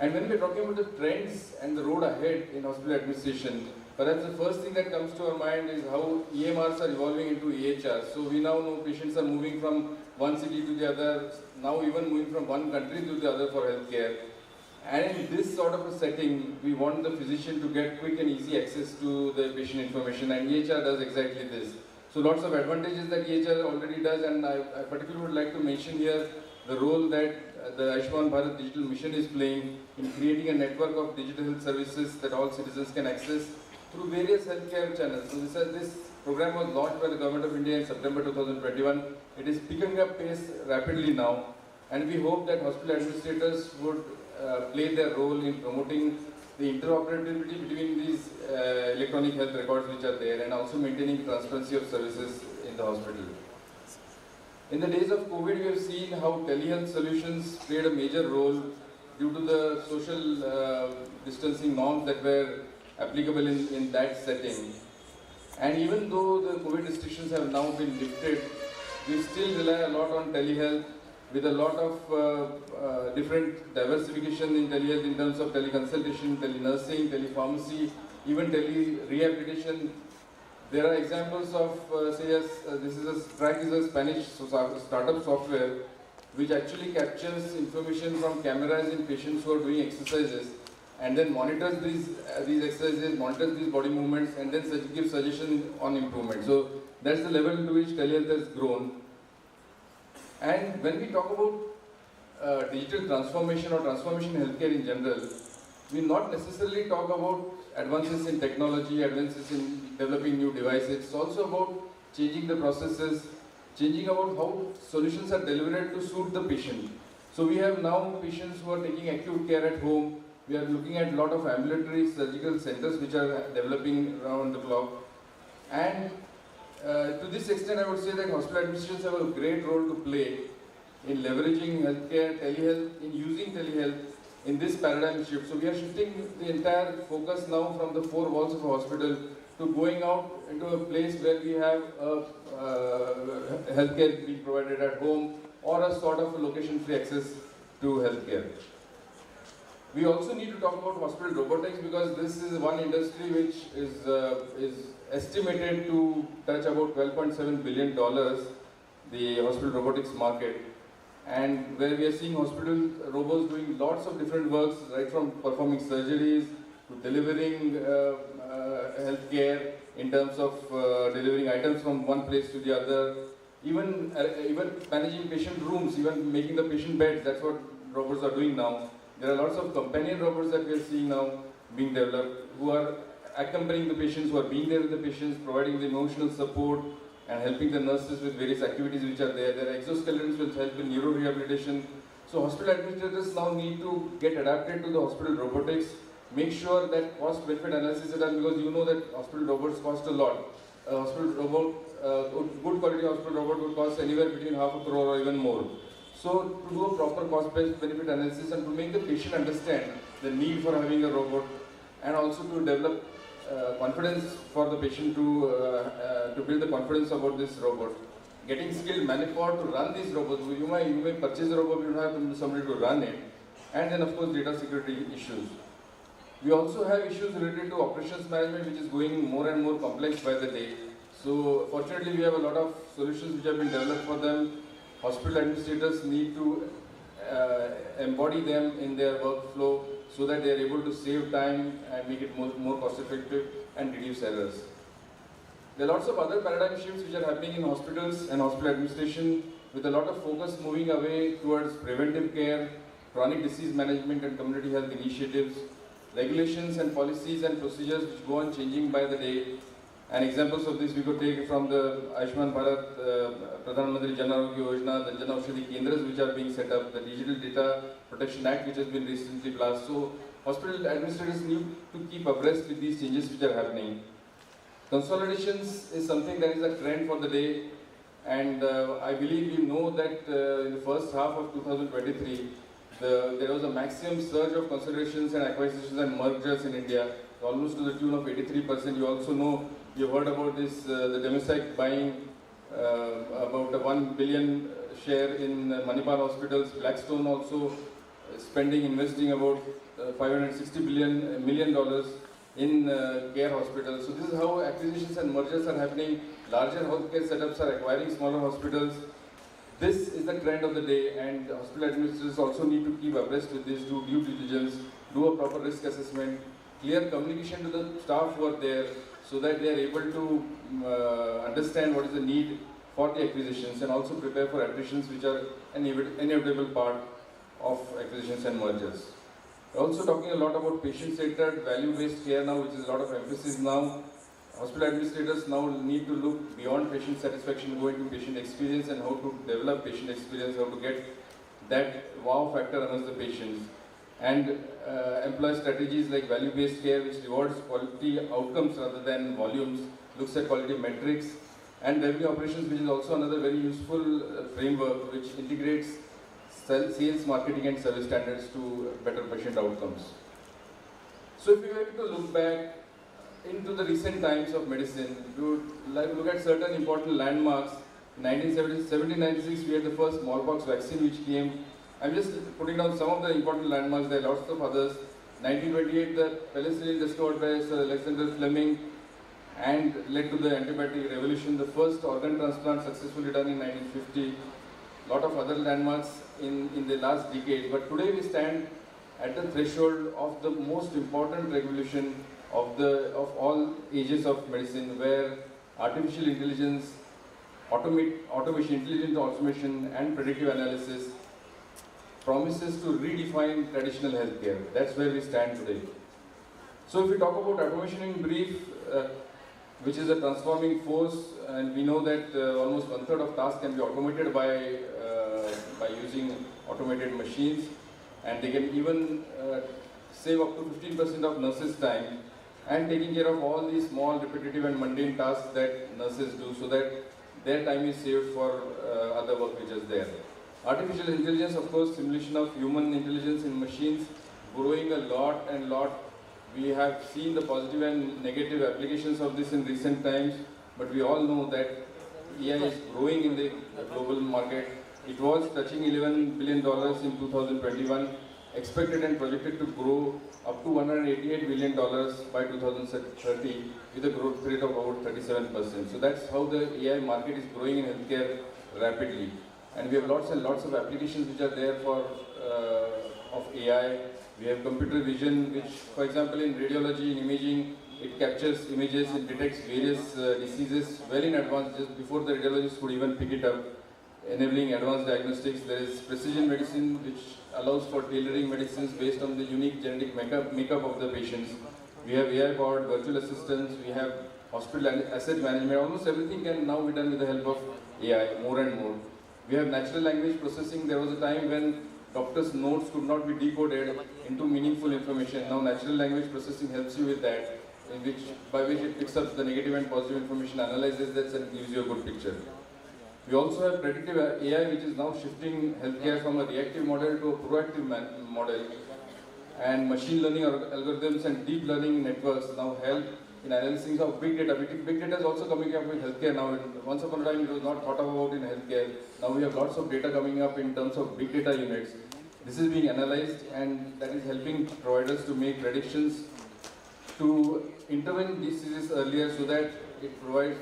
And when we are talking about the trends and the road ahead in hospital administration, perhaps the first thing that comes to our mind is how EMRs are evolving into EHRs. So we now know patients are moving from one city to the other, now even moving from one country to the other for healthcare. And in this sort of a setting, we want the physician to get quick and easy access to the patient information, and EHR does exactly this. So lots of advantages that EHR already does, and I particularly would like to mention here the role that the Ayushman Bharat Digital Mission is playing in creating a network of digital health services that all citizens can access through various healthcare channels. So this program was launched by the Government of India in September 2021. It is picking up pace rapidly now, and we hope that hospital administrators would play their role in promoting the interoperability between these electronic health records which are there, and also maintaining transparency of services in the hospital. In the days of COVID, we have seen how telehealth solutions played a major role due to the social distancing norms that were applicable in that setting. And even though the COVID restrictions have now been lifted, we still rely a lot on telehealth with a lot of different diversification in telehealth in terms of teleconsultation, telenursing, telepharmacy, even tele-rehabilitation. There are examples of, Track is a Spanish startup software which actually captures information from cameras in patients who are doing exercises and then monitors these exercises, monitors these body movements, and then gives suggestions on improvement. So that's the level to which telehealth has grown. And when we talk about digital transformation or transformation in healthcare in general, we not necessarily talk about advances in technology, advances in developing new devices. It's also about changing the processes, changing about how solutions are delivered to suit the patient. So we have now patients who are taking acute care at home. We are looking at a lot of ambulatory surgical centers which are developing around the clock. And to this extent, I would say that hospital administrations have a great role to play in leveraging healthcare, telehealth, in using telehealth in this paradigm shift. So we are shifting the entire focus now from the four walls of a hospital to going out into a place where we have healthcare being provided at home or a sort of a location-free access to healthcare. We also need to talk about hospital robotics because this is one industry which is estimated to touch about $12.7 billion the hospital robotics market, and where we are seeing hospital robots doing lots of different works, right from performing surgeries to delivering healthcare in terms of delivering items from one place to the other, even managing patient rooms, even making the patient beds. That's what robots are doing now. There are lots of companion robots that we are seeing now being developed, who are accompanying the patients, who are being there with the patients, providing the emotional support and helping the nurses with various activities which are there. There are exoskeletons which help in neuro rehabilitation. So hospital administrators now need to get adapted to the hospital robotics, make sure that cost benefit analysis is done, because you know that hospital robots cost a lot. A hospital robot, good quality hospital robot would cost anywhere between half a crore or even more. So to do a proper cost benefit analysis and to make the patient understand the need for having a robot, and also to develop confidence for the patient to build the confidence about this robot. Getting skilled manpower to run these robots. You may purchase a robot, you don't have somebody to run it. And then of course data security issues. We also have issues related to operations management, which is going more and more complex by the day. So fortunately we have a lot of solutions which have been developed for them. Hospital administrators need to embody them in their workflow so that they are able to save time and make it more cost effective and reduce errors. There are lots of other paradigm shifts which are happening in hospitals and hospital administration, with a lot of focus moving away towards preventive care, chronic disease management and community health initiatives, regulations and policies and procedures which go on changing by the day. And examples of this we could take from the Ayushman Bharat, Pradhan Mantri Jan Arogya Yojana, the Jan Aushadhi Kendras which are being set up, the Digital Data Protection Act which has been recently passed. So hospital administrators need to keep abreast with these changes which are happening. Consolidations is something that is a trend for the day, and I believe you know that in the first half of 2023, there was a maximum surge of consolidations and acquisitions and mergers in India, almost to the tune of 83%. You also know, you heard about this, the Demosec buying about a 1 billion share in Manipal hospitals, Blackstone also investing about $560 million in care hospitals. So this is how acquisitions and mergers are happening. Larger healthcare setups are acquiring smaller hospitals. This is the trend of the day, and hospital administrators also need to keep abreast with this, do due diligence, do a proper risk assessment, clear communication to the staff who are there, so that they are able to understand what is the need for the acquisitions, and also prepare for attritions, which are an inevitable part of acquisitions and mergers. We're also talking a lot about patient-centered, value-based care now, which is a lot of emphasis now. Hospital administrators now need to look beyond patient satisfaction, go into patient experience, and how to develop patient experience, how to get that wow factor amongst the patients. And employ strategies like value-based care, which rewards quality outcomes rather than volumes, looks at quality metrics, and revenue operations, which is also another very useful framework which integrates sales, marketing and service standards to better patient outcomes. So if we were to look back into the recent times of medicine, we would like to look at certain important landmarks. In 1796 we had the first smallpox vaccine which came. I'm just putting down some of the important landmarks, there are lots of others. 1928 the penicillin discovered by Sir Alexander Fleming and led to the antibiotic revolution. The first organ transplant successfully done in 1950. Lot of other landmarks in the last decade, but today we stand at the threshold of the most important revolution of all ages of medicine, where artificial intelligence, intelligent automation and predictive analysis promises to redefine traditional healthcare. That's where we stand today. So if we talk about automation in brief, which is a transforming force, and we know that almost 1/3 of tasks can be automated by using automated machines, and they can even save up to 15% of nurses' time, and taking care of all these small, repetitive and mundane tasks that nurses do, so that their time is saved for other work which is there. Artificial intelligence, of course, simulation of human intelligence in machines, growing a lot. We have seen the positive and negative applications of this in recent times, but we all know that AI is growing in the global market. It was touching $11 billion in 2021, expected and projected to grow up to $188 billion by 2030 with a growth rate of about 37%. So that's how the AI market is growing in healthcare rapidly. And we have lots and lots of applications which are there for of AI. We have computer vision, which, for example, in radiology, in imaging, it captures images, it detects various diseases well in advance, just before the radiologist could even pick it up, enabling advanced diagnostics. There is precision medicine, which allows for tailoring medicines based on the unique genetic makeup of the patients. We have AI-powered virtual assistants, we have hospital asset management. Almost everything can now be done with the help of AI, more and more. We have natural language processing. There was a time when doctors' notes could not be decoded into meaningful information. Now natural language processing helps you with that, by which it picks up the negative and positive information, analyzes that, and gives you a good picture. We also have predictive AI, which is now shifting healthcare from a reactive model to a proactive model. And machine learning algorithms and deep learning networks now help in analysis of big data. Big data is also coming up in healthcare now. Once upon a time, it was not thought about in healthcare. Now we have lots of data coming up in terms of big data units. This is being analyzed, and that is helping providers to make predictions, to intervene diseases earlier, so that it provides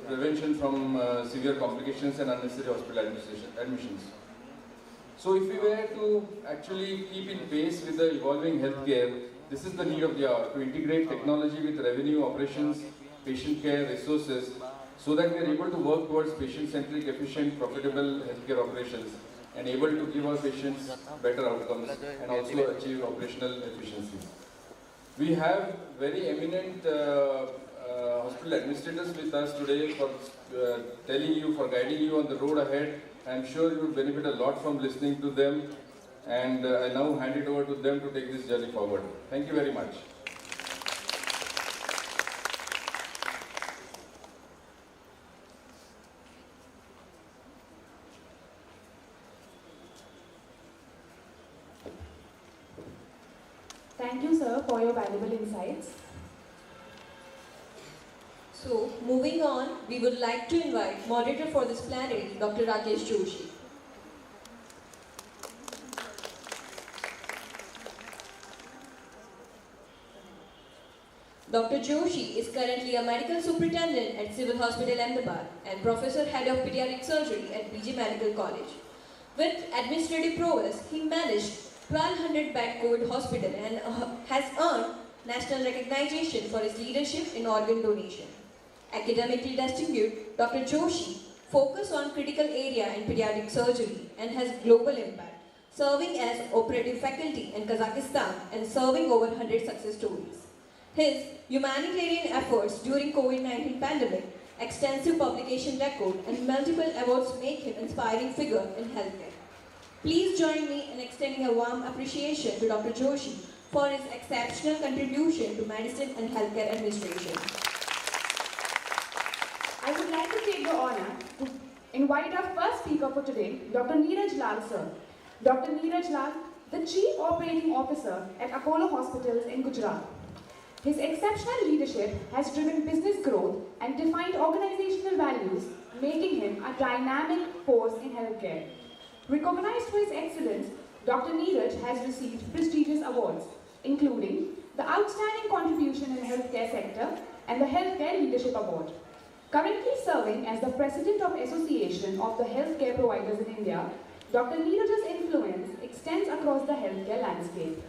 prevention from severe complications and unnecessary hospital admissions. So if we were to actually keep in pace with the evolving healthcare, this is the need of the hour, to integrate technology with revenue, operations, patient care, resources, so that we are able to work towards patient-centric, efficient, profitable healthcare operations, and able to give our patients better outcomes and also achieve operational efficiency. We have very eminent hospital administrators with us today for telling you, for guiding you on the road ahead. I'm sure you will benefit a lot from listening to them, and I now hand it over to them to take this journey forward. Thank you very much. Thank you, sir, for your valuable insights. So, moving on, we would like to invite moderator for this plenary, Dr. Rakesh Joshi. Dr. Joshi is currently a medical superintendent at Civil Hospital Ahmedabad and professor head of pediatric surgery at BG Medical College. With administrative prowess, he managed 1200-bed COVID hospital and has earned national recognition for his leadership in organ donation. Academically distinguished, Dr. Joshi focuses on critical area in pediatric surgery and has global impact, serving as operative faculty in Kazakhstan and serving over 100 success stories. His humanitarian efforts during COVID-19 pandemic, extensive publication record, and multiple awards make him an inspiring figure in healthcare. Please join me in extending a warm appreciation to Dr. Joshi for his exceptional contribution to medicine and healthcare administration. I would like to take the honor to invite our first speaker for today, Dr. Neeraj Lal, sir. Dr. Neeraj Lal, the Chief Operating Officer at Apollo Hospitals in Gujarat. His exceptional leadership has driven business growth and defined organizational values, making him a dynamic force in healthcare. Recognized for his excellence, Dr. Neeraj has received prestigious awards, including the Outstanding Contribution in Healthcare Sector and the Healthcare Leadership Award. Currently serving as the President of Association of the Healthcare Providers in India, Dr. Neeraj's influence extends across the healthcare landscape.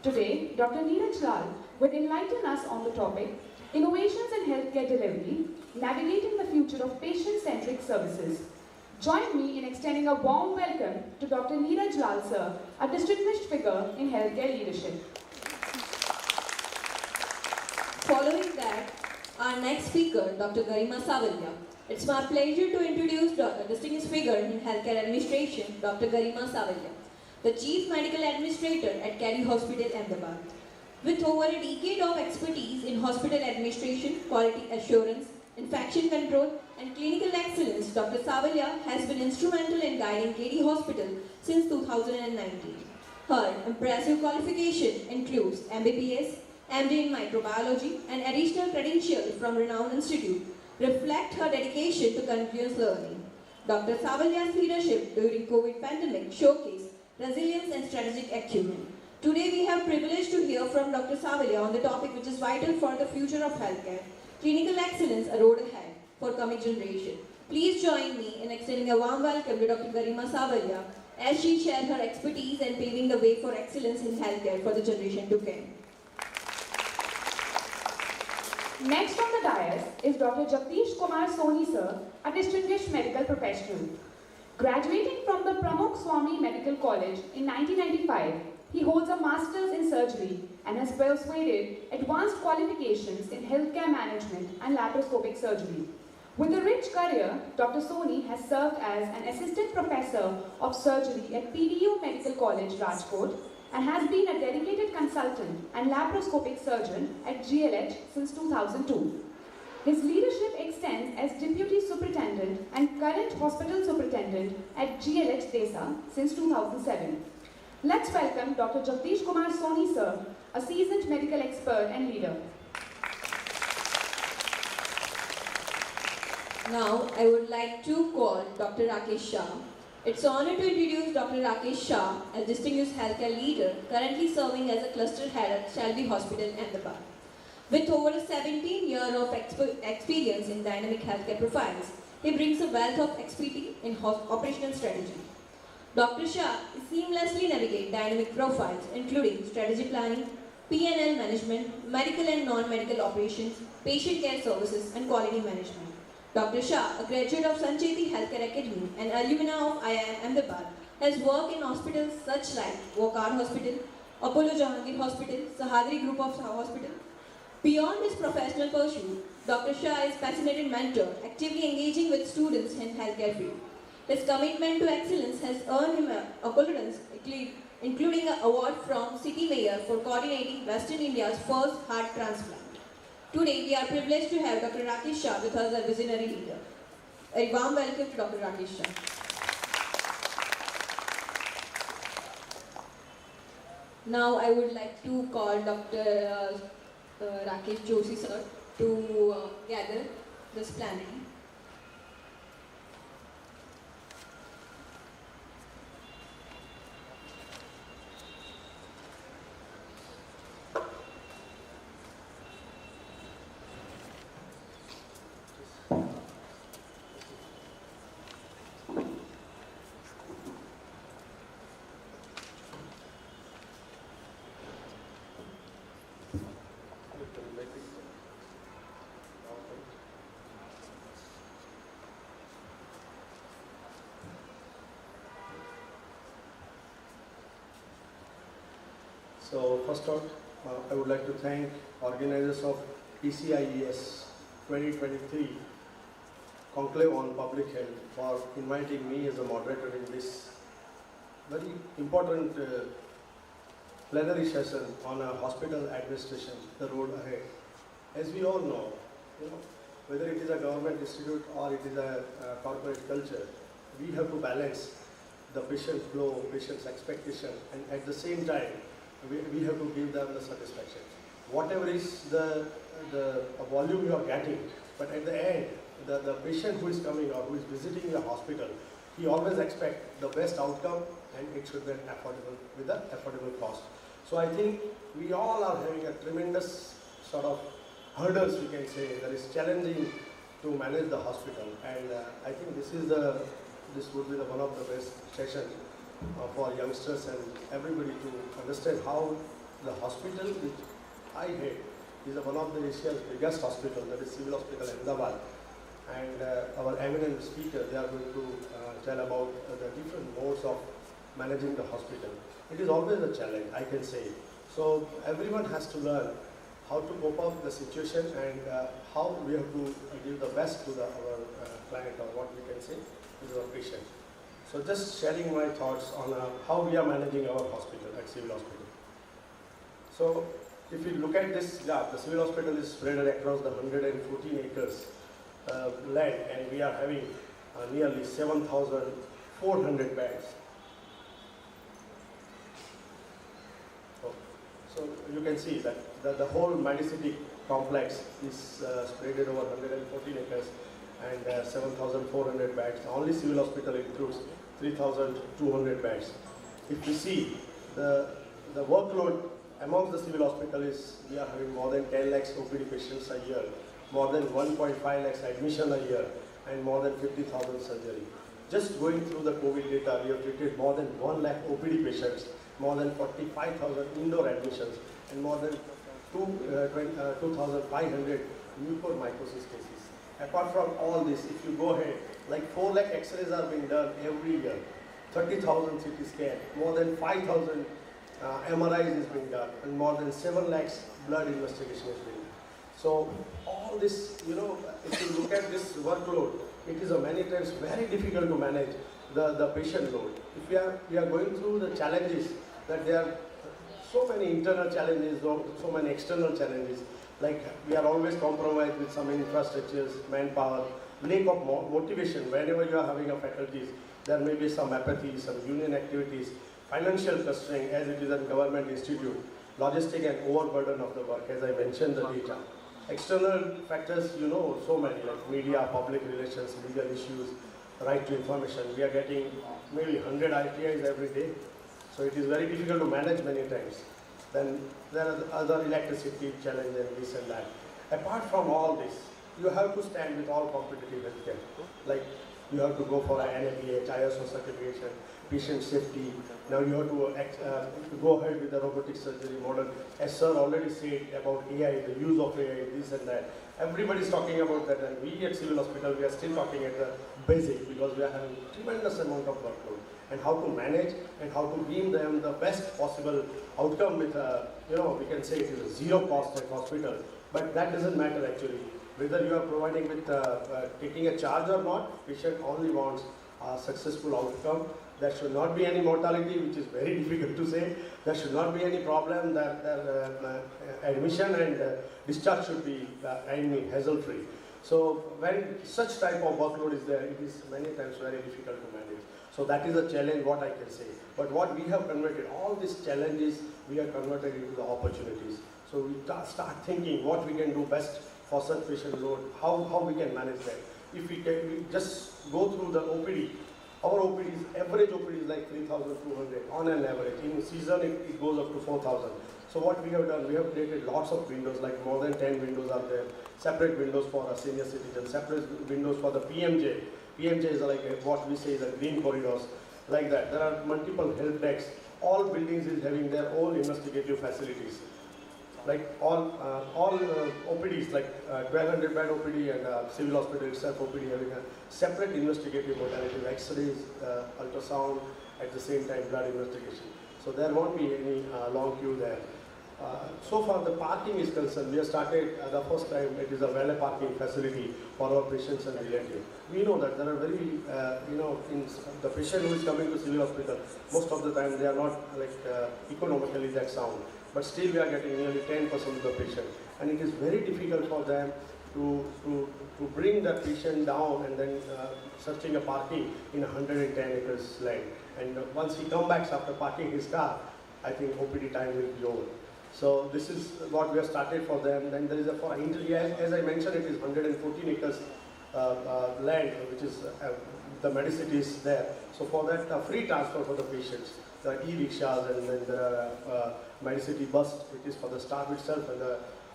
Today, Dr. Neeraj Lal will enlighten us on the topic, Innovations in Healthcare Delivery, Navigating the Future of Patient-Centric Services. Join me in extending a warm welcome to Dr. Neeraj Lal, sir, a distinguished figure in healthcare leadership. Following that, our next speaker, Dr. Garima Savalya. It's my pleasure to introduce a distinguished figure in healthcare administration, Dr. Garima Savalya, the Chief Medical Administrator at Caddy Hospital, Ahmedabad. With over a decade of expertise in hospital administration, quality assurance, infection control, and clinical excellence, Dr. Savalya has been instrumental in guiding Caddy Hospital since 2019. Her impressive qualification includes MBBS, MD in microbiology, and additional credentials from renowned institute reflect her dedication to continuous learning. Dr. Savalya's leadership during COVID pandemic showcased resilience and strategic acumen. Today we have privilege to hear from Dr. Savalya on the topic which is vital for the future of healthcare, clinical excellence, a road ahead for coming generation. Please join me in extending a warm welcome to Dr. Garima Savaria as she shares her expertise and paving the way for excellence in healthcare for the generation to come. Next on the dais is Dr. Jagdish Kumar Soni sir, a distinguished medical professional. Graduating from the Pramukh Swami Medical College in 1995, he holds a master's in surgery and has persuaded advanced qualifications in healthcare management and laparoscopic surgery. With a rich career, Dr. Soni has served as an assistant professor of surgery at PDU Medical College, Rajkot, and has been a dedicated consultant and laparoscopic surgeon at GLH since 2002. His leadership extends as Deputy Superintendent and current Hospital Superintendent at GLH Desa since 2007. Let's welcome Dr. Jagdish Kumar Soni sir, a seasoned medical expert and leader. Now, I would like to call Dr. Rakesh Shah. It's an honor to introduce Dr. Rakesh Shah, a distinguished healthcare leader currently serving as a cluster head at Shelby Hospital, Ahmedabad. With over 17 years of experience in dynamic healthcare profiles, he brings a wealth of expertise in operational strategy. Dr. Shah seamlessly navigates dynamic profiles including strategy planning, P&L management, medical and non-medical operations, patient care services, and quality management. Dr. Shah, a graduate of Sancheti Healthcare Academy and alumna of IIM Ahmedabad, has worked in hospitals such like Wockhardt Hospital, Apollo Jahangir Hospital, Sahadri Group of Hospital. Beyond his professional pursuit, Dr. Shah is a passionate mentor, actively engaging with students in healthcare field. His commitment to excellence has earned him accolades, including an award from City Mayor for coordinating Western India's first heart transplant. Today, we are privileged to have Dr. Rakesh Shah with us as a visionary leader. A warm welcome to Dr. Rakesh Shah. Now, I would like to call Dr. Rakesh Joshi sir to gather this planning. So first off, I would like to thank organizers of ACIES 2023 Conclave on Public Health for inviting me as a moderator in this very important plenary session on a hospital administration, the road ahead. As we all know, whether it is a government institute or it is a corporate culture, we have to balance the patient flow, patient's expectation, and at the same time, we have to give them the satisfaction. Whatever is the volume you are getting, but at the end, the patient who is coming or who is visiting the hospital, he always expects the best outcome, and it should be affordable with an affordable cost. So I think we all are having a tremendous sort of hurdles, we can say, that is challenging to manage the hospital, and I think this would be one of the best sessions for youngsters and everybody to understand how the hospital which I head is one of the Asia's biggest hospital, that is Civil Hospital Ahmedabad, and our eminent speaker, they are going to tell about the different modes of managing the hospital. It is always a challenge, I can say. So everyone has to learn how to cope up with the situation and how we have to give the best to our client, or what we can say is our patient. So just sharing my thoughts on how we are managing our hospital at Civil Hospital. So if you look at this graph, the Civil Hospital is spread across the 114 acres land, and we are having nearly 7,400 beds. So you can see that the whole Medicity complex is spread over 114 acres and 7,400 beds. Only Civil Hospital includes 3,200 beds. If you see the workload amongst the Civil Hospital is, we are having more than 10 lakhs OPD patients a year, more than 1.5 lakhs admission a year, and more than 50,000 surgery. Just going through the COVID data, we have treated more than 1 lakh OPD patients, more than 45,000 indoor admissions, and more than 2,500 mucormycosis cases. Apart from all this, if you go ahead, like 4 lakh X-rays are being done every year, 30,000 CT scan, more than 5,000 MRIs is being done, and more than 7 lakhs blood investigation is being done. So all this, if you look at this workload, it is many times very difficult to manage the patient load. If we are going through the challenges, that there are so many internal challenges, so many external challenges, like we are always compromised with some infrastructures, manpower, lack of motivation. Whenever you are having a faculties, there may be some apathy, some union activities, financial constraint as it is a government institute, logistic and overburden of the work, as I mentioned the data. External factors, so many, like media, public relations, legal issues, right to information. We are getting maybe 100 IPIs every day, so it is very difficult to manage many times. Then there are other electricity challenges and this and that. Apart from all this, you have to stand with all competitive healthcare. Like you have to go for an NABH, ISO certification, patient safety. Now you have to go ahead with the robotic surgery model. As sir already said about AI, the use of AI, this and that. Everybody is talking about that, and we at civil hospital, we are still talking at the basic because we are having tremendous amount of workload. And how to manage and how to give them the best possible outcome with, we can say it is a zero cost at hospital, but that doesn't matter actually. Whether you are providing with taking a charge or not, patient only wants a successful outcome. There should not be any mortality, which is very difficult to say. There should not be any problem that admission and discharge should be hassle-free. So when such type of workload is there, it is many times very difficult to manage. So that is a challenge, what I can say. But what we have converted, all these challenges, we have converted into the opportunities. So we start thinking what we can do best for such patient load, how we can manage that. If we just go through the OPD, our OPDs, average OPD is like 3,200 on an average. In season, it goes up to 4,000. So what we have done, we have created lots of windows, like more than 10 windows are there. Separate windows for a senior citizen, separate windows for the PMJ. PMJ is like what we say is a green corridors, like that. There are multiple help desks. All buildings is having their own investigative facilities. Like all OPDs, like 1200 bed OPD and civil hospital itself OPD having a separate investigative modality, X-rays, ultrasound, at the same time blood investigation. So there won't be any long queue there. So far the parking is concerned, we have started the first time it is a valet parking facility for our patients and relatives. We know that there are very, in the patient who is coming to civil hospital, most of the time they are not like economically that sound. But still we are getting nearly 10% of the patient. And it is very difficult for them to bring the patient down and then searching a parking in 110 acres land. And once he comes back after parking his car, I think OPD time will be over. So this is what we have started for them. Then there is as I mentioned, it is 114 acres land, which is the medicity is there. So for that, free transfer for the patients. There are e-rickshaws and then there are medicity bus, which is for the staff itself and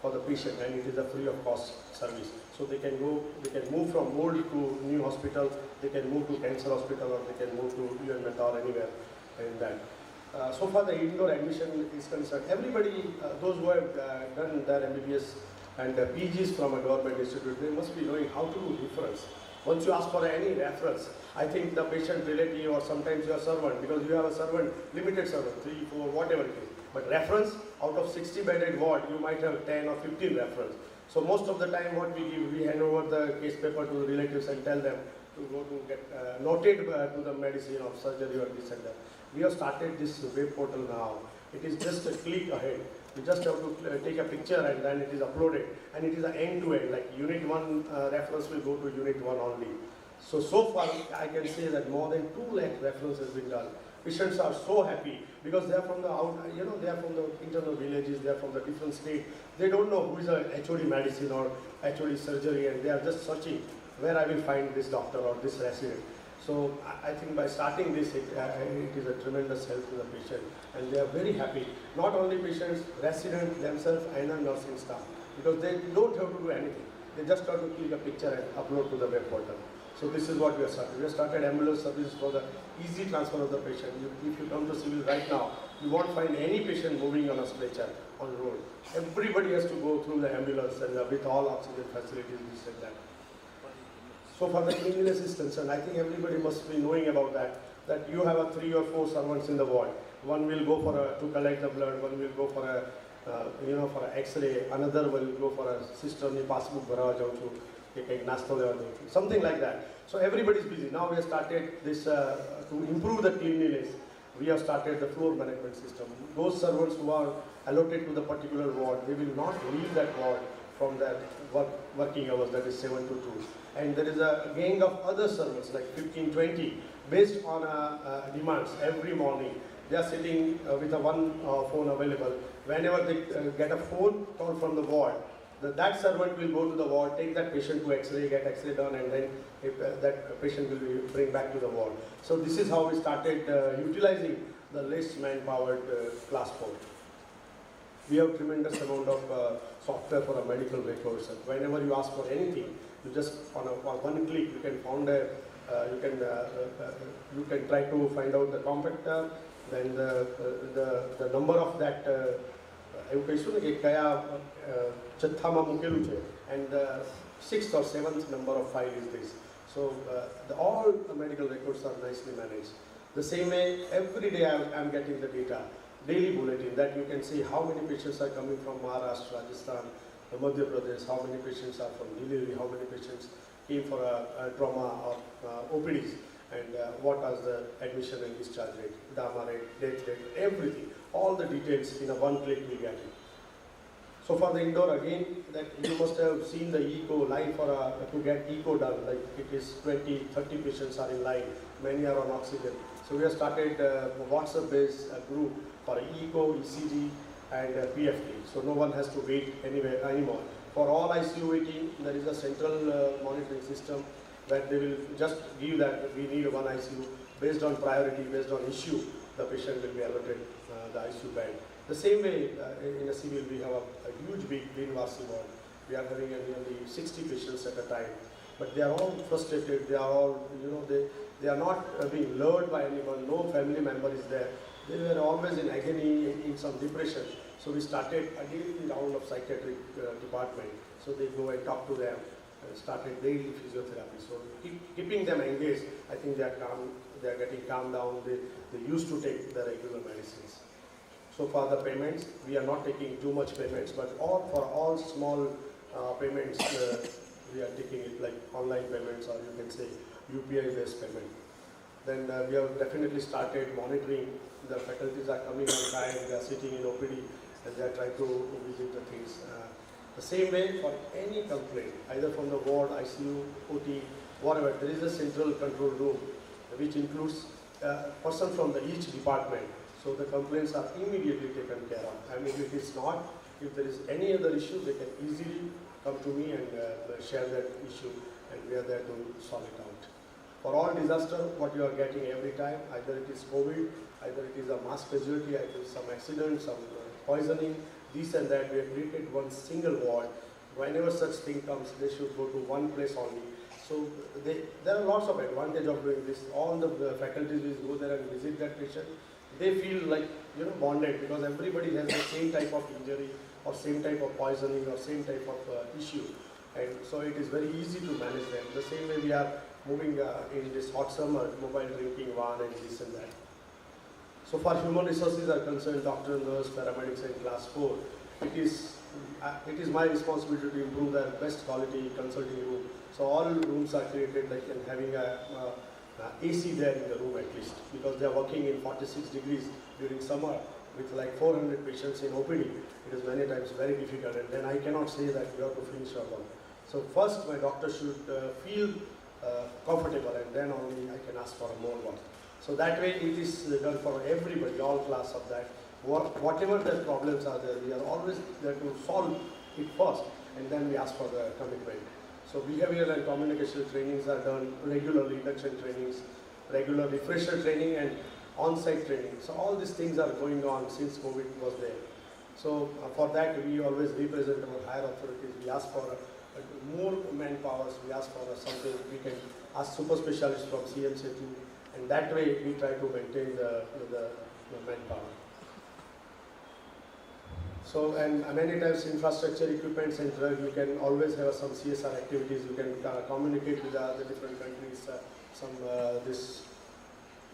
for the patient, and it is a free of cost service. So they can move from old to new hospital, they can move to cancer hospital, or they can move to UN Mentor anywhere in that. So far the indoor admission is concerned. Everybody, those who have done their MBBS and PGs from a government institute, they must be knowing how to do reference. Once you ask for any reference, I think the patient relative or sometimes your servant, because you have a servant, limited servant, 3, 4, whatever it is. But reference, out of 60 bedded ward, you might have 10 or 15 reference. So most of the time what we give, we hand over the case paper to the relatives and tell them to go to get noted to the medicine or surgery or this and that. We have started this web portal now. It is just a click ahead. You just have to take a picture and then it is uploaded. And it is an end-to-end, like unit 1 reference will go to unit 1 only. So far I can say that more than 2 lakh references have been done. Patients are so happy because they are from the they are from the internal villages, they are from the different state. They don't know who is a HOD medicine or HOD surgery, and they are just searching where I will find this doctor or this resident. So I think by starting this, it is a tremendous help to the patient, and they are very happy. Not only patients, residents themselves and the nursing staff, because they don't have to do anything. They just have to click a picture and upload to the web portal. So this is what we have started. We have started ambulance service for the easy transfer of the patient. If you come to civil right now, you won't find any patient moving on a stretcher on the road. Everybody has to go through the ambulance and with all oxygen facilities, this and that. So for the cleanliness is concerned, I think everybody must be knowing about that you have 3 or 4 servants in the ward. One will go to collect the blood, one will go for a for an X-ray, another will go for a system, passbook bhara jau chu, something like that. So everybody is busy. Now we have started this to improve the cleanliness. We have started the floor management system. Those servants who are allotted to the particular ward, they will not leave that ward from their working hours, that is 7 to 2. And there is a gang of other servants, like 15, 20, based on demands every morning. They are sitting with a one phone available. Whenever they get a phone call from the ward, that servant will go to the ward, take that patient to X-ray, get X-ray done, and then that patient will be bring back to the ward. So this is how we started utilizing the less man-powered class 4. We have tremendous amount of software for a medical records. Whenever you ask for anything, you just on one click you can find you can try to find out the compactor, then the number of that and the 6th or 7th number of file is this. So all the medical records are nicely managed. The same way, every day I am getting the data, daily bulletin, that you can see how many patients are coming from Maharashtra, Rajasthan, Madhya Pradesh, how many patients are from delivery, how many patients came for a trauma or OPDs, and what was the admission and discharge rate, DAMA rate, death rate, everything. All the details in a one click we get it. So for the indoor, again, that you must have seen the echo line for to get echo done, like it is 20, 30 patients are in line, many are on oxygen. So we have started a WhatsApp-based group for echo, ECG, and PFT. So no one has to wait anymore. For all ICU waiting, there is a central monitoring system where they will just give that we need one ICU based on priority, based on issue, the patient will be allotted the ICU bed. The same way in a civil we have a huge big Vinvasi ward. We are having nearly 60 patients at a time, but they are all frustrated. They are all, they are not being lured by anyone. No family member is there. They were always in agony, in some depression. So we started a daily round of psychiatric department. So they go and talk to them. Started daily physiotherapy. So keeping them engaged, I think they are calm. They are getting calmed down. They used to take the regular medicines. So for the payments, we are not taking too much payments, but for all small payments, we are taking it like online payments, or you can say UPI-based payment. Then we have definitely started monitoring. The faculties are coming on time, they are sitting in OPD, and they are trying to visit the things. The same way for any complaint, either from the ward, ICU, OT, whatever, there is a central control room which includes a person from each department. So the complaints are immediately taken care of. I mean, if it's not, if there is any other issue, they can easily come to me and share that issue, and we are there to solve it out. For all disaster, what you are getting every time, either it is COVID, either it is a mass casualty, either some accident, some poisoning, this and that, we have created one single ward. Whenever such thing comes, they should go to one place only. So there are lots of advantage of doing this. All the faculties will go there and visit that patient. They feel like bonded, because everybody has the same type of injury or same type of poisoning or same type of issue, and so it is very easy to manage them. The same way we are moving in this hot summer, mobile drinking van and this and that. So far human resources are concerned, doctor, nurse, paramedics and class 4, it is my responsibility to improve the best quality consulting room. So all rooms are created like having a AC there in the room at least, because they are working in 46 degrees during summer with like 400 patients in OPD. It is many times very difficult, and then I cannot say that you have to finish your work. So first my doctor should feel comfortable, and then only I can ask for more work. So that way it is done for everybody, all class of that. Whatever the problems are there, we are always there to solve it first, and then we ask for the commitment. So behavioral and communication trainings are done regularly, induction trainings, regular refresher training and on-site training. So all these things are going on since COVID was there. So for that we always represent our higher authorities. We ask for more manpowers, we ask for something we can ask super specialists from CMC too, and that way we try to maintain the manpower. So, and many times infrastructure, equipment center, you can always have some CSR activities, you can communicate with the different countries, this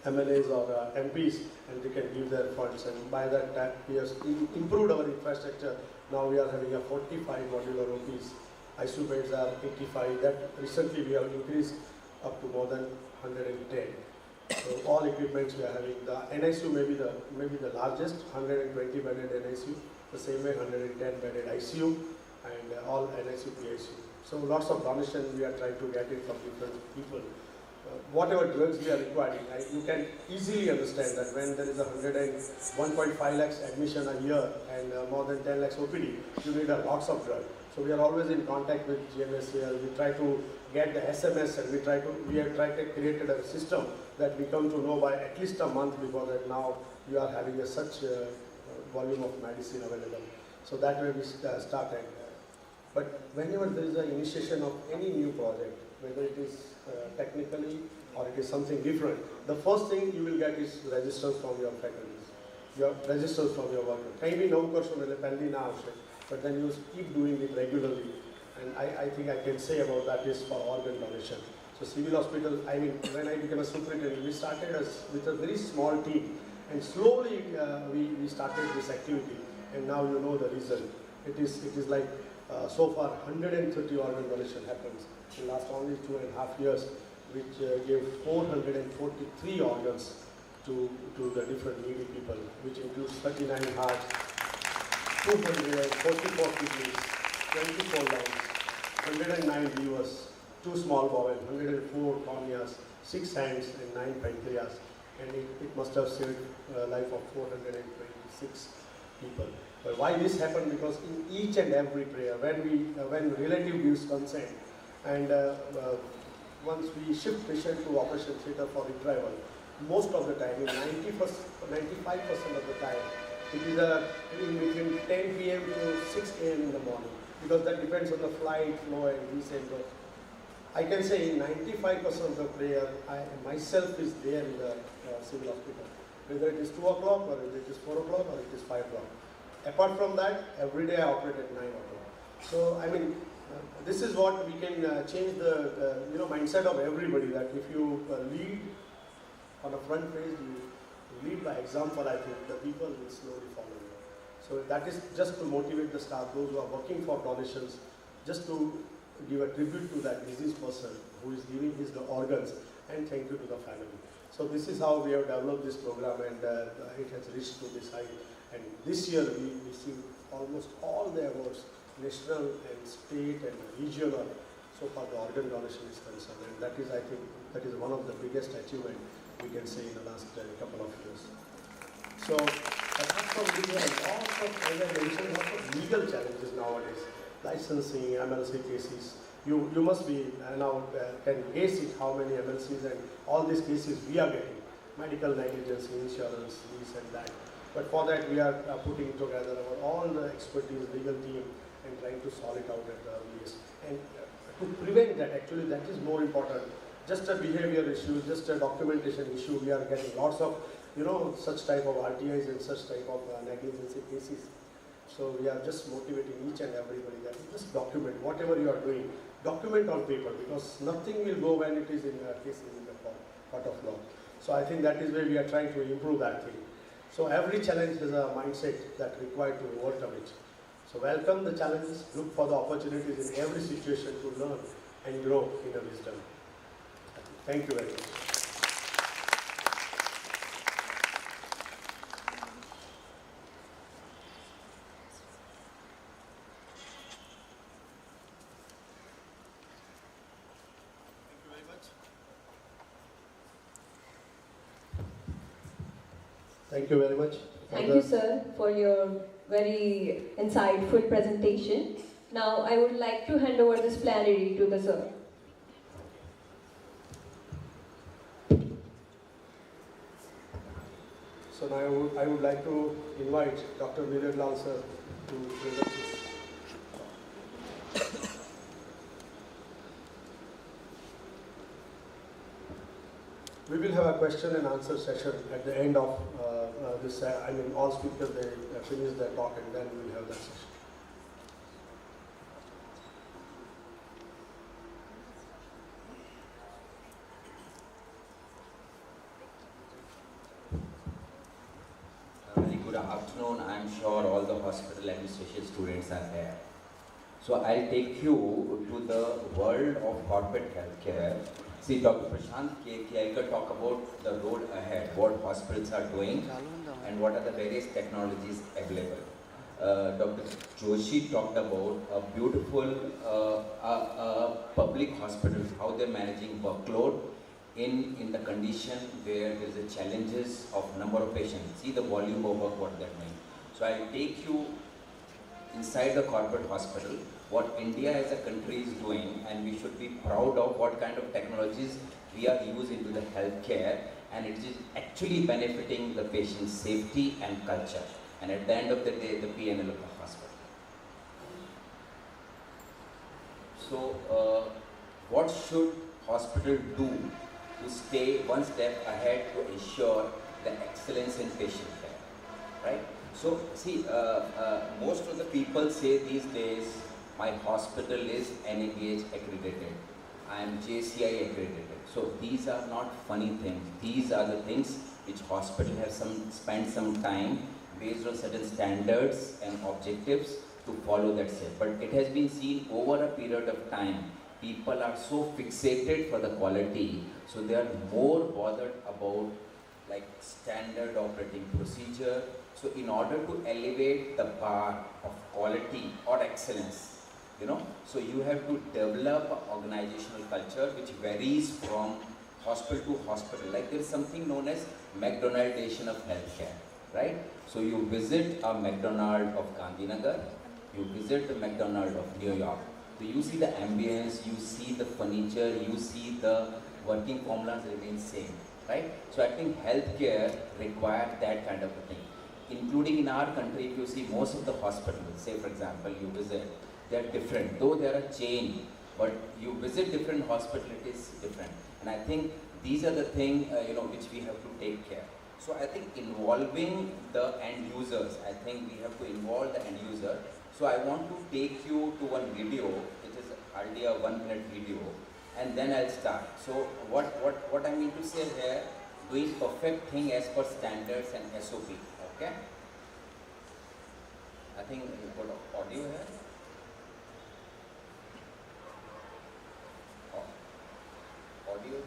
MLAs or MPs, and they can give their funds, and by that time we have improved our infrastructure. Now we are having a 45 modular OPs, ICU beds are 85, that recently we have increased up to more than 110. So all equipments we are having. The NICU may be the largest, 120 bedded NICU, the same way 110 bedded ICU, and all NICU PICU. So lots of donation we are trying to get it from different people. Whatever drugs we are requiring, you can easily understand that when there is 1.5 lakhs admission a year and more than 10 lakhs OPD, you need lots of drugs. So we are always in contact with GMSCL. We try to get the SMS, and we have tried to create a system that we come to know by at least a month before that now you are having such volume of medicine available. So that way we started. But whenever there is an initiation of any new project, whether it is technically or it is something different, the first thing you will get is registers from your faculties, your registers from your workers. Maybe no person will penalty now, but then you keep doing it regularly. And I think I can say about that is for organ donation. So civil hospital, I mean, when I became a superintendent, we started with a very small team, and slowly we started this activity, and now you know the result. It is like so far 130 organ donation happens in the last only 2.5 years, which gave 443 organs to the different needy people, which includes 39 hearts, 244 kidneys, 24 lungs, 109 livers, 2 small bowel, 104 corneas, 6 hands, and 9 pancreas, and it must have saved life of 426 people. But why this happened? Because in each and every prayer, when relative gives consent, and once we shift patient to operation theatre for retrieval, most of the time, in 95% of the time, it is in between 10 p.m. to 6 a.m. in the morning, because that depends on the flight, flow, and descent. I can say in 95% of the prayer, I myself is there in the civil hospital, whether it is 2 o'clock, or whether it is 4 o'clock, or it is 5 o'clock. Apart from that, every day I operate at 9 o'clock. So, I mean, this is what we can change the mindset of everybody, that if you lead on a front page, you lead by example, I think the people will slowly follow you. So that is just to motivate the staff, those who are working for donations, just to give a tribute to that deceased person who is giving his organs, and thank you to the family. So this is how we have developed this program, and it has reached to this height. And this year we received almost all the awards, national and state and regional, so far the organ donation is concerned. And that is, I think, that is one of the biggest achievement we can say in the last couple of years. So, apart from these, there are lots of, as I mentioned, lots of legal challenges nowadays. Licensing, MLC cases. You must be now can guess it how many MLCs and all these cases we are getting. Medical negligence, insurance, this and that. But for that we are putting together all the expertise, legal team, and trying to solve it out at the earliest. And to prevent that, actually that is more important. Just a behavior issue, just a documentation issue, we are getting lots of, such type of RTIs and such type of negligence cases. So we are just motivating each and everybody that just document whatever you are doing, document on paper, because nothing will go when it is in a case in the court of law. So I think that is where we are trying to improve that thing. So every challenge is a mindset that required to overcome it. So welcome the challenges, look for the opportunities in every situation to learn and grow in the wisdom. Thank you very much. Thank you very much. Thank you, sir, for your very insightful presentation. Now, I would like to hand over this plenary to the sir. So now I would like to invite Dr. Viraj Lal sir, to present his. a question and answer session at the end of this. All speakers, they finish their talk and then we will have that session. Very good afternoon. I'm sure all the hospital administration students are there. So I'll take you to the world of corporate healthcare. See, Dr. Prashant K. talk about the road ahead, what hospitals are doing and what are the various technologies available. Dr. Joshi talked about a beautiful public hospitals, how they're managing workload in the condition where there's a challenges of number of patients. See the volume of work, what they're doing. So I'll take you inside the corporate hospital, what India as a country is doing, and we should be proud of what kind of technologies we are using into the healthcare, and it is actually benefiting the patient's safety and culture, and at the end of the day, the PNL of the hospital. So, what should hospital do to stay one step ahead to ensure the excellence in patient care, right? So, see, most of the people say these days, my hospital is NABH accredited, I am JCI accredited. So, these are not funny things. These are the things which hospital have spent some time based on certain standards and objectives to follow that step. But it has been seen over a period of time, people are so fixated for the quality, so they are more bothered about like standard operating procedure. So in order to elevate the bar of quality or excellence, so you have to develop an organizational culture which varies from hospital to hospital. Like there is something known as McDonaldization of healthcare, right? So you visit a McDonald of Gandhinagar, you visit the McDonald of New York. So you see the ambience, you see the furniture, you see the working formulas remain same, right? So I think healthcare requires that kind of a thing. Including in our country, if you see most of the hospitals, say for example, you visit, they are different. Though they are a chain, but you visit different hospitals, it is different. And I think these are the things, which we have to take care. So I think involving the end users, I think we have to involve the end user. So I want to take you to one video, which is hardly a 1 minute video, and then I'll start. So what I mean to say here, doing perfect thing as per standards and SOP, okay? I think you got audio here. Audio here.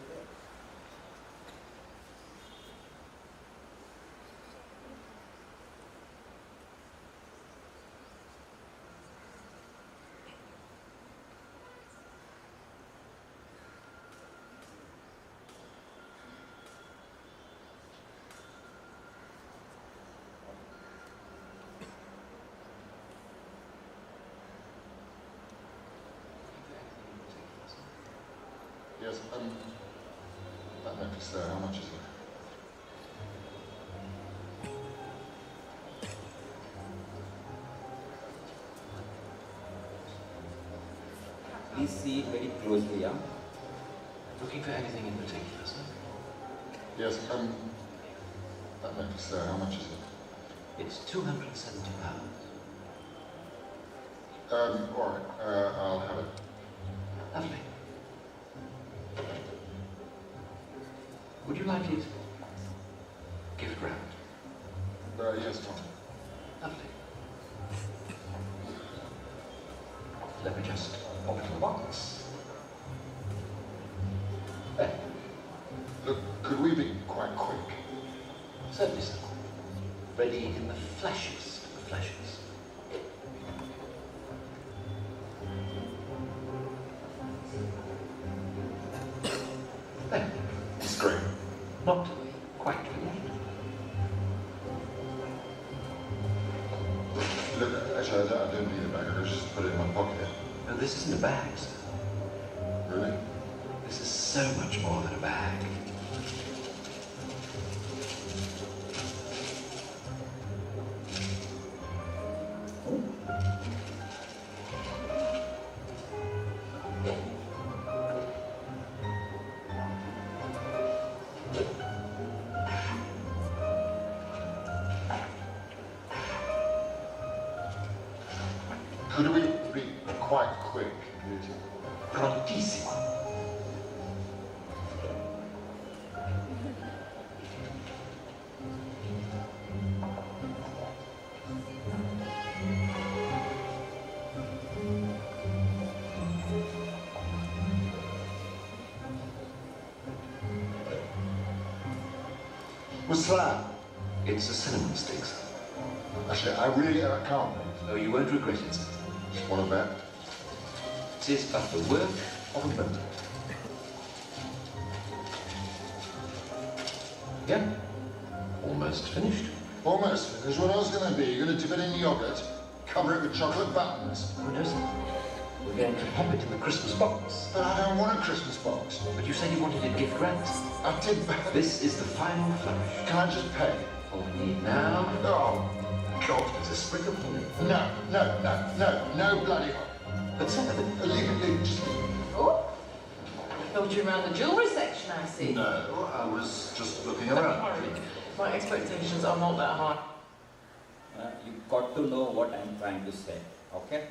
Yes, that necklace there, how much is it? Please see it very closely, yeah? Looking for anything in particular, sir? Yes, that necklace there, how much is it? It's £270. Alright, I'll have it. Lovely. Would you like it gift wrapped? Yes, Tom. Lovely. Let me just pop it in the box. There. Look, could we be quite quick? Certainly, sir. Ready in the flashes of the flashes. There. It's great. Not quite finished. Look, actually, I don't need a bag, I just put it in my pocket. No, this isn't a bag, sir. Really? This is so much more than a bag. Could we be quite quick, Luigi? Prontissimo. What's that? It's a cinnamon stick, sir. Actually, I can't. Oh, you won't regret it, sir. What about? It is but the work of a moment. Yeah, almost finished. Almost finished. What else going to be? You're going to dip it in yogurt, cover it with chocolate buttons. Oh, no, sir. We're going to pop it in the Christmas box. But I don't want a Christmas box. But you said you wanted a gift wrapped. I did. This is the final flourish. Can I just pay? All we need now. Oh, God. Is a sprig of honey. No, bloody hell. But sir, Leave it, just... Oh, thought you were around the jewellery section, I see. No, I was just looking Don't around. worry. My expectations are not that high. You've got to know what I'm trying to say, okay?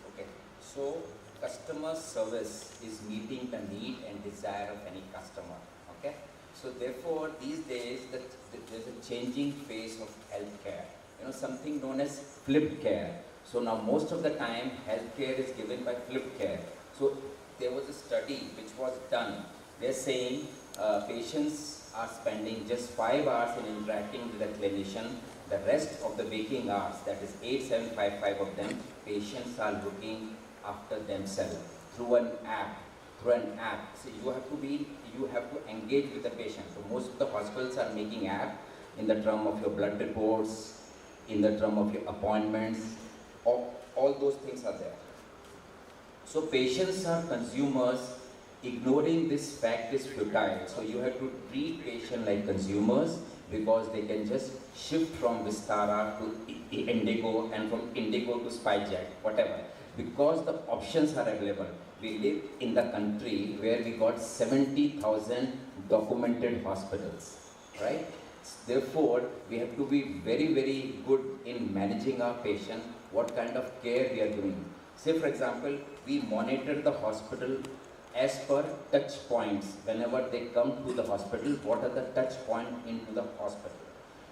Okay, so customer service is meeting the need and desire of any customer. Okay, so therefore these days there's a changing face of healthcare. You know, something known as flipped care. So now most of the time healthcare is given by flipped care. So there was a study which was done. They're saying patients are spending just 5 hours in interacting with a clinician. The rest of the waking hours, that is 8755 of them, patients are looking after themselves through an app. So you have to engage with the patient. So most of the hospitals are making app in the term of your blood reports, in the term of your appointments, all those things are there. So patients are consumers. Ignoring this fact is futile. So you have to treat patients like consumers, because they can just shift from Vistara to Indigo and from Indigo to SpiceJet, whatever. Because the options are available. We live in the country where we got 70,000 documented hospitals, right? Therefore, we have to be very, very good in managing our patient, what kind of care we are giving. Say, for example, we monitor the hospital as per touch points. Whenever they come to the hospital, what are the touch points into the hospital?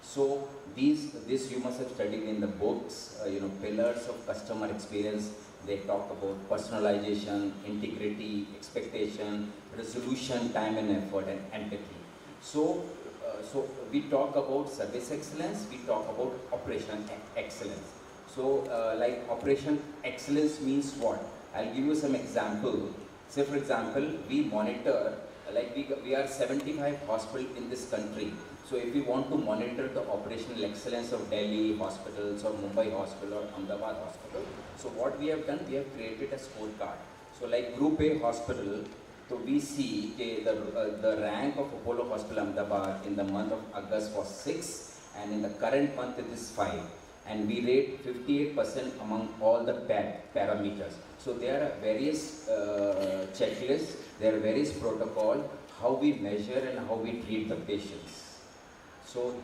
So this you must have studied in the books, pillars of customer experience. They talk about personalization, integrity, expectation, resolution, time and effort, and empathy. So we talk about service excellence, we talk about operational excellence. So like operation excellence means what? I'll give you some example. Say for example, we monitor, like we are 75 hospitals in this country. So if we want to monitor the operational excellence of Delhi hospitals or Mumbai hospital or Ahmedabad hospital, so what we have done, we have created a scorecard. So like Group A hospital, so we see the rank of Apollo Hospital Ahmedabad in the month of August was 6, and in the current month it is 5. And we rate 58% among all the parameters. So there are various checklists, there are various protocols, how we measure and how we treat the patients. So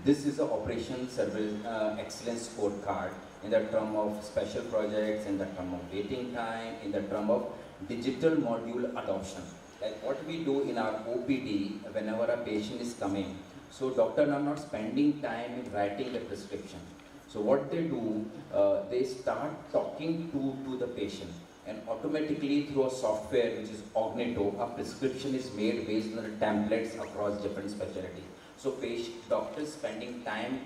this is the operation service excellence scorecard in the term of special projects, in the term of waiting time, in the term of digital module adoption. Like what we do in our OPD whenever a patient is coming. So doctors are not spending time in writing the prescription. So what they do, they start talking to the patient, and automatically through a software which is Ogneto, a prescription is made based on the templates across different specialties. So doctors spending time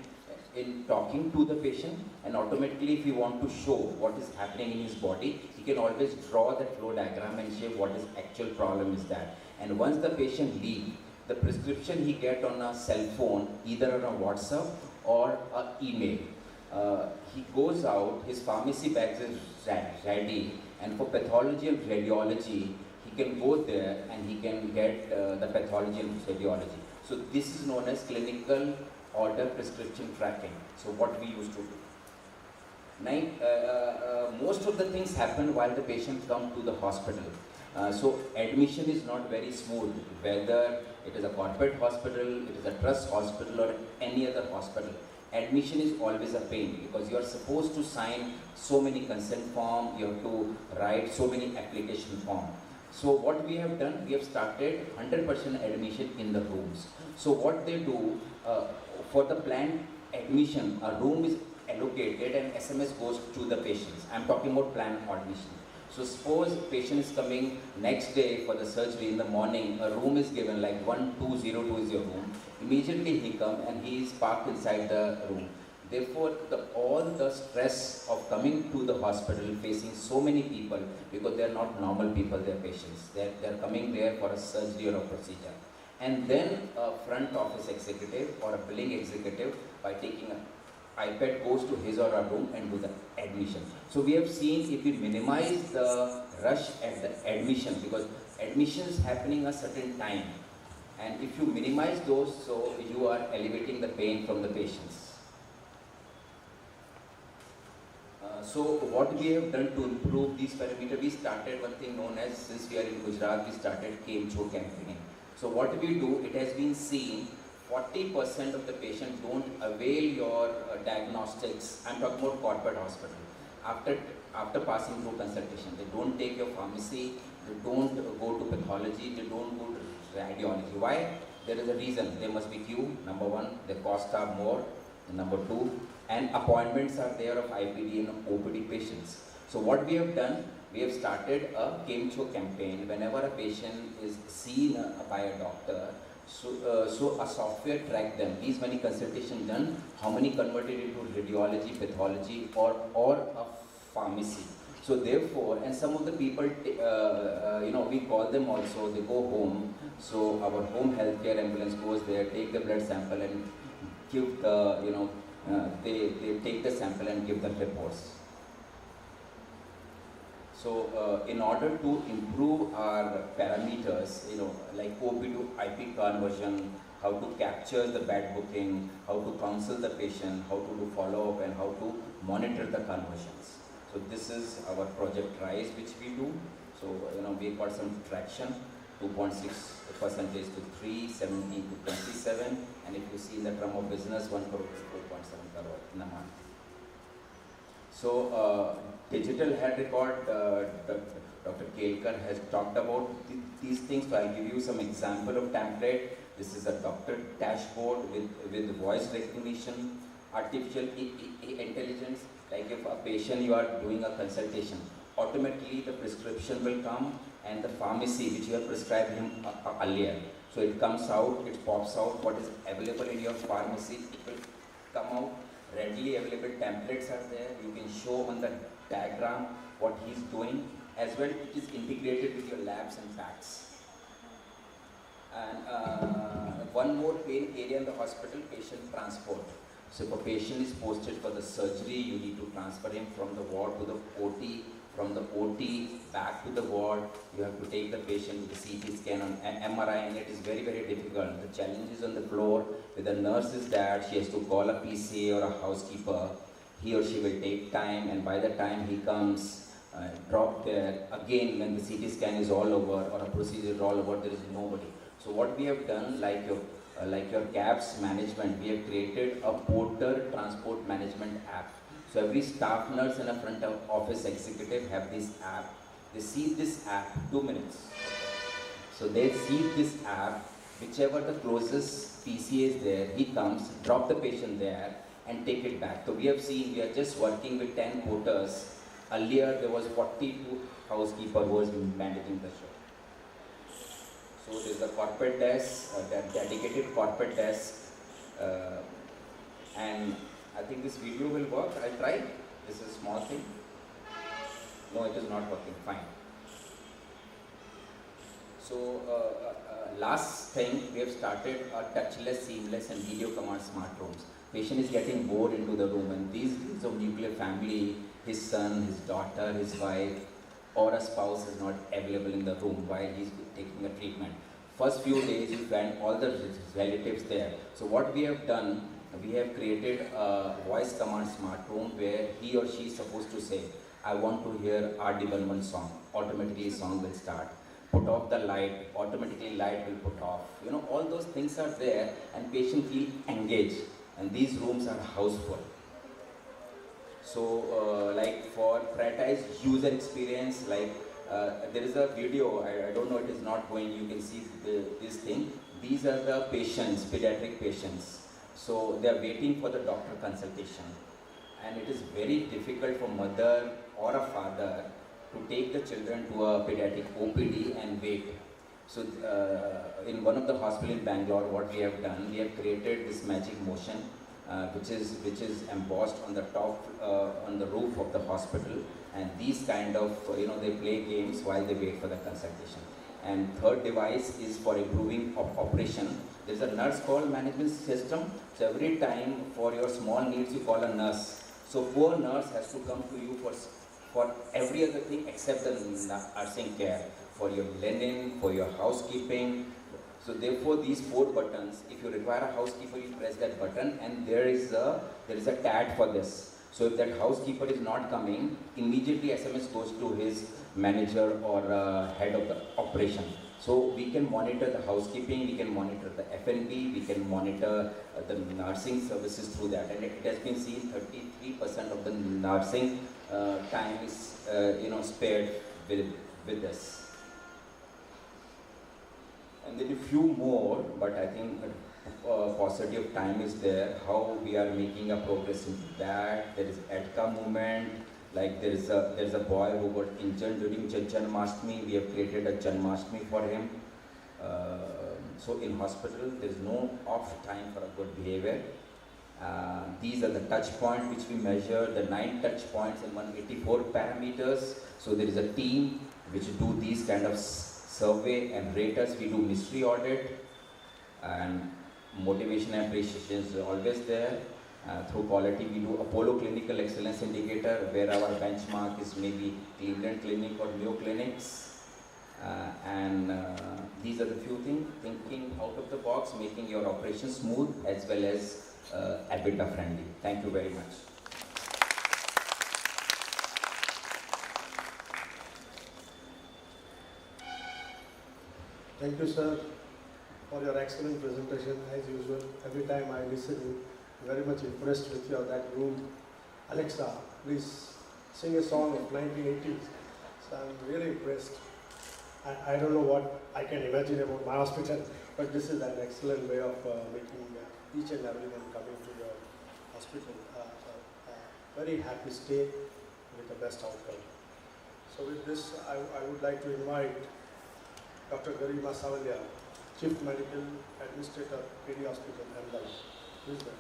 in talking to the patient, and automatically if you want to show what is happening in his body, he can always draw that flow diagram and show what his actual problem is that. And once the patient leaves, the prescription he get on a cell phone, either on a WhatsApp or an email. he goes out, his pharmacy bags is ready, and for pathology and radiology, he can go there and he can get the pathology and radiology. So this is known as clinical order prescription tracking. So what we used to do. Most of the things happen while the patient comes to the hospital. So admission is not very smooth, whether it is a corporate hospital, it is a trust hospital or any other hospital. Admission is always a pain because you are supposed to sign so many consent forms, you have to write so many application forms. So what we have done, we have started 100% admission in the rooms. So what they do, for the planned admission, a room is allocated and SMS goes to the patients. I am talking about planned admission. So suppose patient is coming next day for the surgery in the morning, a room is given like 12020 room. Immediately he comes and he is parked inside the room. Therefore, all the stress of coming to the hospital, facing so many people, because they are not normal people, they are patients. They are coming there for a surgery or a procedure. And then a front office executive or a billing executive, by taking an iPad, goes to his or her room and do the admission. So we have seen, if we minimize the rush at the admission, because admission is happening a certain time, and if you minimize those, so you are elevating the pain from the patients. So what we have done to improve these parameters, we started one thing known as, since we are in Gujarat, we started Came-Cho campaign. So what we do, it has been seen, 40% of the patients don't avail your diagnostics. I'm talking about corporate hospital. After passing through consultation, they don't take your pharmacy, they don't go to pathology, they don't go to radiology. Why? There is a reason. There must be queue. Number one, the costs are more. Number two, and appointments are there of IPD and OPD patients. So what we have done, we have started a Came-Cho campaign. Whenever a patient is seen by a doctor, so a software track them. These many consultations done, how many converted into radiology, pathology, or a pharmacy. So therefore, and some of the people, we call them also, they go home. So our home healthcare ambulance goes there, take the blood sample and give the, they take the sample and give the reports. So in order to improve our parameters, like OP to IP conversion, how to capture the bad booking, how to counsel the patient, how to do follow-up, and how to monitor the conversions. So this is our project RISE, which we do. So we got some traction, 2.6% to 3, 17 to 27, and if you see in the term of business, 1 crore is 4.7 crore in a month. So digital health record, Dr. Kelkar has talked about these things. So I'll give you some example of template. This is a doctor dashboard with voice recognition, artificial intelligence. Like if a patient, you are doing a consultation, automatically the prescription will come and the pharmacy which you have prescribed him earlier. So it comes out, it pops out what is available in your pharmacy. It will come out. Readily available templates are there. You can show on the diagram what he's doing. As well, it is integrated with your labs and packs. And one more pain area in the hospital, patient transport. So if a patient is posted for the surgery, you need to transfer him from the ward to the OT, from the OT back to the ward. You have to take the patient with the CT scan on MRI, and it is very, very difficult. The challenge is on the floor. With the nurse is there, she has to call a PCA or a housekeeper. He or she will take time, and by the time he comes, drop there, again when the CT scan is all over or a procedure is all over, there is nobody. So what we have done, like your cabs management, we have created a porter transport management app. So every staff nurse and a front office executive have this app. They see this app 2 minutes. So they see this app, whichever the closest PCA is there, he comes, drop the patient there and take it back. So we have seen, we are just working with 10 porters. Earlier there was 42 housekeeper who was managing the show. So there's a corporate desk, that dedicated corporate desk, and I think this video will work. I'll try. This is a small thing. No, it is not working. Fine. So last thing, we have started a touchless, seamless and video command smart rooms. Patient is getting bored into the room, and these of nuclear family, his son, his daughter, his wife, or a spouse is not available in the room while he's taking a treatment. First few days, you find all the relatives there. So what we have done, we have created a voice command smart room where he or she is supposed to say, I want to hear R.D. song. Automatically song will start. Put off the light, automatically light will put off. You know, all those things are there and patient feel engaged. And these rooms are houseful. So like for prioritize user experience, like there is a video, I don't know, it is not going, you can see this thing. These are the patients, pediatric patients. So they are waiting for the doctor consultation. And it is very difficult for mother or a father to take the children to a pediatric OPD and wait. So in one of the hospitals in Bangalore, what we have done, we have created this magic motion which is embossed on the top, on the roof of the hospital, and these kind of, they play games while they wait for the consultation. And third device is for improving operation. There's a nurse call management system. So every time for your small needs, you call a nurse. So poor nurse has to come to you for every other thing except the nursing care, for your linen, for your housekeeping. So therefore these 4 buttons, if you require a housekeeper, you press that button and there is a tag for this. So if that housekeeper is not coming, immediately SMS goes to his manager or head of the operation. So we can monitor the housekeeping, we can monitor the F&B, we can monitor the nursing services through that. And it has been seen 33% of the nursing time is spared with this. And then a few more, but I think paucity of time is there, how we are making a progress in that. There is EDCA movement, like there is a boy who got injured during Janmashtami. We have created a Janmashtami for him. So in hospital, there is no off time for a good behavior. These are the touch points which we measure, the 9 touch points and 184 parameters. So there is a team which do these kind of survey and rate us. We do mystery audit, and motivation and appreciation is always there. Through quality, we do Apollo Clinical Excellence Indicator, where our benchmark is maybe Cleveland Clinic or Mayo Clinics. And these are the few things, thinking out of the box, making your operation smooth as well as EBITDA friendly. Thank you very much. Thank you, sir, for your excellent presentation. As usual, every time I listen, I'm very much impressed with that room. Alexa, please sing a song of 1980s. So I'm really impressed. I don't know what I can imagine about my hospital, but this is an excellent way of making each and everyone coming to your hospital very happy stay with the best outcome. So with this, I would like to invite Dr. Garima Savalia, Chief Medical Administrator, KD Hospital, Ahmedabad. Please go.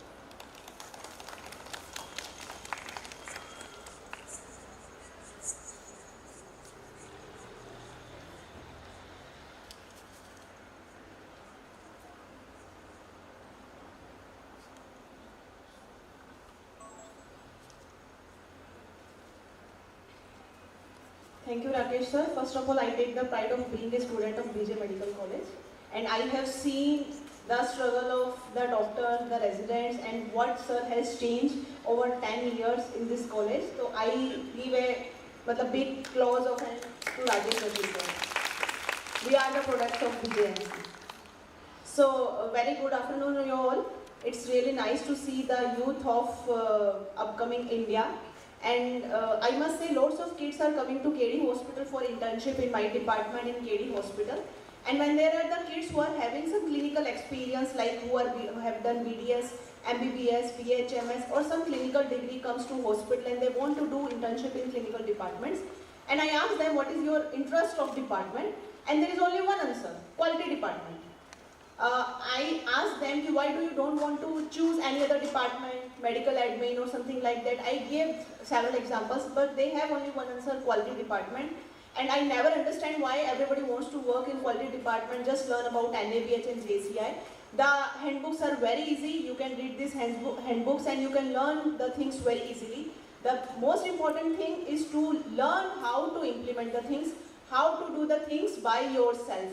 Thank you, Rakesh sir. First of all, I take the pride of being a student of BJ Medical College, and I have seen the struggle of the doctors, the residents, and what sir has changed over 10 years in this college. So I give a big clause of hand to Rakesh sir. We are the products of BJMC. So very good afternoon to you all. It's really nice to see the youth of upcoming India. And I must say lots of kids are coming to KD Hospital for internship in my department in KD Hospital. And when there are the kids who are having some clinical experience, like who have done BDS, MBBS, BHMS, or some clinical degree comes to hospital and they want to do internship in clinical departments. And I ask them, what is your interest of department? And there is only one answer, quality department. I asked them, why do you don't want to choose any other department, medical admin or something like that. I gave several examples, but they have only one answer, quality department. And I never understand why everybody wants to work in quality department, just learn about NABH and JCI. The handbooks are very easy. You can read these handbooks and you can learn the things very easily. The most important thing is to learn how to implement the things, how to do the things by yourself.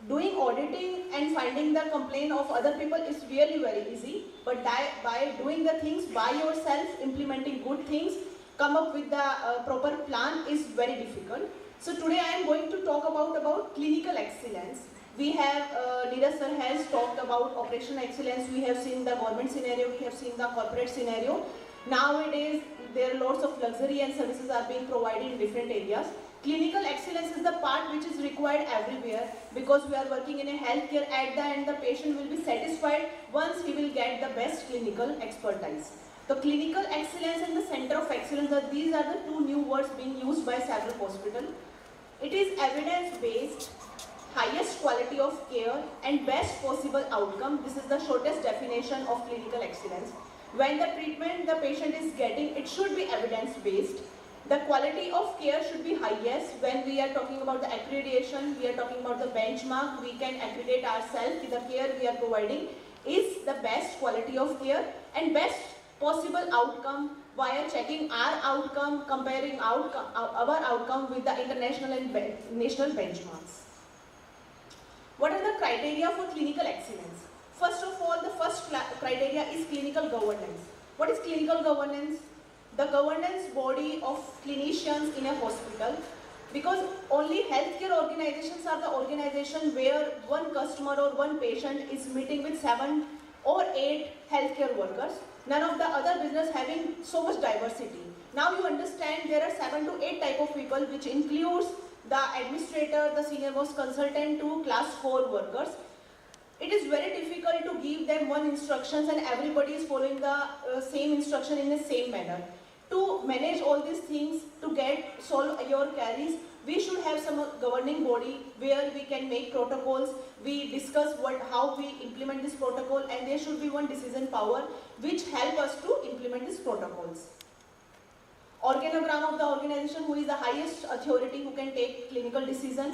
Doing auditing and finding the complaint of other people is really very easy, but by doing the things by yourself, implementing good things, come up with the proper plan is very difficult. So today I am going to talk about clinical excellence. We have, Neeraj sir has talked about operational excellence. We have seen the government scenario, we have seen the corporate scenario. Nowadays, there are lots of luxury and services are being provided in different areas. Clinical excellence is the part which is required everywhere, because we are working in a healthcare. At the end, the patient will be satisfied once he will get the best clinical expertise. The clinical excellence and the center of excellence, these are the two new words being used by several hospitals. It is evidence-based, highest quality of care and best possible outcome. This is the shortest definition of clinical excellence. When the treatment the patient is getting, it should be evidence-based. The quality of care should be highest. When we are talking about the accreditation, we are talking about the benchmark. We can accredit ourselves with the care we are providing is the best quality of care and best possible outcome via checking our outcome, comparing our outcome with the international and national benchmarks. What are the criteria for clinical excellence? First of all, the first criteria is clinical governance. What is clinical governance? The governance body of clinicians in a hospital, because only healthcare organizations are the organization where one customer or one patient is meeting with 7 or 8 healthcare workers. None of the other business having so much diversity. Now you understand there are 7 to 8 type of people, which includes the administrator, the senior most consultant to class 4 workers. It is very difficult to give them one instructions and everybody is following the same instruction in the same manner. To manage all these things, to solve your queries, we should have some governing body where we can make protocols. We discuss how we implement this protocol, and there should be one decision power which help us to implement these protocols. Organogram of the organization, who is the highest authority who can take clinical decision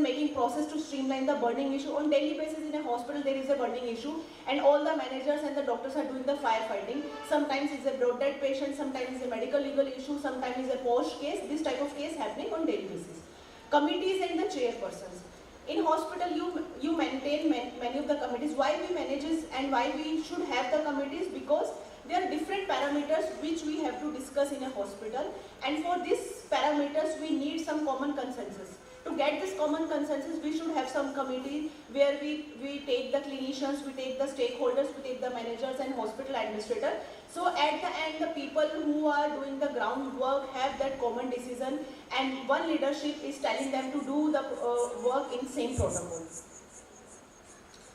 making process to streamline the burning issue. On daily basis in a hospital there is a burning issue and all the managers and the doctors are doing the firefighting. Sometimes it's a broad dead patient, sometimes it's a medical legal issue, sometimes it's a posh case. This type of case happening on daily basis. Committees and the chairpersons. In hospital you maintain many of the committees. Why we manages and why we should have the committees? Because there are different parameters which we have to discuss in a hospital, and for these parameters we need some common consensus. To get this common consensus, we should have some committee where we take the clinicians, we take the stakeholders, we take the managers and hospital administrator. So at the end, the people who are doing the groundwork have that common decision, and one leadership is telling them to do the work in same protocol.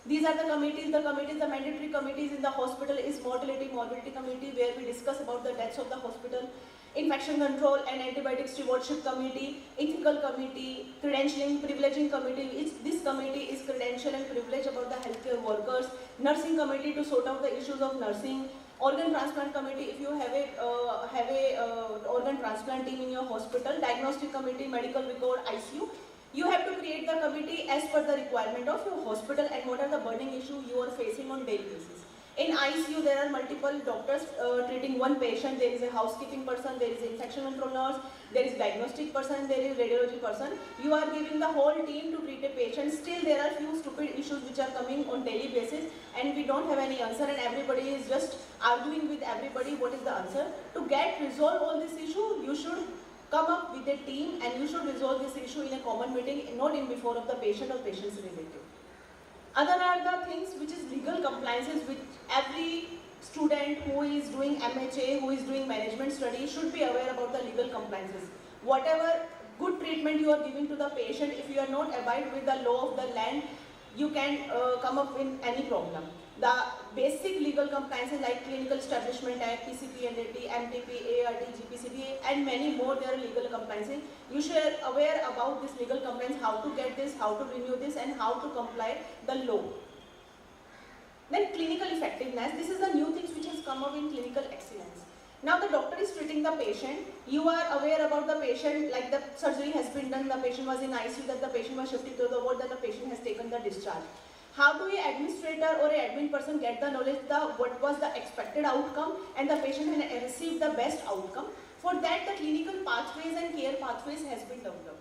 These are the committees. The mandatory committees in the hospital is mortality, morbidity committee, where we discuss about the deaths of the hospital, infection control and antibiotic stewardship committee, ethical committee, credentialing, privileging committee. This committee is credential and privilege about the healthcare workers, nursing committee to sort out the issues of nursing, organ transplant committee if you have a organ transplant team in your hospital, diagnostic committee, medical record, ICU. You have to create the committee as per the requirement of your hospital and what are the burning issues you are facing on daily basis. In ICU, there are multiple doctors treating one patient. There is a housekeeping person, there is an infection control nurse, there is diagnostic person, there is radiology person. You are giving the whole team to treat a patient. Still, there are few stupid issues which are coming on daily basis and we don't have any answer and everybody is just arguing with everybody what is the answer. To resolve all this issue, you should come up with a team and you should resolve this issue in a common meeting, not in before of the patient or patient's relative. Other are the things which is legal compliances, which every student who is doing MHA, who is doing management studies should be aware about the legal compliances. Whatever good treatment you are giving to the patient, if you are not abide with the law of the land, you can come up with any problem. The basic legal compliances like Clinical Establishment Act, PCP&AT, MTP, ART, GPCB and many more, there are legal compliances. You should be aware about this legal compliance, how to get this, how to renew this and how to comply the law. Then clinical effectiveness, this is the new things which has come up in clinical excellence. Now the doctor is treating the patient, you are aware about the patient, like the surgery has been done, the patient was in ICU, that the patient was shifted to the ward, that the patient has taken the discharge. How do a administrator or a admin person get the knowledge what was the expected outcome and the patient can receive the best outcome? For that, the clinical pathways and care pathways has been developed.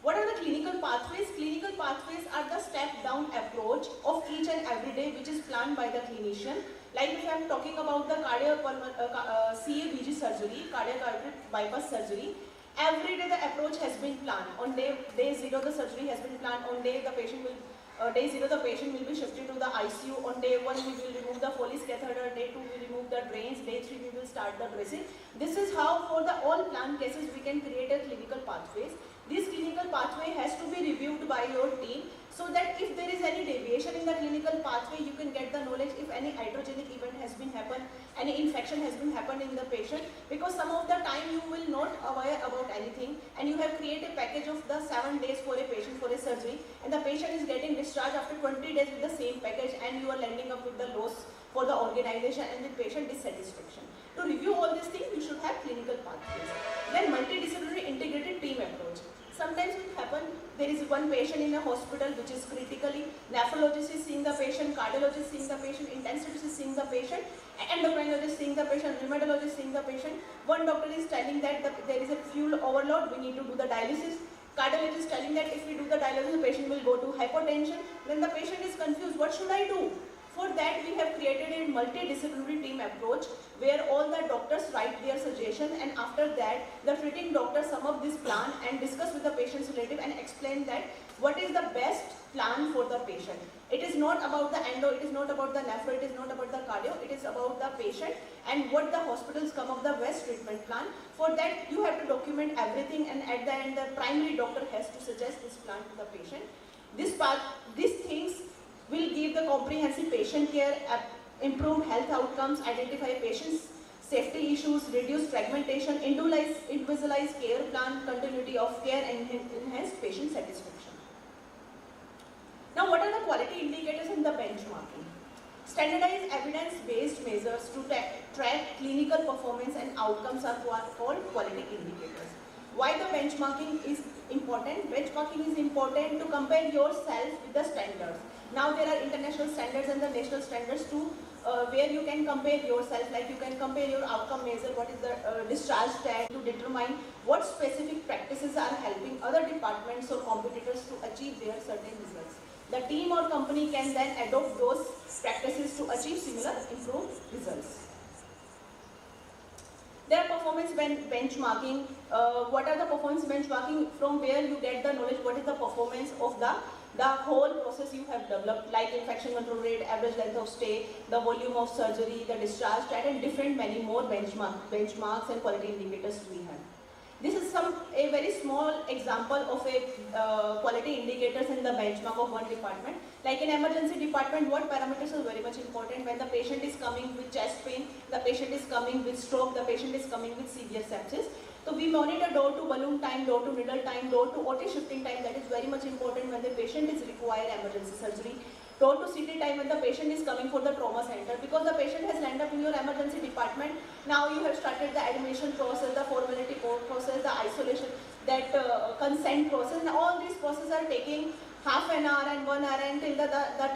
What are the clinical pathways? Clinical pathways are the step-down approach of each and every day which is planned by the clinician. Like if I am talking about the CABG surgery, cardiac artery bypass surgery, every day the approach has been planned. On day 0 the surgery has been planned. On day 0 the patient will be shifted to the ICU. On day 1 we will remove the Foley's catheter. Day 2 we remove the drains. Day 3 we will start the dressing. This is how for the all planned cases we can create a clinical pathways. This clinical pathway has to be reviewed by your team so that if there is any deviation in the clinical pathway, you can get the knowledge if any iatrogenic event has been happened, any infection has been happened in the patient, because some of the time you will not aware about anything and you have created a package of the 7 days for a patient for a surgery and the patient is getting discharged after 20 days with the same package and you are landing up with the loss for the organization and the patient dissatisfaction. To review all these things, you should have clinical pathways. Then multidisciplinary integrated team approach. Sometimes it happens, there is one patient in a hospital which is critically, nephrologist is seeing the patient, cardiologist seeing the patient, intensivist is seeing the patient, endocrinologist seeing the patient, rheumatologist seeing the patient. One doctor is telling that there is a fuel overload, we need to do the dialysis. Cardiologist telling that if we do the dialysis, the patient will go to hypotension. Then the patient is confused, what should I do? For that, we have created a multidisciplinary team approach where all the doctors write their suggestion and after that, the treating doctor sum up this plan and discuss with the patient's relative and explain that what is the best plan for the patient. It is not about the endo, it is not about the nephro, it is not about the cardio, it is about the patient and what the hospitals come up the best treatment plan. For that, you have to document everything and at the end, the primary doctor has to suggest this plan to the patient. These things will give the comprehensive patient care, improve health outcomes, identify patients' safety issues, reduce fragmentation, individualize care plan, continuity of care, and enhance patient satisfaction. Now, what are the quality indicators in the benchmarking? Standardized evidence-based measures to track clinical performance and outcomes are called quality indicators. Why the benchmarking is important? Benchmarking is important to compare yourself with the standards. Now there are international standards and the national standards too, where you can compare yourself, like you can compare your outcome measure, what is the discharge time, to determine what specific practices are helping other departments or competitors to achieve their certain results. The team or company can then adopt those practices to achieve similar improved results. There are performance benchmarking. What are the performance benchmarking? From where you get the knowledge, what is the performance of the whole process you have developed, like infection control rate, average length of stay, the volume of surgery, the discharge time, and different many more benchmarks and quality indicators we have. This is a very small example of a quality indicators in the benchmark of one department. Like in emergency department, what parameters are very much important? When the patient is coming with chest pain, the patient is coming with stroke, the patient is coming with severe sepsis. So we monitor door to balloon time, door to needle time, door to OT shifting time. That is very much important when the patient is require emergency surgery. Door to CT time when the patient is coming for the trauma center, because the patient has landed up in your emergency department. Now you have started the admission process, the formality process, the isolation, that consent process, and all these processes are taking half an hour and 1 hour until the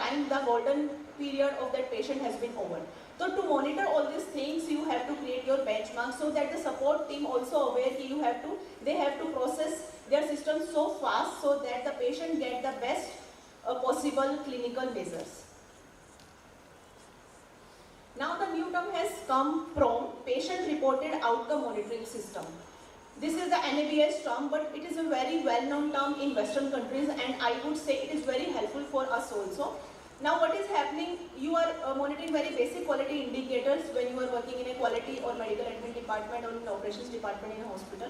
time the golden period of that patient has been over. So to monitor all these things, you have to create your benchmark so that the support team also aware that they have to process their system so fast so that the patient get the best possible clinical measures. Now the new term has come from patient reported outcome monitoring system. This is the NABS term, but it is a very well-known term in Western countries, and I would say it is very helpful for us also. Now what is happening, you are monitoring very basic quality indicators when you are working in a quality or medical admin department or in operations department in a hospital.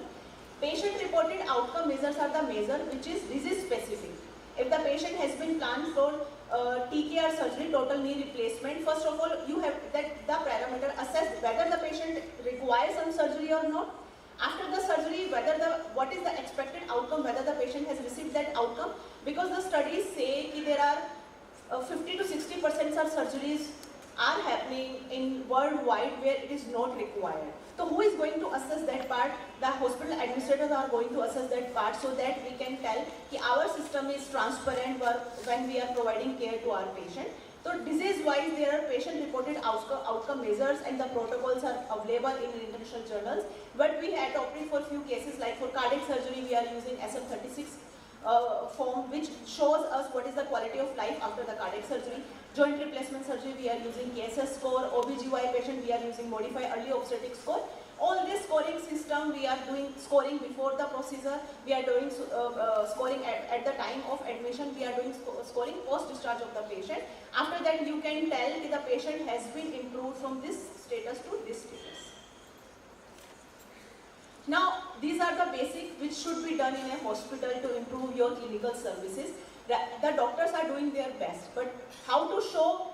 Patient reported outcome measures are the measure which is disease specific. If the patient has been planned for TKR surgery, total knee replacement, first of all you have that the parameter assess whether the patient requires some surgery or not. After the surgery, what is the expected outcome, whether the patient has received that outcome, because the studies say that there are 50 to 60% of surgeries are happening in worldwide where it is not required. So who is going to assess that part? The hospital administrators are going to assess that part so that we can tell that our system is transparent when we are providing care to our patient. So disease-wise, there are patient-reported outcome measures and the protocols are available in international journals. But we had opted for few cases, like for cardiac surgery, we are using SM36 form, which shows us what is the quality of life after the cardiac surgery. Joint replacement surgery, we are using KSS score. OBGY patient, we are using modified early obstetric score. All this scoring system, we are doing scoring before the procedure, we are doing scoring at the time of admission, we are doing scoring post-discharge of the patient. After that, you can tell if the patient has been improved from this status to this status. Now, these are the basics which should be done in a hospital to improve your clinical services. The doctors are doing their best, but how to show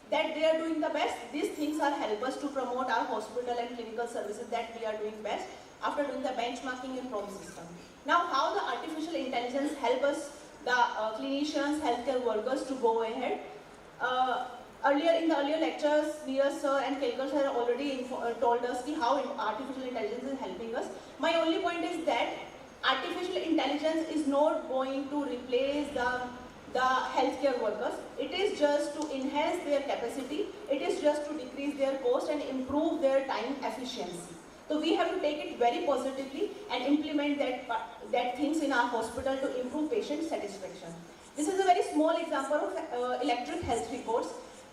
that they are doing the best? These things are help us to promote our hospital and clinical services that we are doing best after doing the benchmarking and PROM system. Now, how the artificial intelligence help us, the clinicians, healthcare workers to go ahead. In the earlier lectures, Neeraj sir and Kelkar sir already told us how artificial intelligence is helping us. My only point is that artificial intelligence is not going to replace the healthcare workers. It is just to enhance their capacity. It is just to decrease their cost and improve their time efficiency. So we have to take it very positively and implement that things in our hospital to improve patient satisfaction. This is a very small example of electronic health records.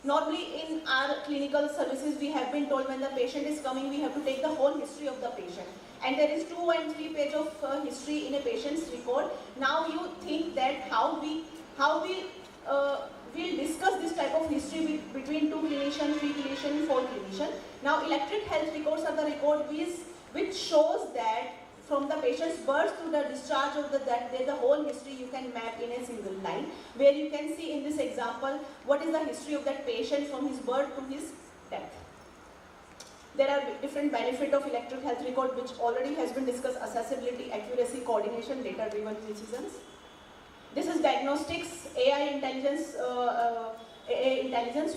Normally in our clinical services, we have been told when the patient is coming, we have to take the whole history of the patient. And there is 2 and 3 pages of history in a patient's record. Now you think that how we will discuss this type of history between 2 clinicians, 3 clinicians, 4 clinicians. Now electronic health records are the record which shows that from the patient's birth to the discharge of the whole history you can map in a single line, where you can see in this example what is the history of that patient from his birth to his death. There are different benefits of electronic health record which already has been discussed: accessibility, accuracy, coordination, data-driven decisions. This is diagnostics, AI intelligence,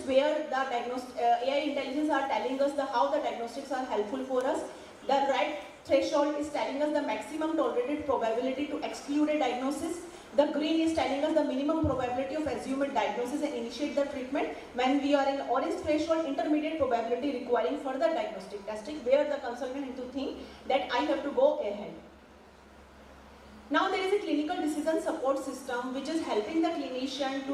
where the AI intelligence are telling us how the diagnostics are helpful for us. The right threshold is telling us the maximum tolerated probability to exclude a diagnosis. The green is telling us the minimum probability of assumed diagnosis and initiate the treatment. When we are in orange threshold, intermediate probability requiring further diagnostic testing, where the consultant has to think that I have to go ahead. Now there is a clinical decision support system which is helping the clinician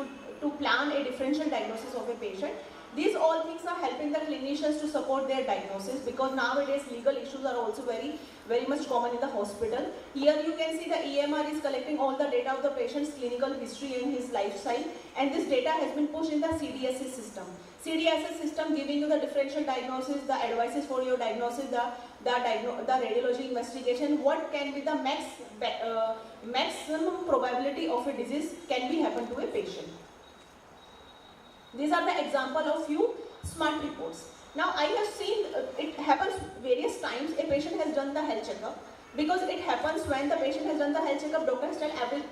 to plan a differential diagnosis of a patient. These all things are helping the clinicians to support their diagnosis, because nowadays legal issues are also very much common in the hospital. Here you can see the EMR is collecting all the data of the patient's clinical history and his lifestyle, and this data has been pushed in the CDSS system. CDSS system giving you the differential diagnosis, the advices for your diagnosis, the radiology investigation, what can be the maximum probability of a disease can be happen to a patient. These are the example of few smart reports. Now I have seen it happens various times. A patient has done the health checkup, because it happens when the patient has done the health checkup, doctors tell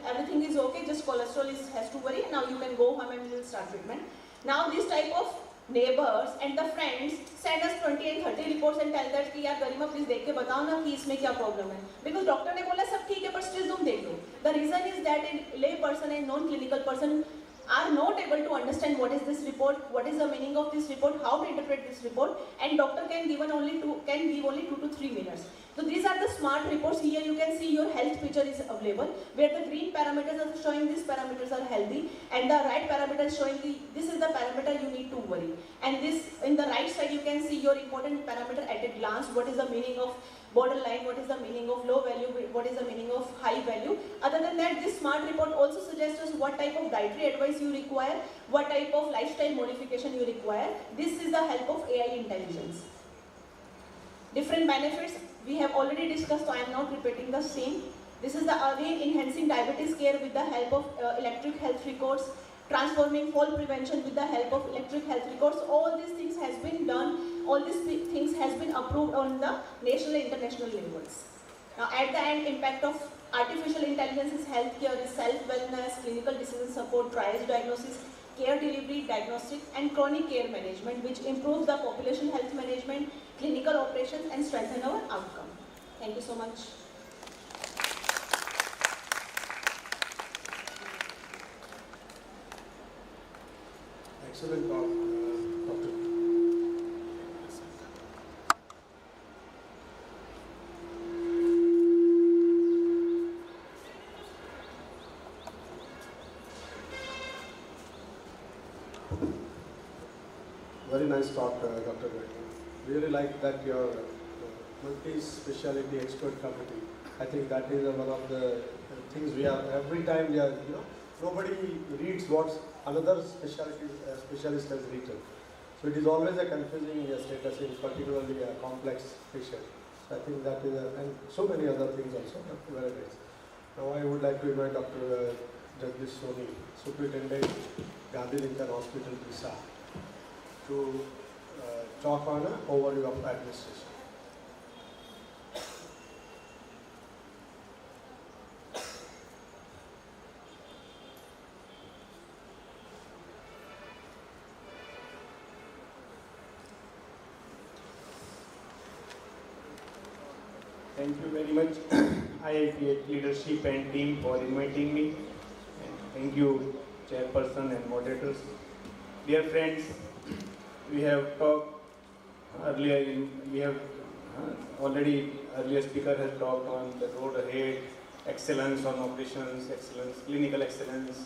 everything is okay, just cholesterol has to worry, now you can go home and we will start treatment. Now this type of neighbors and the friends send us 20 and 30 reports and tell that कि यार गरिमा please देख के बताओ ना कि इसमें क्या problem है, because doctor ने बोला सब ठीक है but still तुम देख लो. The reason is that a lay person and non-clinical person are not able to understand what is this report, what is the meaning of this report, how to interpret this report, and doctor can give only 2 to 3 minutes. So these are the smart reports. Here you can see your health picture is available, where the green parameters are showing these parameters are healthy, and the right parameters showing this is the parameter you need to worry. And this in the right side you can see your important parameter at a glance. What is the meaning of borderline? What is the meaning of low value? What is the meaning of high value? Other than that, this smart report also suggests us what type of dietary advice you require, what type of lifestyle modification you require. This is the help of AI intelligence. Different benefits we have already discussed, so I am not repeating the same. This is the again enhancing diabetes care with the help of electronic health records, transforming fall prevention with the help of electronic health records. All these things has been done, all these things has been approved on the national and international levels. Now at the end, impact of artificial intelligence is healthcare, is self-wellness, clinical decision support, triage diagnosis, care delivery, diagnostic and chronic care management, which improves the population health management, clinical operations and strengthen our outcome. Thank you so much. Excellent talk, Dr. Very nice talk, Dr. Really like that your multi-speciality expert committee. I think that is one of the things we have. Every time we are, nobody reads what another specialist has written. So it is always a confusing status in particularly a complex patient. So I think that is, and so many other things also, but very nice. Now I would like to invite Dr. Jagdish Soni, Superintendent, Gandhinagar Hospital, Disa, to talk on an overview of administration. Thank you very much, IIPHG leadership and team for inviting me. And thank you, chairperson and moderators. Dear friends, we have talked earlier, earlier speaker has talked on the road ahead, excellence on operations, excellence, clinical excellence,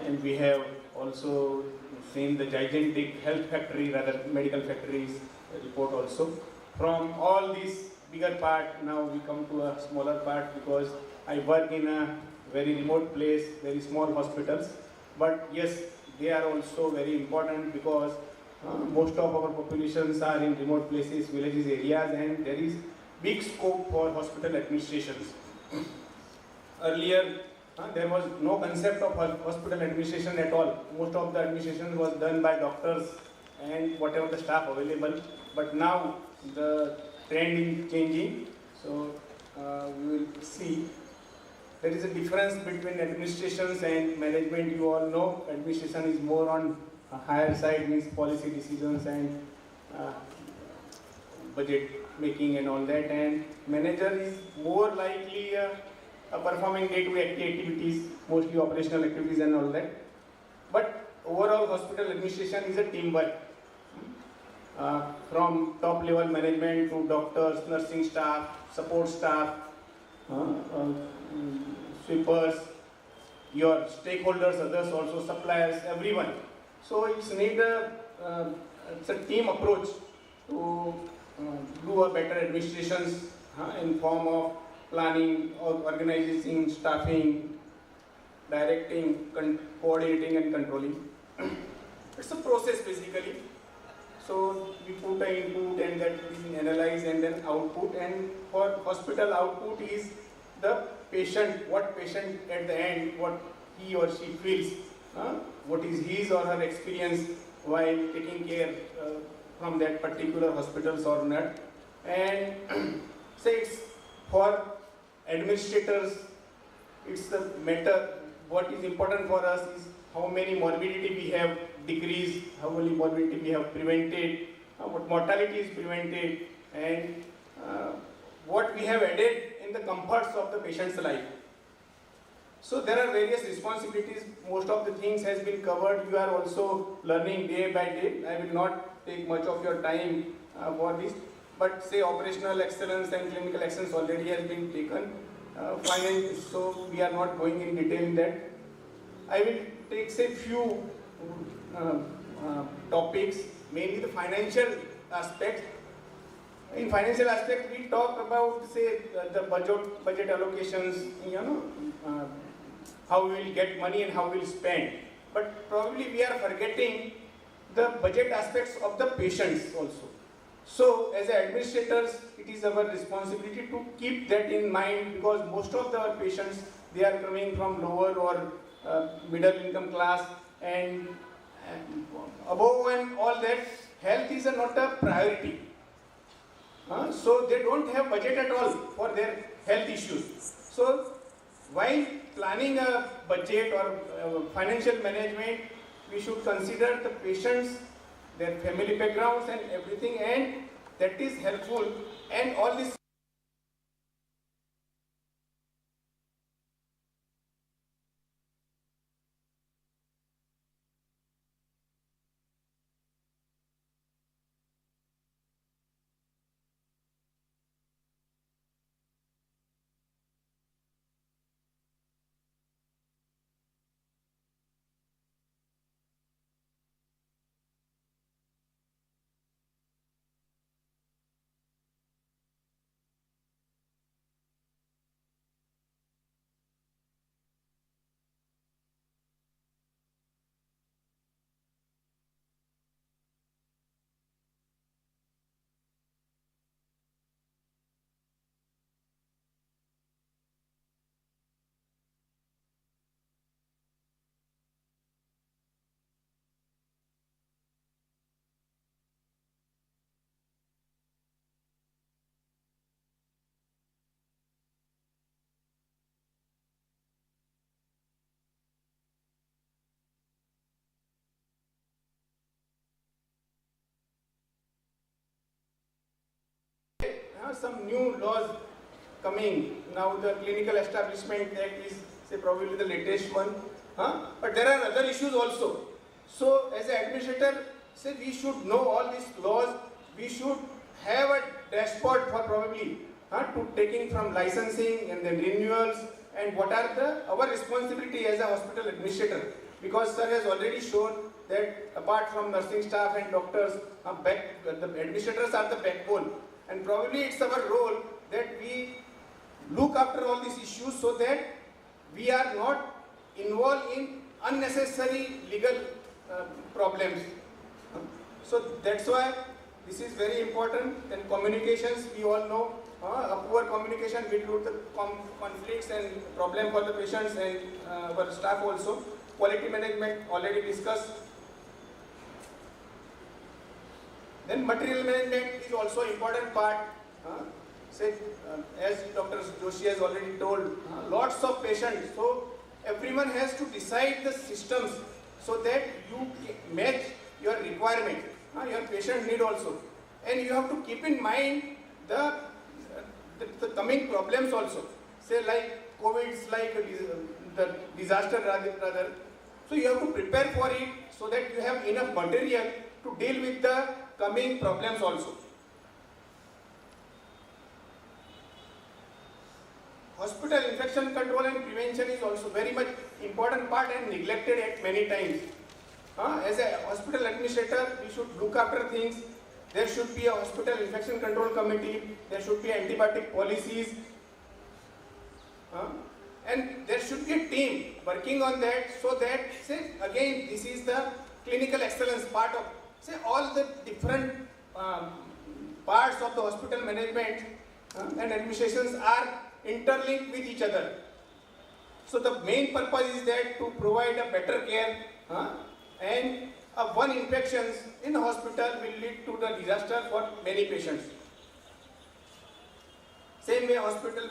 and we have also seen the gigantic health factory, rather medical factories report also. From all these bigger part, now we come to a smaller part because I work in a very remote place, very small hospitals. But yes, they are also very important because most of our populations are in remote places, villages, areas, and there is big scope for hospital administrations. Earlier, there was no concept of hospital administration at all. Most of the administration was done by doctors and whatever the staff available. But now the trend is changing, so we will see. There is a difference between administrations and management. You all know administration is more on a higher side, means policy decisions and budget making and all that, and manager is more likely performing day-to-day activities, mostly operational activities and all that. But overall hospital administration is a teamwork. From top level management to doctors, nursing staff, support staff, sweepers, your stakeholders, others also, suppliers, everyone. So it's it's a team approach to do a better administrations in form of planning, organizing, staffing, directing, coordinating and controlling. It's a process basically. So we put the input and that we analyze and then output, and for hospital output is the patient, what patient at the end, what he or she feels, what is his or her experience while taking care from that particular hospitals or not. And say it's for administrators, it's the matter, what is important for us is how many morbidity we have decreased, how many morbidity we have prevented, what mortality is prevented, and what we have added in the comforts of the patient's life. So there are various responsibilities. Most of the things has been covered. You are also learning day by day. I will not take much of your time for this. But say operational excellence and clinical excellence already has been taken. Finance, so we are not going in detail in that. I will take say few topics, mainly the financial aspect. In financial aspect, we talk about say the budget allocations, how we will get money and how we will spend. But probably we are forgetting the budget aspects of the patients also. So as administrators, it is our responsibility to keep that in mind, because most of our patients, they are coming from lower or middle income class, and above and all that, health is not a priority. So they don't have budget at all for their health issues. So while planning a budget or financial management, we should consider the patients, their family backgrounds and everything, and that is helpful, and all this. Some new laws coming now. The Clinical Establishment Act is, say, probably the latest one, but there are other issues also. So as an administrator, say, we should know all these laws. We should have a dashboard for probably to taking from licensing and then renewals, and what are our responsibility as a hospital administrator, because sir has already shown that apart from nursing staff and doctors, the administrators are the backbone. And probably it's our role that we look after all these issues so that we are not involved in unnecessary legal problems. So that's why this is very important. And communications, we all know, a poor communication will lead to conflicts and problem for the patients and our staff also. Quality management already discussed. Then material management is also important part. As Dr. Joshi has already told, lots of patients. So everyone has to decide the systems so that you match your requirement, your patient need also. And you have to keep in mind the coming problems also. Say like COVID, like the disaster rather. So you have to prepare for it so that you have enough material to deal with the coming problems also. Hospital infection control and prevention is also very much important part and neglected at many times. As a hospital administrator, we should look after things. There should be a hospital infection control committee. There should be antibiotic policies. And there should be a team working on that, so that, say, again, this is the clinical excellence part of, say, all the different parts of the hospital management and administrations are interlinked with each other. So the main purpose is that to provide a better care, and one infections in the hospital will lead to the disaster for many patients. Same way hospital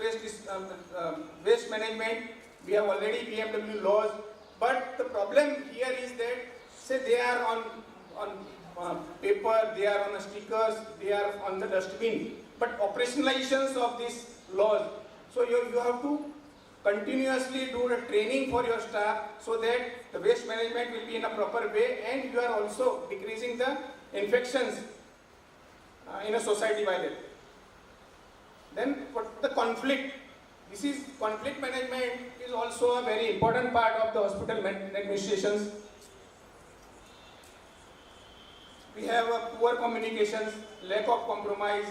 waste management, we have already BMW laws, but the problem here is that, say, they are on paper, they are on the stickers, they are on the dustbin, but operationalizations of these laws. So you have to continuously do the training for your staff so that the waste management will be in a proper way, and you are also decreasing the infections in a society by that. Then what the conflict, this is conflict management is also a very important part of the hospital administrations. We have a poor communications, lack of compromise,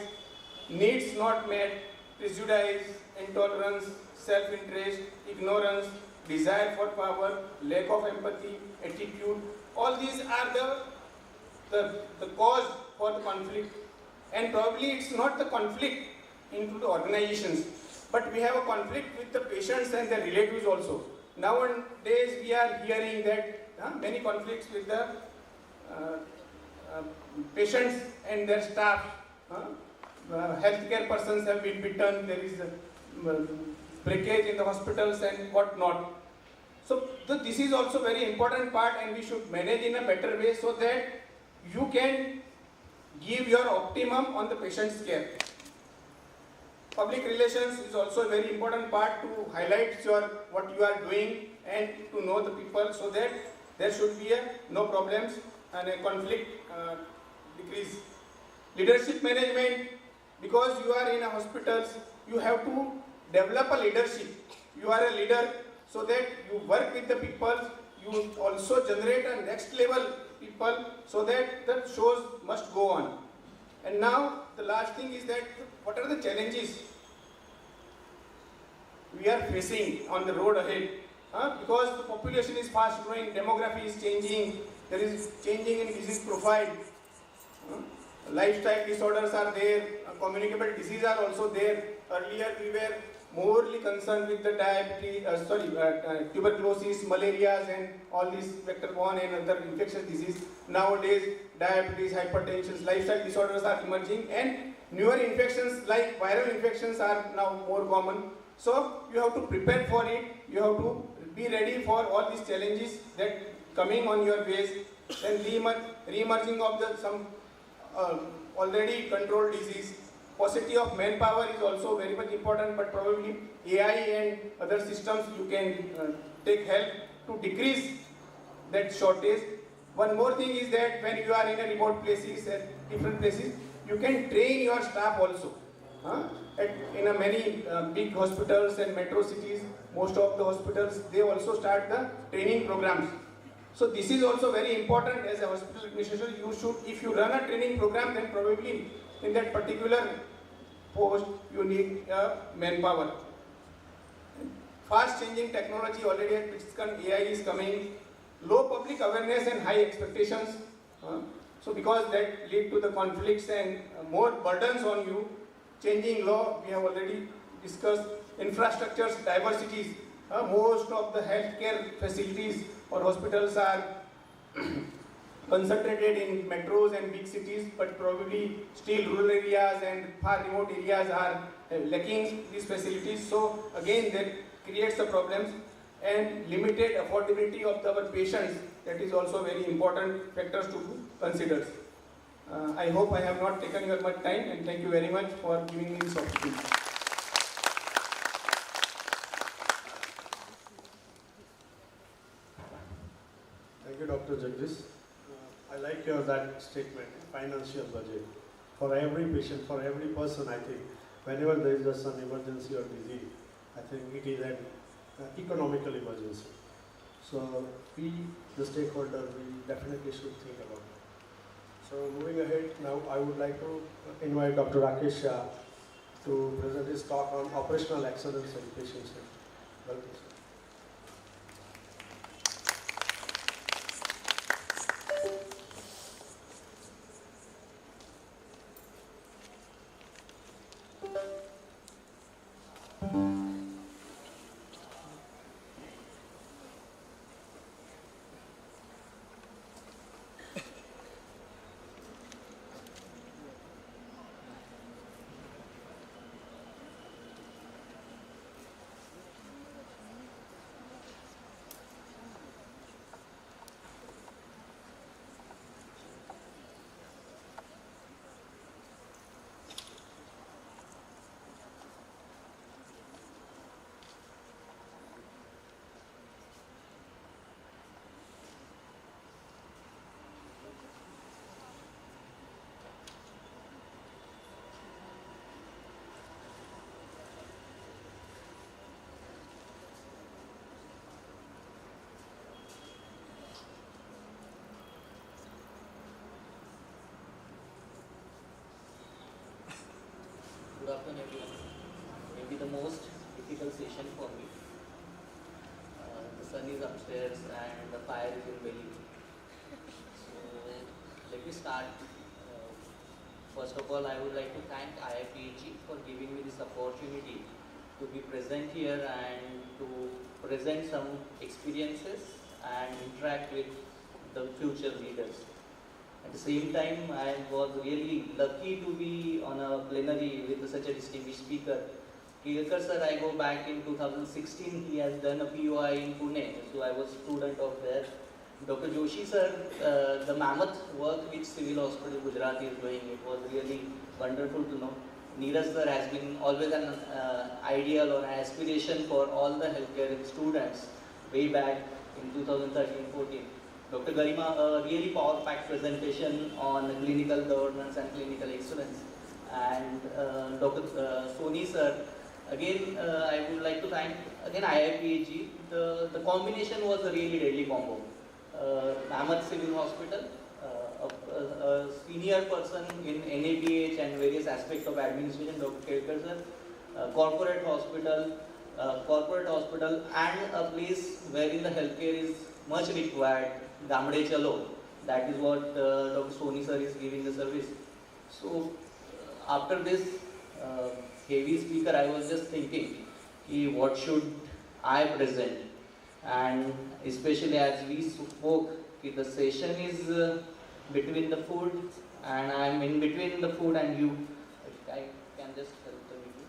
needs not met, prejudice, intolerance, self-interest, ignorance, desire for power, lack of empathy, attitude. All these are the cause for the conflict. And probably it's not the conflict into the organizations, but we have a conflict with the patients and their relatives also. Nowadays we are hearing that many conflicts with the patients and their staff. Healthcare persons have been beaten, there is a breakage in the hospitals and what not. So this is also very important part, and we should manage in a better way so that you can give your optimum on the patient's care. Public relations is also a very important part to highlight what you are doing and to know the people so that there should be no problems and a conflict decrease. Leadership management, because you are in a hospitals, you have to develop a leadership. You are a leader so that you work with the people, you also generate a next level people so that the shows must go on. And now the last thing is that what are the challenges we are facing on the road ahead? Because the population is fast growing, demography is changing, there is changing in disease profile. Lifestyle disorders are there, communicable diseases are also there. Earlier we were morely concerned with the tuberculosis, malarias and all these vector-borne and other infectious diseases. Nowadays, diabetes, hypertension, lifestyle disorders are emerging, and newer infections like viral infections are now more common. So you have to prepare for it, you have to be ready for all these challenges that coming on your ways. Then re-emerging of some already controlled disease. Paucity of manpower is also very much important, but probably AI and other systems you can take help to decrease that shortage. One more thing is that when you are in a remote places, at different places, you can train your staff also. In many big hospitals and metro cities, most of the hospitals, they also start the training programs. So this is also very important as a hospital administrator. You should, if you run a training program, then probably in that particular post you need manpower. Fast changing technology already at AI is coming. Low public awareness and high expectations. So because that lead to the conflicts and more burdens on you. Changing law, we have already discussed. Infrastructures, diversities. Most of the healthcare facilities or hospitals are concentrated in metros and big cities, but probably still rural areas and far remote areas are lacking these facilities. So again, that creates the problems, and limited affordability of our patients. That is also very important factors to consider. I hope I have not taken your much time, and thank you very much for giving me this opportunity. Thank you, Dr. Jagdish. I like your that statement, financial budget. For every patient, for every person, I think, whenever there is some emergency or disease, I think it is an economical emergency. So we, the stakeholder, we definitely should think about it. So moving ahead, now I would like to invite Dr. Rakesh Shah to present his talk on operational excellence and patient safety. Welcome, sir. Good afternoon, everyone. Maybe the most difficult session for me. The sun is upstairs and the fire is in belly. So let me start. First of all, I would like to thank IIPHG for giving me this opportunity to be present here and to present some experiences and interact with the future leaders. At the same time, I was really lucky to be on a plenary with such a distinguished speaker Kelkar sir, I go back in 2016, he has done a POI in Pune, so I was student of there. Dr. Joshi sir, the mammoth work which Civil Hospital Gujarat is doing, it was really wonderful to know. Neeraj sir has been always an ideal or an aspiration for all the healthcare students way back in 2013-14. Dr. Garima, a really power-packed presentation on clinical governance and clinical excellence. And Dr. Soni sir, again I would like to thank again IIPHG. The combination was a really deadly combo. Mammoth Civil Hospital, a senior person in NABH and various aspects of administration, Dr. Kelkar sir, corporate hospital, and a place wherein the healthcare is much required, Gamde Chalo, that is what Dr. Soni sir is giving the service. So after this heavy speaker, I was just thinking, what should I present? And especially as we spoke, the session is between the food, and I am in between the food and you. If I can just help the video.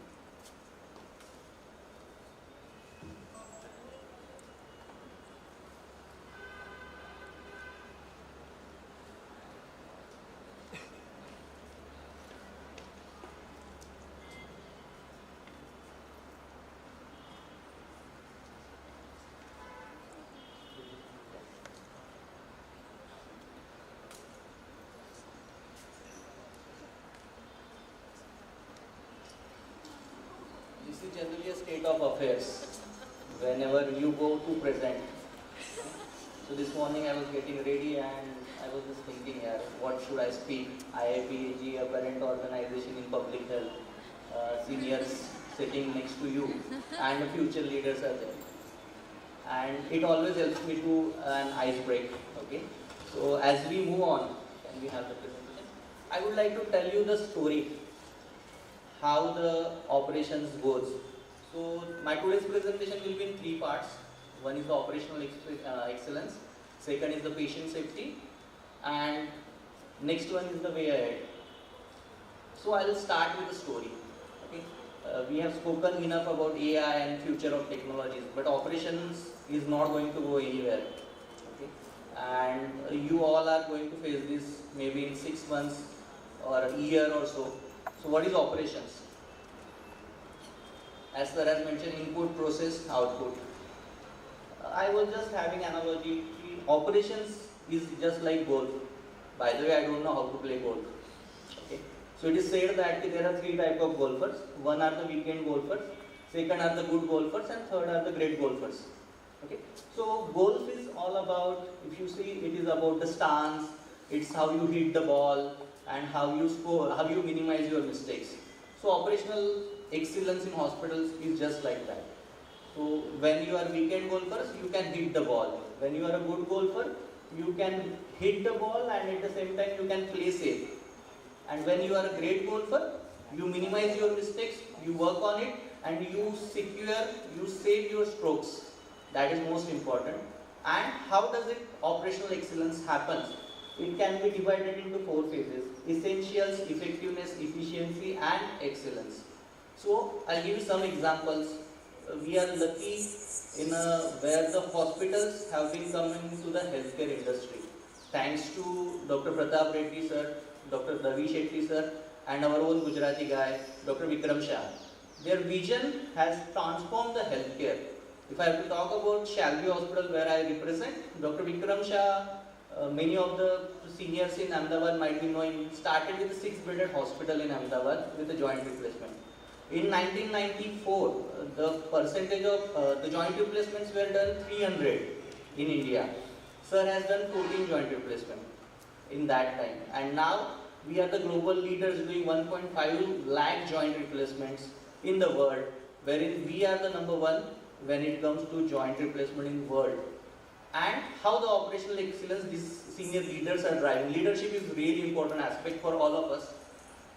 This is generally a state of affairs whenever you go to present. So this morning I was getting ready and I was just thinking, what should I speak? IIPHG, a parent organization in public health, seniors sitting next to you, and the future leaders are there. And it always helps me to an ice break. Okay. So as we move on, can we have the presentation? I would like to tell you the story, how the operations goes. So my today's presentation will be in 3 parts. One is the operational excellence, second is the patient safety, and next one is the way ahead. So I will start with the story. Okay. We have spoken enough about AI and future of technologies, but operations is not going to go anywhere. Okay. And you all are going to face this maybe in 6 months or a year or so. So what is operations? As sir has mentioned, input, process, output. I was just having analogy. Operations is just like golf. By the way, I don't know how to play golf. Okay. So it is said that there are 3 types of golfers. One are the weekend golfers, second are the good golfers, and third are the great golfers. Okay. So golf is all about, if you see, it is about the stance, it's how you hit the ball and how you score, how you minimize your mistakes. So operational excellence in hospitals is just like that. So when you are weekend golfers, you can hit the ball. When you are a good golfer, you can hit the ball and at the same time you can play safe. And when you are a great golfer, you minimize your mistakes, you work on it, and you secure, you save your strokes. That is most important. And how does it operational excellence happens? It can be divided into 4 phases: essentials, effectiveness, efficiency, and excellence. So I'll give you some examples. We are lucky in where the hospitals have been coming to the healthcare industry. Thanks to Dr. Pratap Reddy sir, Dr. Ravi Shetty sir, and our own Gujarati guy, Dr. Vikram Shah. Their vision has transformed the healthcare. If I have to talk about Shalvi Hospital where I represent, Dr. Vikram Shah, many of the seniors in Ahmedabad might be knowing, started with a 6-bedded hospital in Ahmedabad with a joint replacement. In 1994, the percentage of the joint replacements were done 300 in India. Sir has done 14 joint replacement in that time. And now we are the global leaders doing 1.5 lakh joint replacements in the world, wherein we are the number 1 when it comes to joint replacement in the world. And how the operational excellence these senior leaders are driving. Leadership is really important aspect for all of us.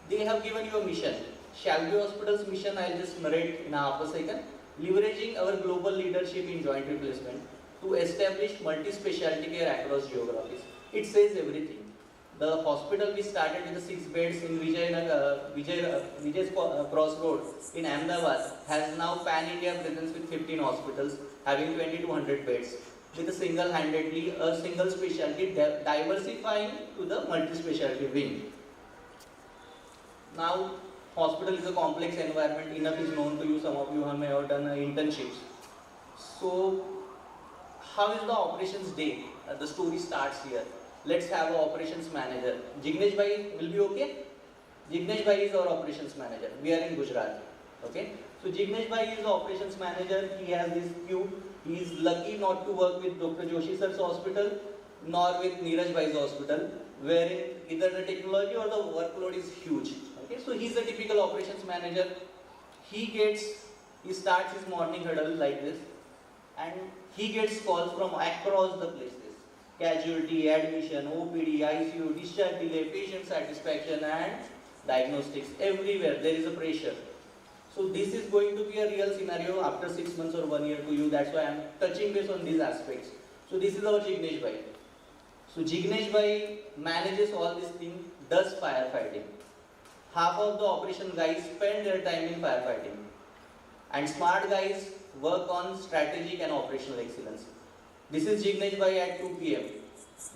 They have given you a mission. Shalvi Hospital's mission, I'll just narrate in half a second. Leveraging our global leadership in joint replacement to establish multi-specialty care across geographies. It says everything. The hospital we started with the 6 beds in Vijay's Crossroad in Ahmedabad has now pan-India presence with 15 hospitals having 2200 beds with a single-handedly a single specialty diversifying to the multi-specialty wing. Now, hospital is a complex environment, enough is known to you, some of you may have done internships. So, how is the operations day? The story starts here. Let's have an operations manager. Jignesh Bhai will be okay? Jignesh Bhai is our operations manager. We are in Gujarat. Okay? So Jignesh Bhai is the operations manager. He has this cube. He is lucky not to work with Dr. Joshi sir's hospital nor with Neeraj Bhai's hospital, wherein either the technology or the workload is huge. Okay? So he is a typical operations manager. He starts his morning huddle like this, and he gets calls from across the places. Casualty, admission, OPD, ICU, discharge delay, patient satisfaction and diagnostics. Everywhere there is a pressure. So this is going to be a real scenario after 6 months or 1 year to you. That's why I am touching base on these aspects. So this is our Jignesh Bhai. So Jignesh Bhai manages all these things, does firefighting. Half of the operation guys spend their time in firefighting. And smart guys work on strategic and operational excellence. This is Jignesh Bhai at 2 PM.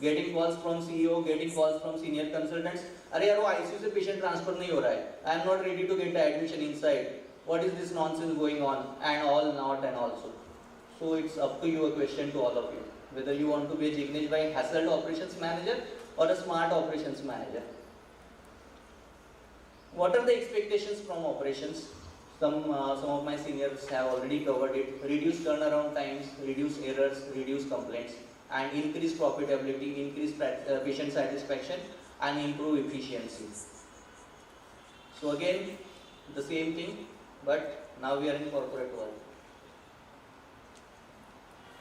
Getting calls from CEO, getting calls from senior consultants. अरे यार वो ICU से patient transfer नहीं हो रहा है. I am not ready to get the admission inside. What is this nonsense going on? And all, not and also. So it's up to you, a question to all of you. Whether you want to be a Jignesh Bhai hazard operations manager or a smart operations manager. What are the expectations from operations? Some of my seniors have already covered it. Reduce turnaround times, reduce errors, reduce complaints, and increase profitability, increase patient satisfaction, and improve efficiency. So again, the same thing, but now we are in corporate world.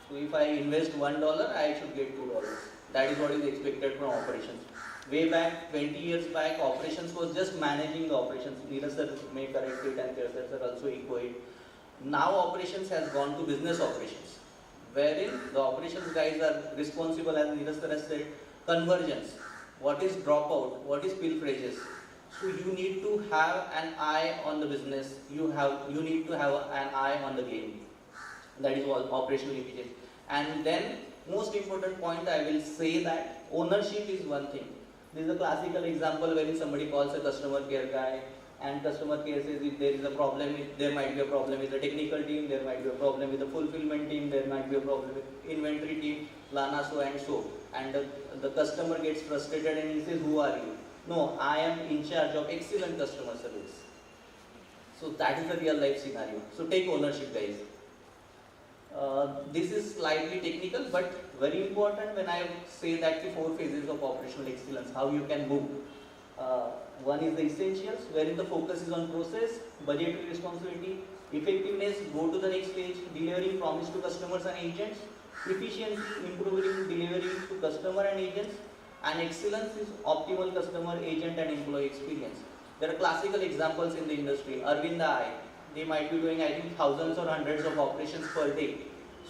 So if I invest $1, I should get $2. That is what is expected from operations. Way back, 20 years back, operations was just managing the operations. Neeraj sir may correct it and Kirtan sir also echo it. Now operations has gone to business operations, wherein the operations guys are responsible, as Neeraj sir has said, convergence. What is dropout? What is pilferages? So you need to have an eye on the business. You need to have an eye on the game. That is all operational efficiency. And then, most important point, I will say that ownership is one thing. This is a classical example wherein somebody calls a customer care guy, and customer care says if there is a problem, there might be a problem with the technical team, there might be a problem with the fulfillment team, there might be a problem with inventory team, lana so and so. And the customer gets frustrated and he says, who are you? No, I am in charge of excellent customer service. So that is the real life scenario. So take ownership, guys. This is slightly technical, but very important when I say that the 4 phases of operational excellence, how you can move. One is the essentials, wherein the focus is on process, budgetary responsibility, effectiveness, go to the next stage, delivering promise to customers and agents, efficiency, improving delivery to customer and agents, and excellence is optimal customer, agent and employee experience. There are classical examples in the industry. Arvind Eye, they might be doing, I think, thousands or hundreds of operations per day.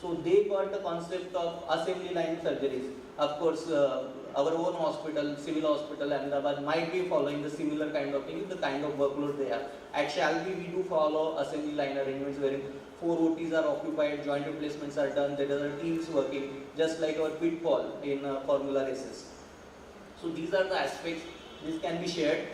So they got the concept of assembly line surgeries. Of course, our own hospital, civil hospital, Ahmedabad, might be following the similar kind of thing, the kind of workload they have. At Shalby, we do follow assembly line arrangements wherein 4 OTs are occupied, joint replacements are done, there are teams working, just like our pitfall in formula races. So these are the aspects. This can be shared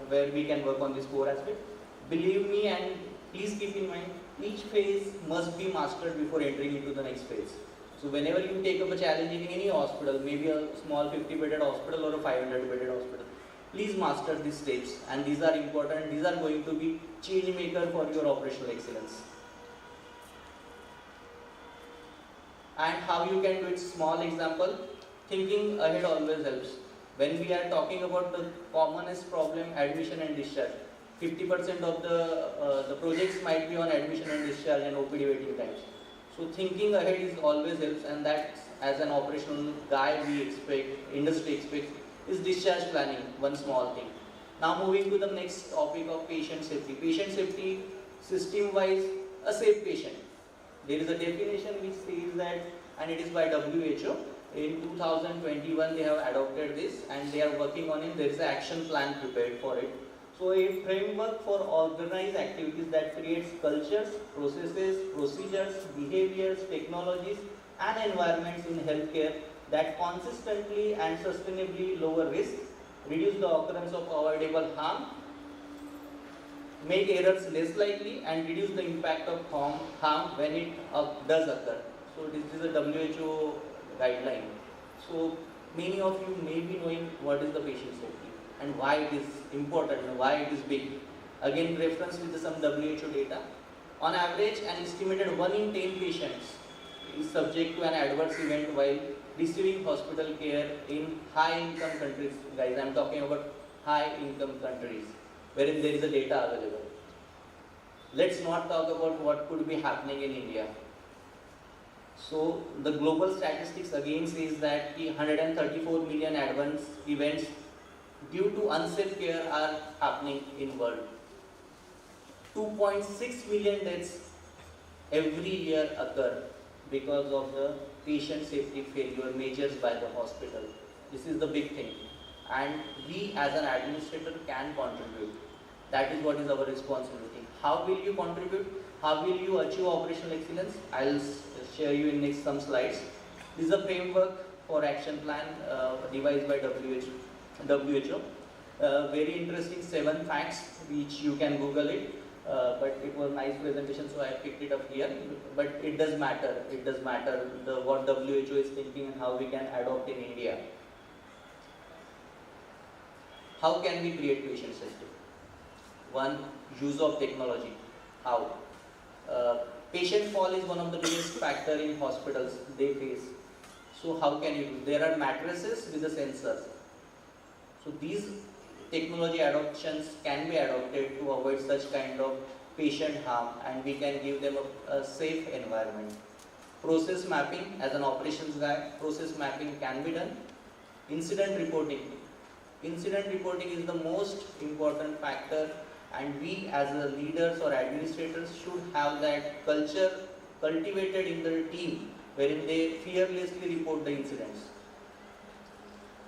where we can work on this 4 aspects. Believe me, and please keep in mind, each phase must be mastered before entering into the next phase. So whenever you take up a challenge in any hospital, maybe a small 50-bedded hospital or a 500-bedded hospital, please master these steps, and these are important. These are going to be change maker for your operational excellence. And how you can do it, small example, thinking ahead always helps. When we are talking about the commonest problem, admission and discharge, 50% of the projects might be on admission and discharge and OPD waiting times. So thinking ahead is always helps, and that as an operational guy we expect, industry expects, is discharge planning, one small thing. Now moving to the next topic of patient safety. Patient safety, system-wise, a safe patient. There is a definition which says that, and it is by WHO, In 2021 they have adopted this and they are working on it. There is an action plan prepared for it. So a framework for organized activities that creates cultures, processes, procedures, behaviors, technologies and environments in healthcare that consistently and sustainably lower risk, reduce the occurrence of avoidable harm, make errors less likely and reduce the impact of harm when it does occur. So this is a WHO guideline. So many of you may be knowing what is the patient safety and why it is important and why it is big. Again, reference with some WHO data. On average, an estimated 1 in 10 patients is subject to an adverse event while receiving hospital care in high-income countries. Guys, I am talking about high-income countries wherein there is a data available. Let's not talk about what could be happening in India. So the global statistics again says that 134 million adverse events due to unsafe care are happening in world. 2.6 million deaths every year occur because of the patient safety failure measures by the hospital. This is the big thing. And we as an administrator can contribute. That is what is our responsibility. How will you contribute? How will you achieve operational excellence? I'll share you in next some slides. This is a framework for action plan devised by WHO. Very interesting 7 facts which you can Google it. But it was a nice presentation, so I picked it up here. But it does matter. It does matter what WHO is thinking and how we can adopt in India. How can we create patient safety? One, use of technology. How? Patient fall is one of the biggest factor in hospitals they face. So how can you do? There are mattresses with the sensors. So these technology adoptions can be adopted to avoid such kind of patient harm and we can give them a safe environment. Process mapping, as an operations guy, process mapping can be done. Incident reporting. Incident reporting is the most important factor and we as leaders or administrators should have that culture cultivated in the team wherein they fearlessly report the incidents.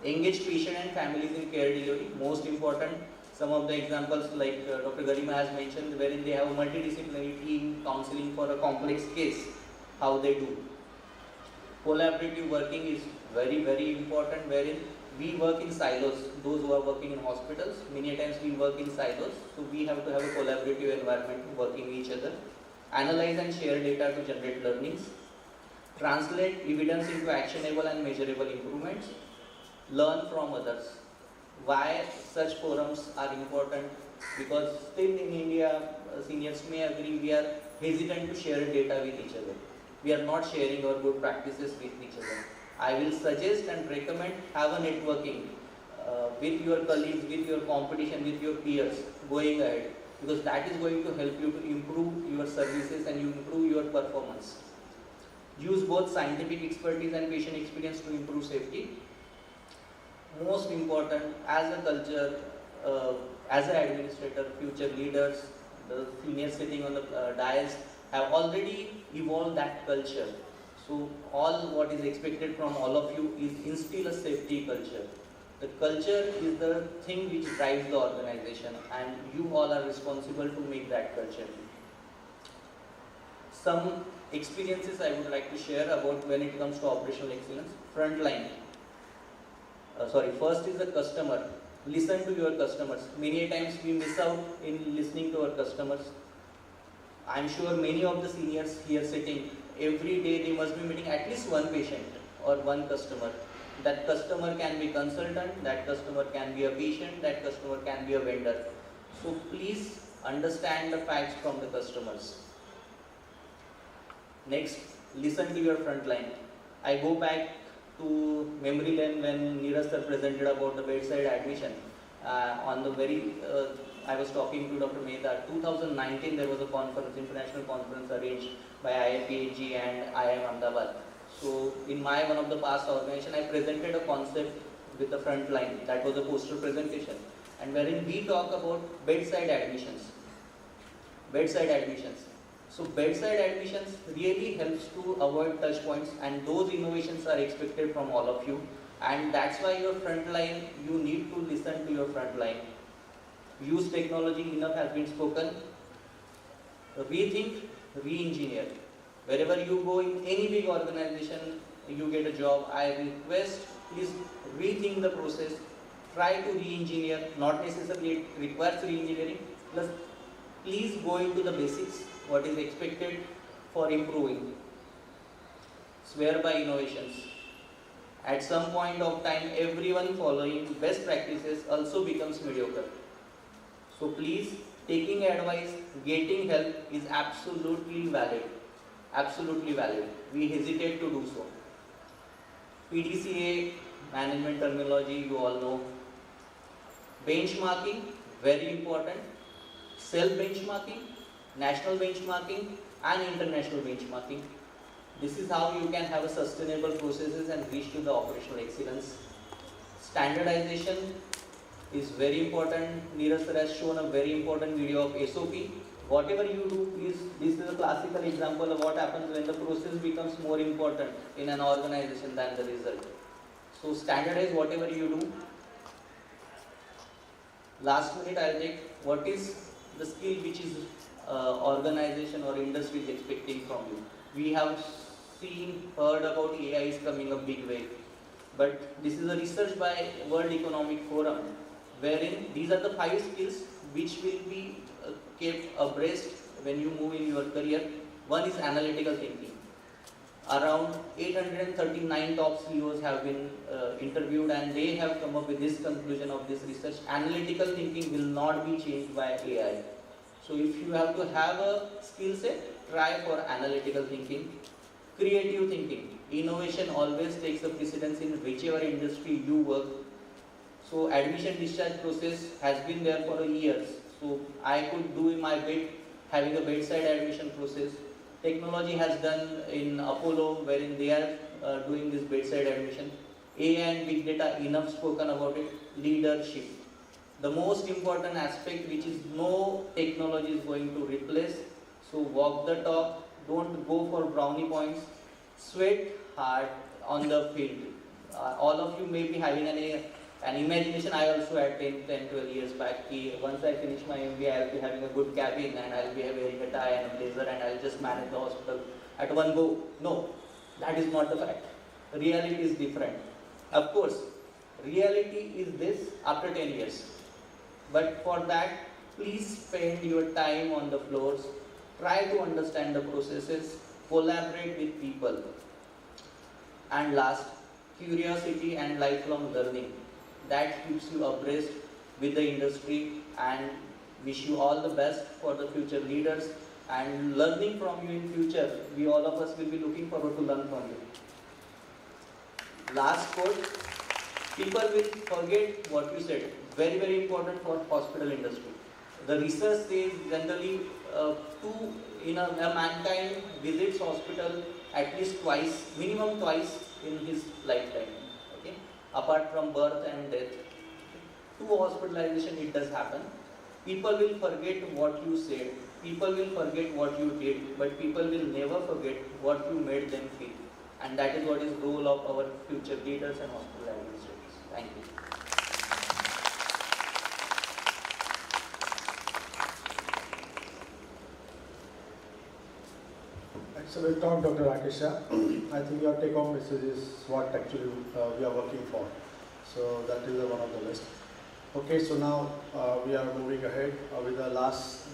Engage patient and families in care delivery, most important. Some of the examples like Dr. Garima has mentioned wherein they have a multidisciplinary team counseling for a complex case, how they do. Collaborative working is very, very important wherein we work in silos. Those who are working in hospitals, many times we work in silos. So we have to have a collaborative environment working with each other. Analyze and share data to generate learnings. Translate evidence into actionable and measurable improvements. Learn from others. Why such forums are important? Because still in India, seniors may agree, we are hesitant to share data with each other. We are not sharing our good practices with each other. I will suggest and recommend have a networking with your colleagues, with your competition, with your peers going ahead, because that is going to help you to improve your services and you improve your performance. Use both scientific expertise and patient experience to improve safety. Most important, as a culture, as an administrator, future leaders, the seniors sitting on the dais have already evolved that culture. So all what is expected from all of you is instill a safety culture. The culture is the thing which drives the organization and you all are responsible to make that culture. Some experiences I would like to share about when it comes to operational excellence. Frontline. First is the customer. Listen to your customers. Many times we miss out in listening to our customers. I am sure many of the seniors here sitting, every day they must be meeting at least one patient or one customer. That customer can be consultant, that customer can be a patient, that customer can be a vendor. So please understand the facts from the customers. Next, listen to your frontline. I go back to memory lane when Neeraj sir presented about the bedside admission. On the very, I was talking to Dr. Mehta. 2019 there was a conference, international conference arranged by IIPHG and IIM Ahmedabad. So in my one of the past organization, I presented a concept with the front line. That was a poster presentation. And wherein we talk about bedside admissions. Bedside admissions. So bedside admissions really helps to avoid touch points, and those innovations are expected from all of you. And that's why your front line, you need to listen to your front line. Use technology, enough has been spoken. Rethink, re-engineer. Wherever you go in any big organization, you get a job, I request, please rethink the process. Try to re-engineer, not necessarily it requires re-engineering, plus please go into the basics, what is expected for improving. Swear by innovations. At some point of time, everyone following best practices also becomes mediocre. So please, taking advice, getting help is absolutely valid. Absolutely valid. We hesitate to do so. PDCA, management terminology, you all know. Benchmarking, very important. Self-benchmarking, national benchmarking, and international benchmarking. This is how you can have a sustainable processes and reach to the operational excellence. Standardization is very important. Neeraj sir has shown a very important video of SOP. Whatever you do, please, this is a classical example of what happens when the process becomes more important in an organization than the result. So standardize whatever you do. Last minute I'll take what is the skill which is organization or industry is expecting from you. We have heard about AI is coming a big way. But this is a research by World Economic Forum, wherein these are the 5 skills which will be kept abreast when you move in your career. One is analytical thinking. Around 839 top CEOs have been interviewed, and they have come up with this conclusion of this research. Analytical thinking will not be changed by AI. So if you have to have a skill set, try for analytical thinking. Creative thinking. Innovation always takes a precedence in whichever industry you work. So admission discharge process has been there for years. So I could do my bit having a bedside admission process. Technology has done in Apollo, wherein they are doing this bedside admission. AI and big data, enough spoken about it. Leadership. The most important aspect which is no technology is going to replace. So walk the talk. Don't go for brownie points. Sweat hard on the field. All of you may be having an imagination. I also had 10, 12 years back. Once I finish my MBA, I'll be having a good cabin and I'll be wearing a tie and a blazer and I'll just manage the hospital at one go. No, that is not the fact. Reality is different. Of course, reality is this after 10 years. But for that, please spend your time on the floors. Try to understand the processes. Collaborate with people. And last, curiosity and lifelong learning. That keeps you abreast with the industry, and wish you all the best for the future leaders and learning from you in future. We all of us will be looking forward to learn from you. Last quote, people will forget what you said. Very, very important for hospital industry. The research says generally a mankind visits hospital at least twice, minimum twice in his lifetime. Okay? Apart from birth and death. 2 hospitalization it does happen. People will forget what you said. People will forget what you did, but people will never forget what you made them feel. And that is what is the role of our future leaders and hospital administrators. Thank you. Excellent talk, Dr. Rakesha. I think your take-home message is what actually we are working for. So that is one of the best. Okay, so now we are moving ahead with the last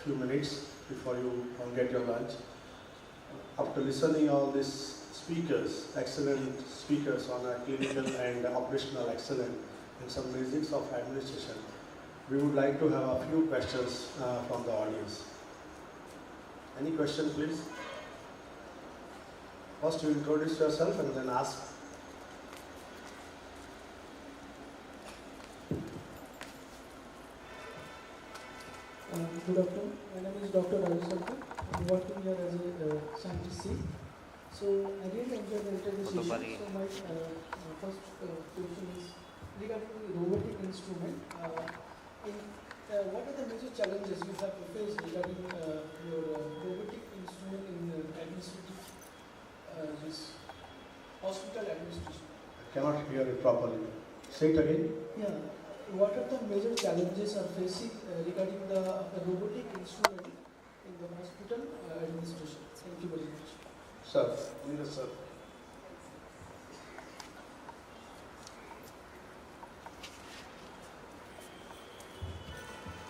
few minutes before you get your lunch. After listening all these speakers, excellent speakers on a clinical and operational excellence and some basics of administration, we would like to have a few questions from the audience. Any question, please? First, you introduce yourself and then ask. Good afternoon. My name is Dr. Rajasankar. I'm working here as a scientist. So I really enjoyed the entire session. So my first question is regarding the robotic instrument. In what are the major challenges you have faced regarding your robotic instrument in administrative, this hospital administration? I cannot hear it properly. Say it again. Yeah. What are the major challenges are facing regarding the robotic instrument in the hospital administration? Thank you very much. Sir, Neeraj sir.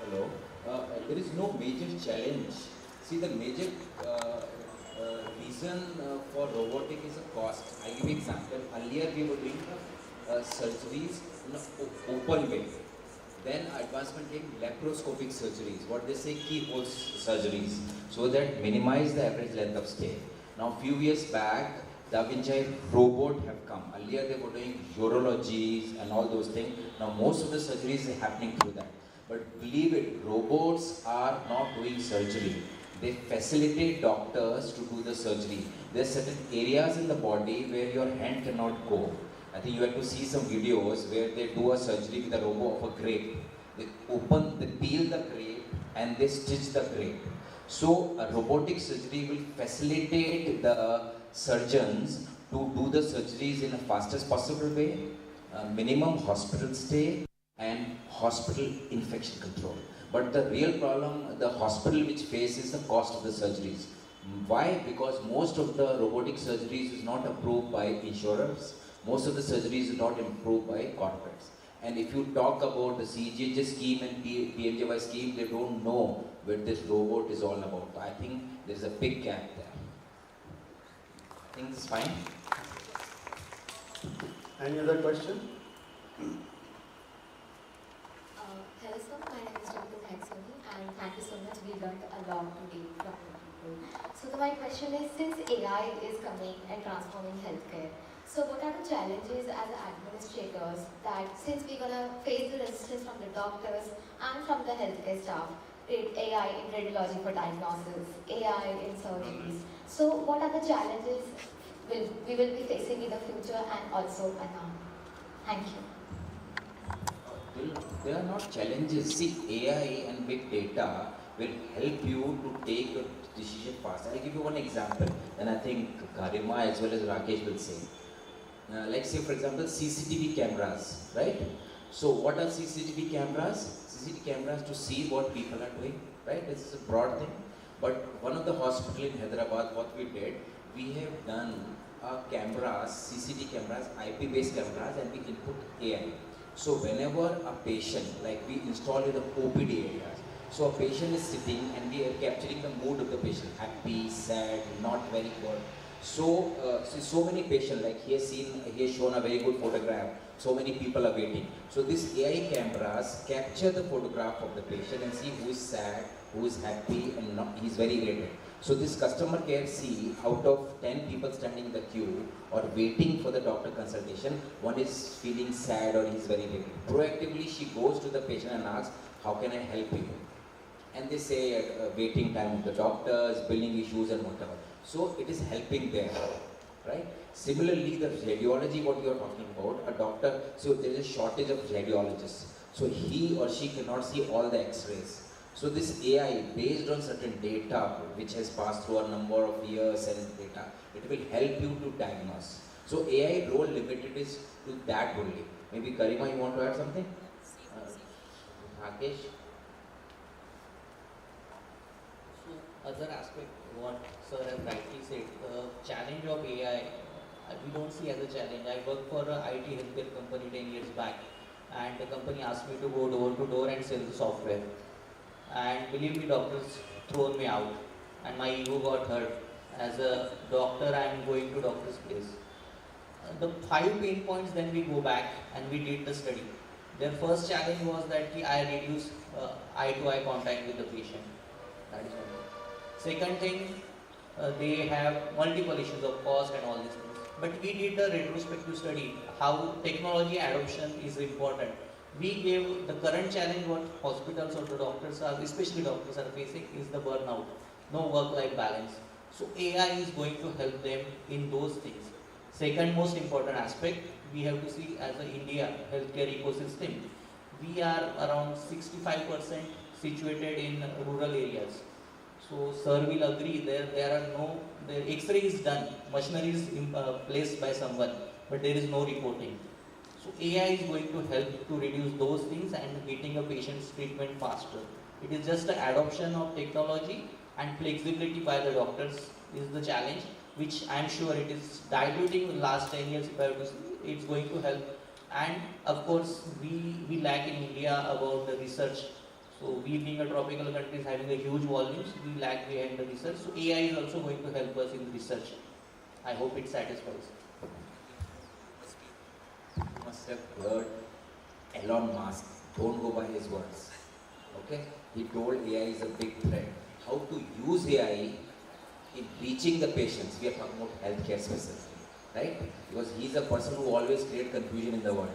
Hello. There is no major challenge. See, the major reason for robotic is a cost. I'll give you an example. Earlier we were doing surgeries in an open way. Then advancement came laparoscopic surgeries, what they say keyhole surgeries, so that minimize the average length of stay. Now few years back, Da Vinci robot have come. Earlier they were doing urologies and all those things. Now most of the surgeries are happening through that. But believe it, robots are not doing surgery. They facilitate doctors to do the surgery. There are certain areas in the body where your hand cannot go. I think you have to see some videos where they do a surgery with a robot of a grape. They peel the grape and they stitch the grape. So a robotic surgery will facilitate the surgeons to do the surgeries in the fastest possible way, minimum hospital stay and hospital infection control. But the real problem, the hospital which faces the cost of the surgeries. Why? Because most of the robotic surgeries is not approved by insurers. Most of the surgeries are not approved by corporates. And if you talk about the CGHS scheme and PMJY scheme, they don't know what this robot is all about. I think there's a big gap there. I think this is fine. Any other question? Hello sir, my name is Dr. Thaksoni and thank you so much. We learned a lot today from you people. So my question is, since AI is coming and transforming healthcare, so what are the challenges as administrators that since we're going to face the resistance from the doctors and from the healthcare staff, AI in radiology for diagnosis, AI in surgeries. So what are the challenges we will be facing in the future and also now? Thank you. They are not challenges. See, AI and big data will help you to take your decision fast. I'll give you one example, and I think Garima as well as Rakesh will say. Like say for example CCTV cameras, right? So what are CCTV cameras? CCTV cameras to see what people are doing, right? This is a broad thing. But one of the hospital in Hyderabad, what we did, we have done cameras, CCTV cameras, IP based cameras, and we input AI. So whenever a patient, like we install in the OPD areas, so a patient is sitting and we are capturing the mood of the patient, happy, sad, not very good. So, so many patients, like he has shown a very good photograph, so many people are waiting. So these AI cameras capture the photograph of the patient and see who is sad, who is happy, and he is very irritated. So this customer care see out of 10 people standing in the queue or waiting for the doctor consultation, one is feeling sad or he is very irritated. Proactively she goes to the patient and asks, how can I help you? And they say waiting time with the doctors, billing issues and whatever. So it is helping there, right? Similarly, the radiology, what you are talking about, a doctor, so there is a shortage of radiologists. So he or she cannot see all the x-rays. So this AI, based on certain data, which has passed through a number of years and data, it will help you to diagnose. So AI role limited is to that only. Maybe Karima, you want to add something? Rakesh? Other aspect, what sir has rightly said, the challenge of AI, we don't see as a challenge. I worked for an IT healthcare company 10 years back, and the company asked me to go door to door and sell the software. And believe me, doctors thrown me out, and my ego got hurt. As a doctor, I am going to doctor's place. The 5 pain points, then we go back and we did the study. Their first challenge was that I reduce eye-to-eye contact with the patient. That is one. Second thing, they have multiple issues of cost and all these things. But we did a retrospective study, how technology adoption is important. We gave the current challenge what hospitals or the doctors are, especially doctors are facing, is the burnout, no work-life balance. So AI is going to help them in those things. Second most important aspect, we have to see as an India healthcare ecosystem. we are around 65% situated in rural areas. So sir will agree, there are no, the X-ray is done, machinery is placed by someone, but there is no reporting. So AI is going to help to reduce those things and getting a patient's treatment faster. It is just the adoption of technology and flexibility by the doctors is the challenge, which I am sure it is diluting in the last 10 years if I have to say, it's going to help. And of course, we lack in India about the research. So we being a tropical country is having a huge volumes, we lag behind the research. So AI is also going to help us in the research. I hope it satisfies. You must have heard Elon Musk, don't go by his words. Okay? He told AI is a big threat. How to use AI in reaching the patients. We are talking about healthcare specifically, right? Because he is a person who always creates confusion in the world.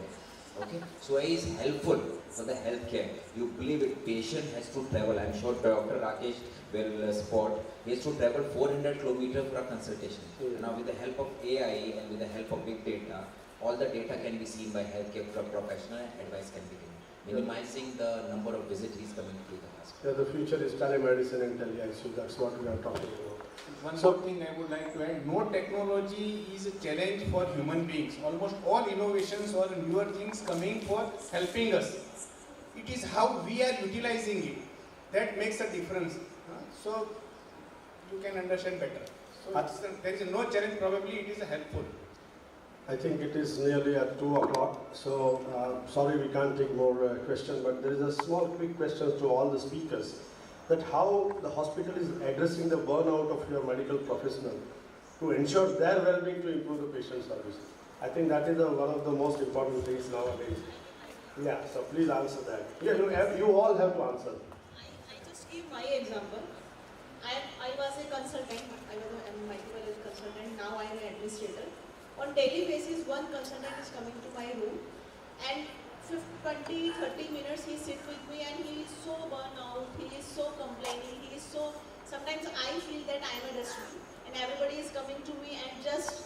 Okay? So AI is helpful for the healthcare. You believe it, patient has to travel. I'm sure Dr. Rakesh will support. He has to travel 400 kilometers for a consultation. Now with the help of AI and with the help of big data, all the data can be seen by healthcare professional and advice can be given, minimizing the number of visits he's coming to the hospital. Yeah, the future is telemedicine and tele-ICU. That's what we are talking about. One more thing I would like to add, no technology is a challenge for human beings. Almost all innovations or newer things coming for helping us. It is how we are utilizing it that makes a difference. So you can understand better. So there is no challenge, probably it is helpful. I think it is nearly at 2 o'clock, so sorry we can't take more questions, but there is a small quick question to all the speakers, that how the hospital is addressing the burnout of your medical professional to ensure their well-being to improve the patient service. I think that is one of the most important things nowadays. Yeah, so please answer that. Yeah, you all have to answer. I just give my example. I was a consultant, I was a microbiology consultant, now I am an administrator. On daily basis, one consultant is coming to my room and 20-30 minutes he sits with me and he is so burnt out, he is so complaining, he is so, sometimes I feel that I am a dustbin and everybody is coming to me and just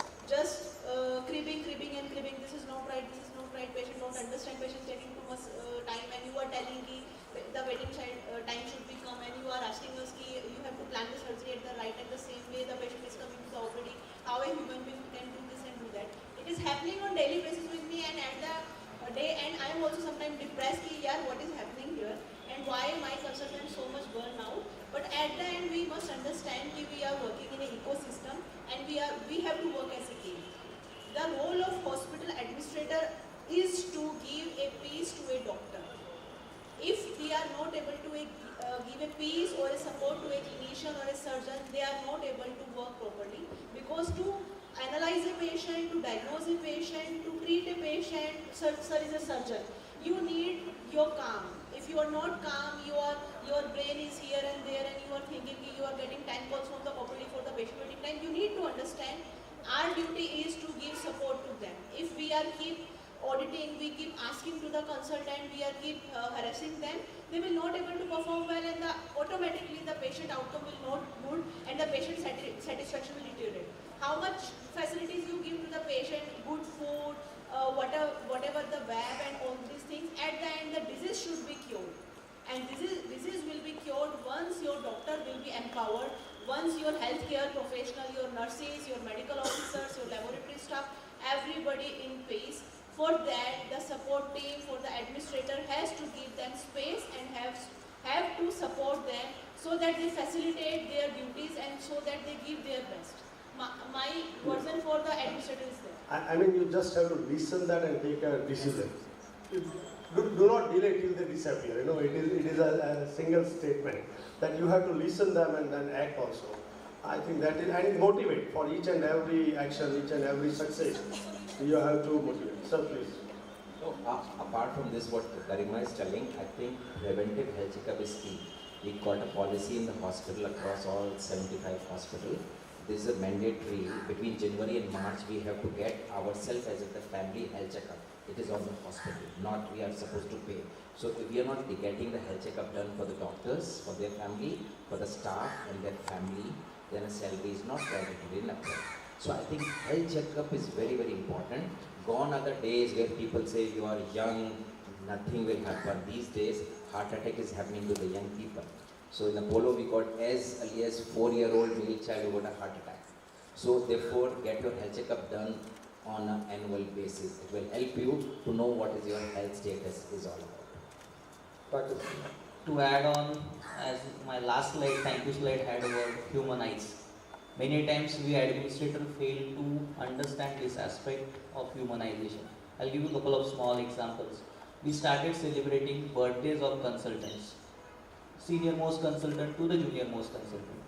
cribbing, this is not right, patient don't understand, patient taking too much time and you are telling me the waiting time should be come and you are asking us you have to plan the surgery at the right and the same way the patient is coming to the OPD, how a human being can do this and do that. It is happening on daily basis with me and at the day and I am also sometimes depressed what is happening here and why my consultant so much burn out. But at the end we must understand that we are working in an ecosystem and we have to work as a team. The role of hospital administrator is to give a peace to a doctor. If we are not able to give a peace or a support to a clinician or a surgeon, they are not able to work properly, because to analyze a patient, to diagnose a patient, to treat a patient, sir is a surgeon. You need your calm. If you are not calm, your brain is here and there and you are thinking you are getting 10 calls from the OPD for the patient waiting time. You need to understand our duty is to give support to them. If we are keep auditing, we keep asking to the consultant, we are keep harassing them, they will not able to perform well and automatically the patient outcome will not good and the patient satisfaction will deteriorate. How much facilities you give to the patient, good food, whatever the web and all these things, at the end the disease should be cured. And disease will be cured once your doctor will be empowered, once your healthcare professional, your nurses, your medical officers, your laboratory staff, everybody in peace. For that, the support team, for the administrator has to give them space and have to support them so that they facilitate their duties and so that they give their best. My version for the administrator is there. I mean, you just have to listen that and take a decision. Do not delay till they disappear. You know, it is a single statement that you have to listen them and then act also. I think that is, and motivate for each and every action, each and every success. You have to motivate. Sir, please. So, apart from this, what Garima is telling, I think preventive health checkup is key. We got a policy in the hospital across all 75 hospitals. This is a mandatory. Between January and March, we have to get ourselves as a family health checkup. It is on the hospital, not we are supposed to pay. So if we are not getting the health checkup done for the doctors, for their family, for the staff and their family, then a salary is not guaranteed in April. So I think health checkup is very, very important. Gone are the days where people say you are young, nothing will happen. These days, heart attack is happening to the young people. So in Apollo, we got as early as 4-year-old male child who got a heart attack. So therefore, get your health checkup done on an annual basis. It will help you to know what is your health status is all about. To add on, as my last slide, thank you slide had a word, humanize. Many times we administrators fail to understand this aspect of humanization. I'll give you a couple of small examples. We started celebrating birthdays of consultants, senior most consultant to the junior most consultant.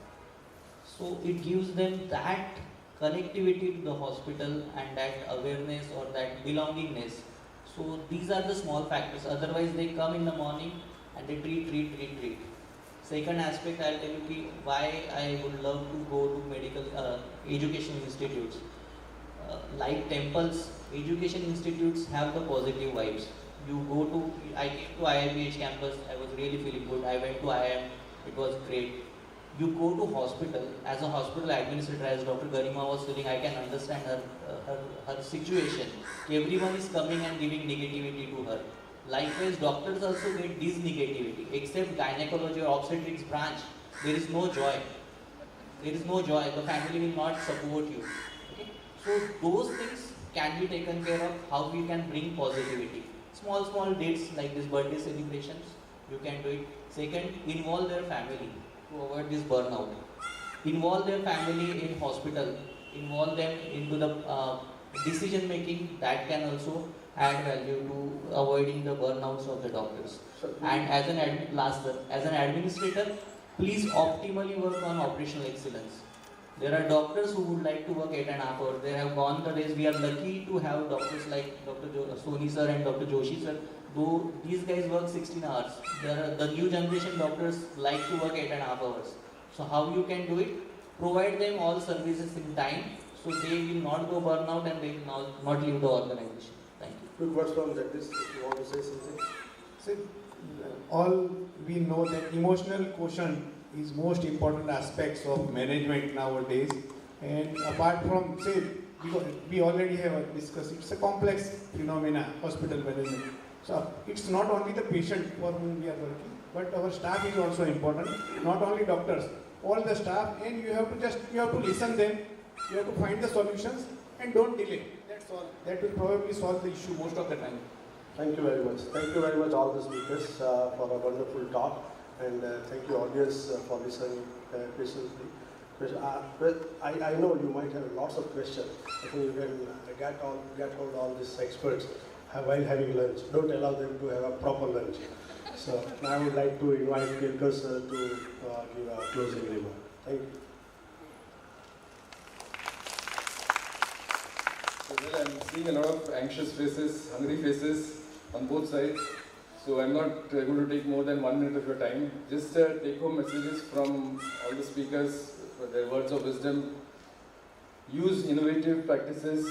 So it gives them that connectivity to the hospital and that awareness or that belongingness. So these are the small factors. Otherwise they come in the morning and they treat. Second aspect, I'll tell you why I would love to go to medical education institutes. Like temples, education institutes have the positive vibes. You go to, I came to IIPHG campus, I was really feeling good. I went to IIM, it was great. You go to hospital, as a hospital administrator, as Dr. Garima was telling, I can understand her situation. Everyone is coming and giving negativity to her. Likewise, doctors also get this negativity, except gynecology or obstetrics branch, there is no joy. There is no joy, the family will not support you. Okay? So those things can be taken care of, how we can bring positivity. Small dates like this birthday celebrations, you can do it. Second, involve their family to avoid this burnout. Involve their family in hospital, involve them into the decision making, that can also add value to avoiding the burnouts of the doctors. And as an administrator, please optimally work on operational excellence. There are doctors who would like to work 8.5 hours. They have gone the days. We are lucky to have doctors like Dr. Soni sir and Dr. Joshi sir. Though these guys work 16 hours. The new generation doctors like to work 8.5 hours. So how you can do it? Provide them all services in time, so they will not go burnout and they will not leave the organization. Thank you. Quick words from Jagdish, if you want to say something. See, all we know that emotional quotient is most important aspects of management nowadays. And apart from, say, we already have discussed, it's a complex phenomena, hospital management. So it's not only the patient for whom we are working, but our staff is also important. Not only doctors, all the staff, and you have to listen them. You have to find the solutions and don't delay. That's all. That will probably solve the issue most of the time. Thank you very much. Thank you very much all the speakers for a wonderful talk, and thank you audience for listening patiently. I know you might have lots of questions. I think you can get hold all these experts while having lunch. Don't allow them to have a proper lunch. So I would like to invite Kirkas to give a closing remark. Thank you. So, well, I'm seeing a lot of anxious faces, hungry faces on both sides. So I'm not going to take more than 1 minute of your time. Just take home messages from all the speakers for their words of wisdom. Use innovative practices,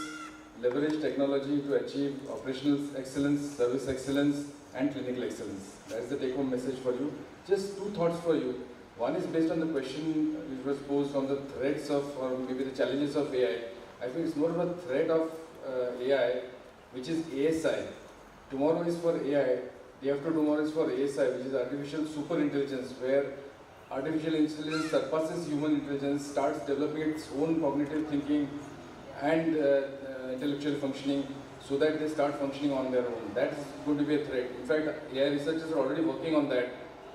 leverage technology to achieve operational excellence, service excellence, and clinical excellence. That's the take home message for you. Just 2 thoughts for you. One is based on the question which was posed on the threats of, or maybe the challenges of AI. I think it's more of a threat of AI, which is ASI. Tomorrow is for AI, day after tomorrow is for ASI, which is artificial super intelligence, where artificial intelligence surpasses human intelligence, starts developing its own cognitive thinking and intellectual functioning, so that they start functioning on their own. That's going to be a threat. In fact, AI researchers are already working on that,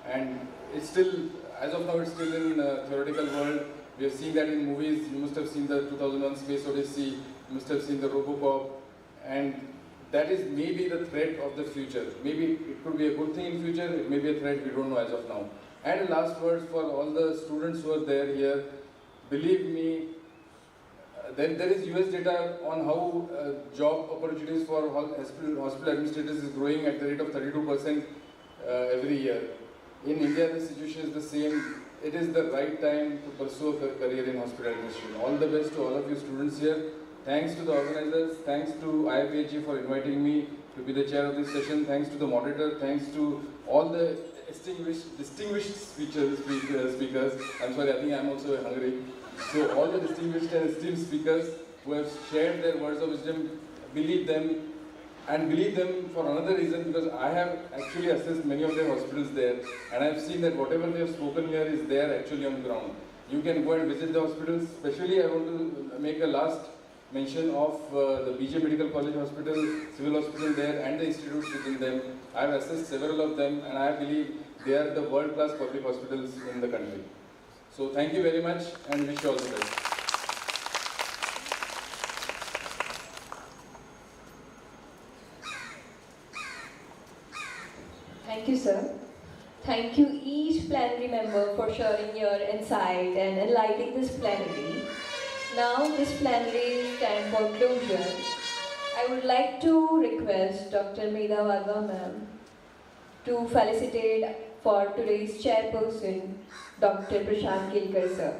and it's still, as of now, it's still in theoretical world. We have seen that in movies. You must have seen the 2001 Space Odyssey, you must have seen the Robocop, and that is maybe the threat of the future. Maybe it could be a good thing in future, it may be a threat, we don't know as of now. And last words for all the students who are there here, believe me, there is US data on how job opportunities for hospital administrators is growing at the rate of 32% every year. In India, the situation is the same. It is the right time to pursue a career in hospital administration. All the best to all of you students here. Thanks to the organizers, thanks to IIPHG for inviting me to be the chair of this session. Thanks to the moderator, thanks to all the distinguished speakers. I'm sorry, I think I'm also hungry. So all the distinguished and esteemed speakers who have shared their words of wisdom, believe them, and believe them for another reason, because I have actually assessed many of their hospitals there, and I have seen that whatever they have spoken here is there actually on the ground. You can go and visit the hospitals. Especially I want to make a last mention of the BJ Medical College Hospital, Civil Hospital there, and the institutes within them. I have assessed several of them, and I believe they are the world-class public hospitals in the country. So thank you very much, and wish you all the best. Thank you, sir. Thank you each plenary member for sharing your insight and enlightening this plenary. Now this plenary stands for closure. I would like to request Dr. Medha Varma ma'am to felicitate for today's chairperson, Dr. Prashant Kelkar sir.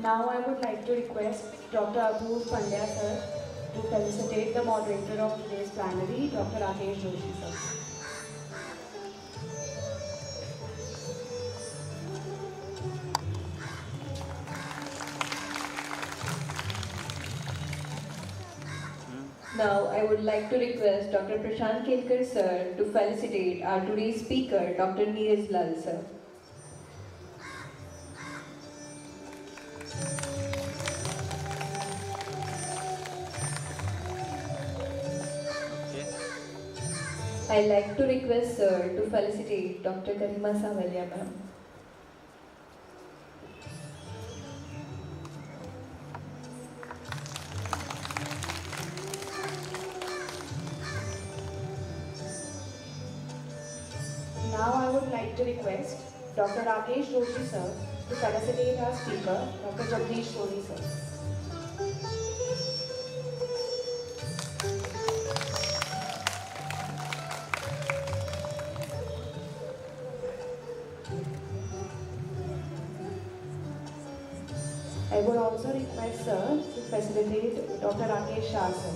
Now I would like to request Dr. Abhu Pandya sir to felicitate the moderator of today's plenary, Dr. Rakesh Joshi sir. Now I would like to request Dr. Prashant Kelkar sir to felicitate our today's speaker, Dr. Neeraj Lal sir. I'd like to request sir to felicitate Dr. Karima Savalia ma'am. Now I would like to request Dr. Rakesh Joshi sir to felicitate our speaker, Dr. Jagdish Soni sir. I would also request sir to facilitate Dr. Rakesh Shah sir.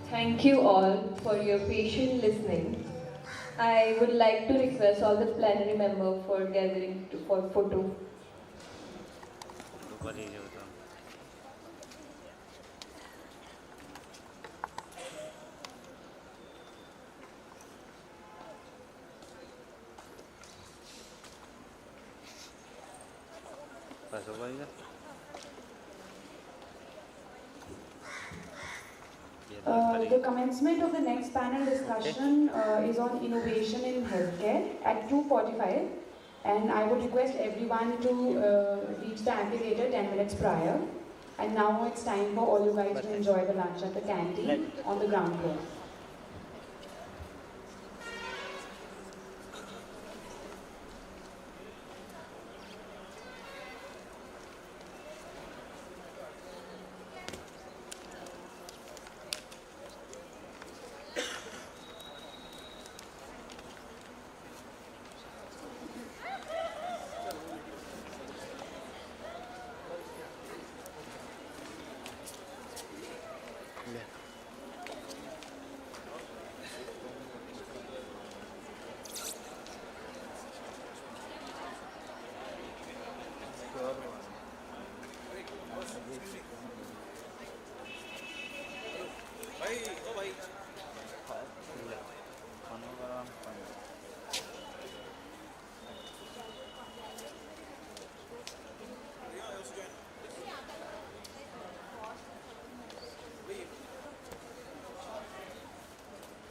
Thank you all for your patient listening. I would like to request all the plenary members for gathering for photo. The commencement of the next panel discussion is on innovation in healthcare at 2:45, and I would request everyone to reach the amphitheater 10 minutes prior. And now it's time for all you guys to enjoy the lunch at the canteen on the ground floor. Sure.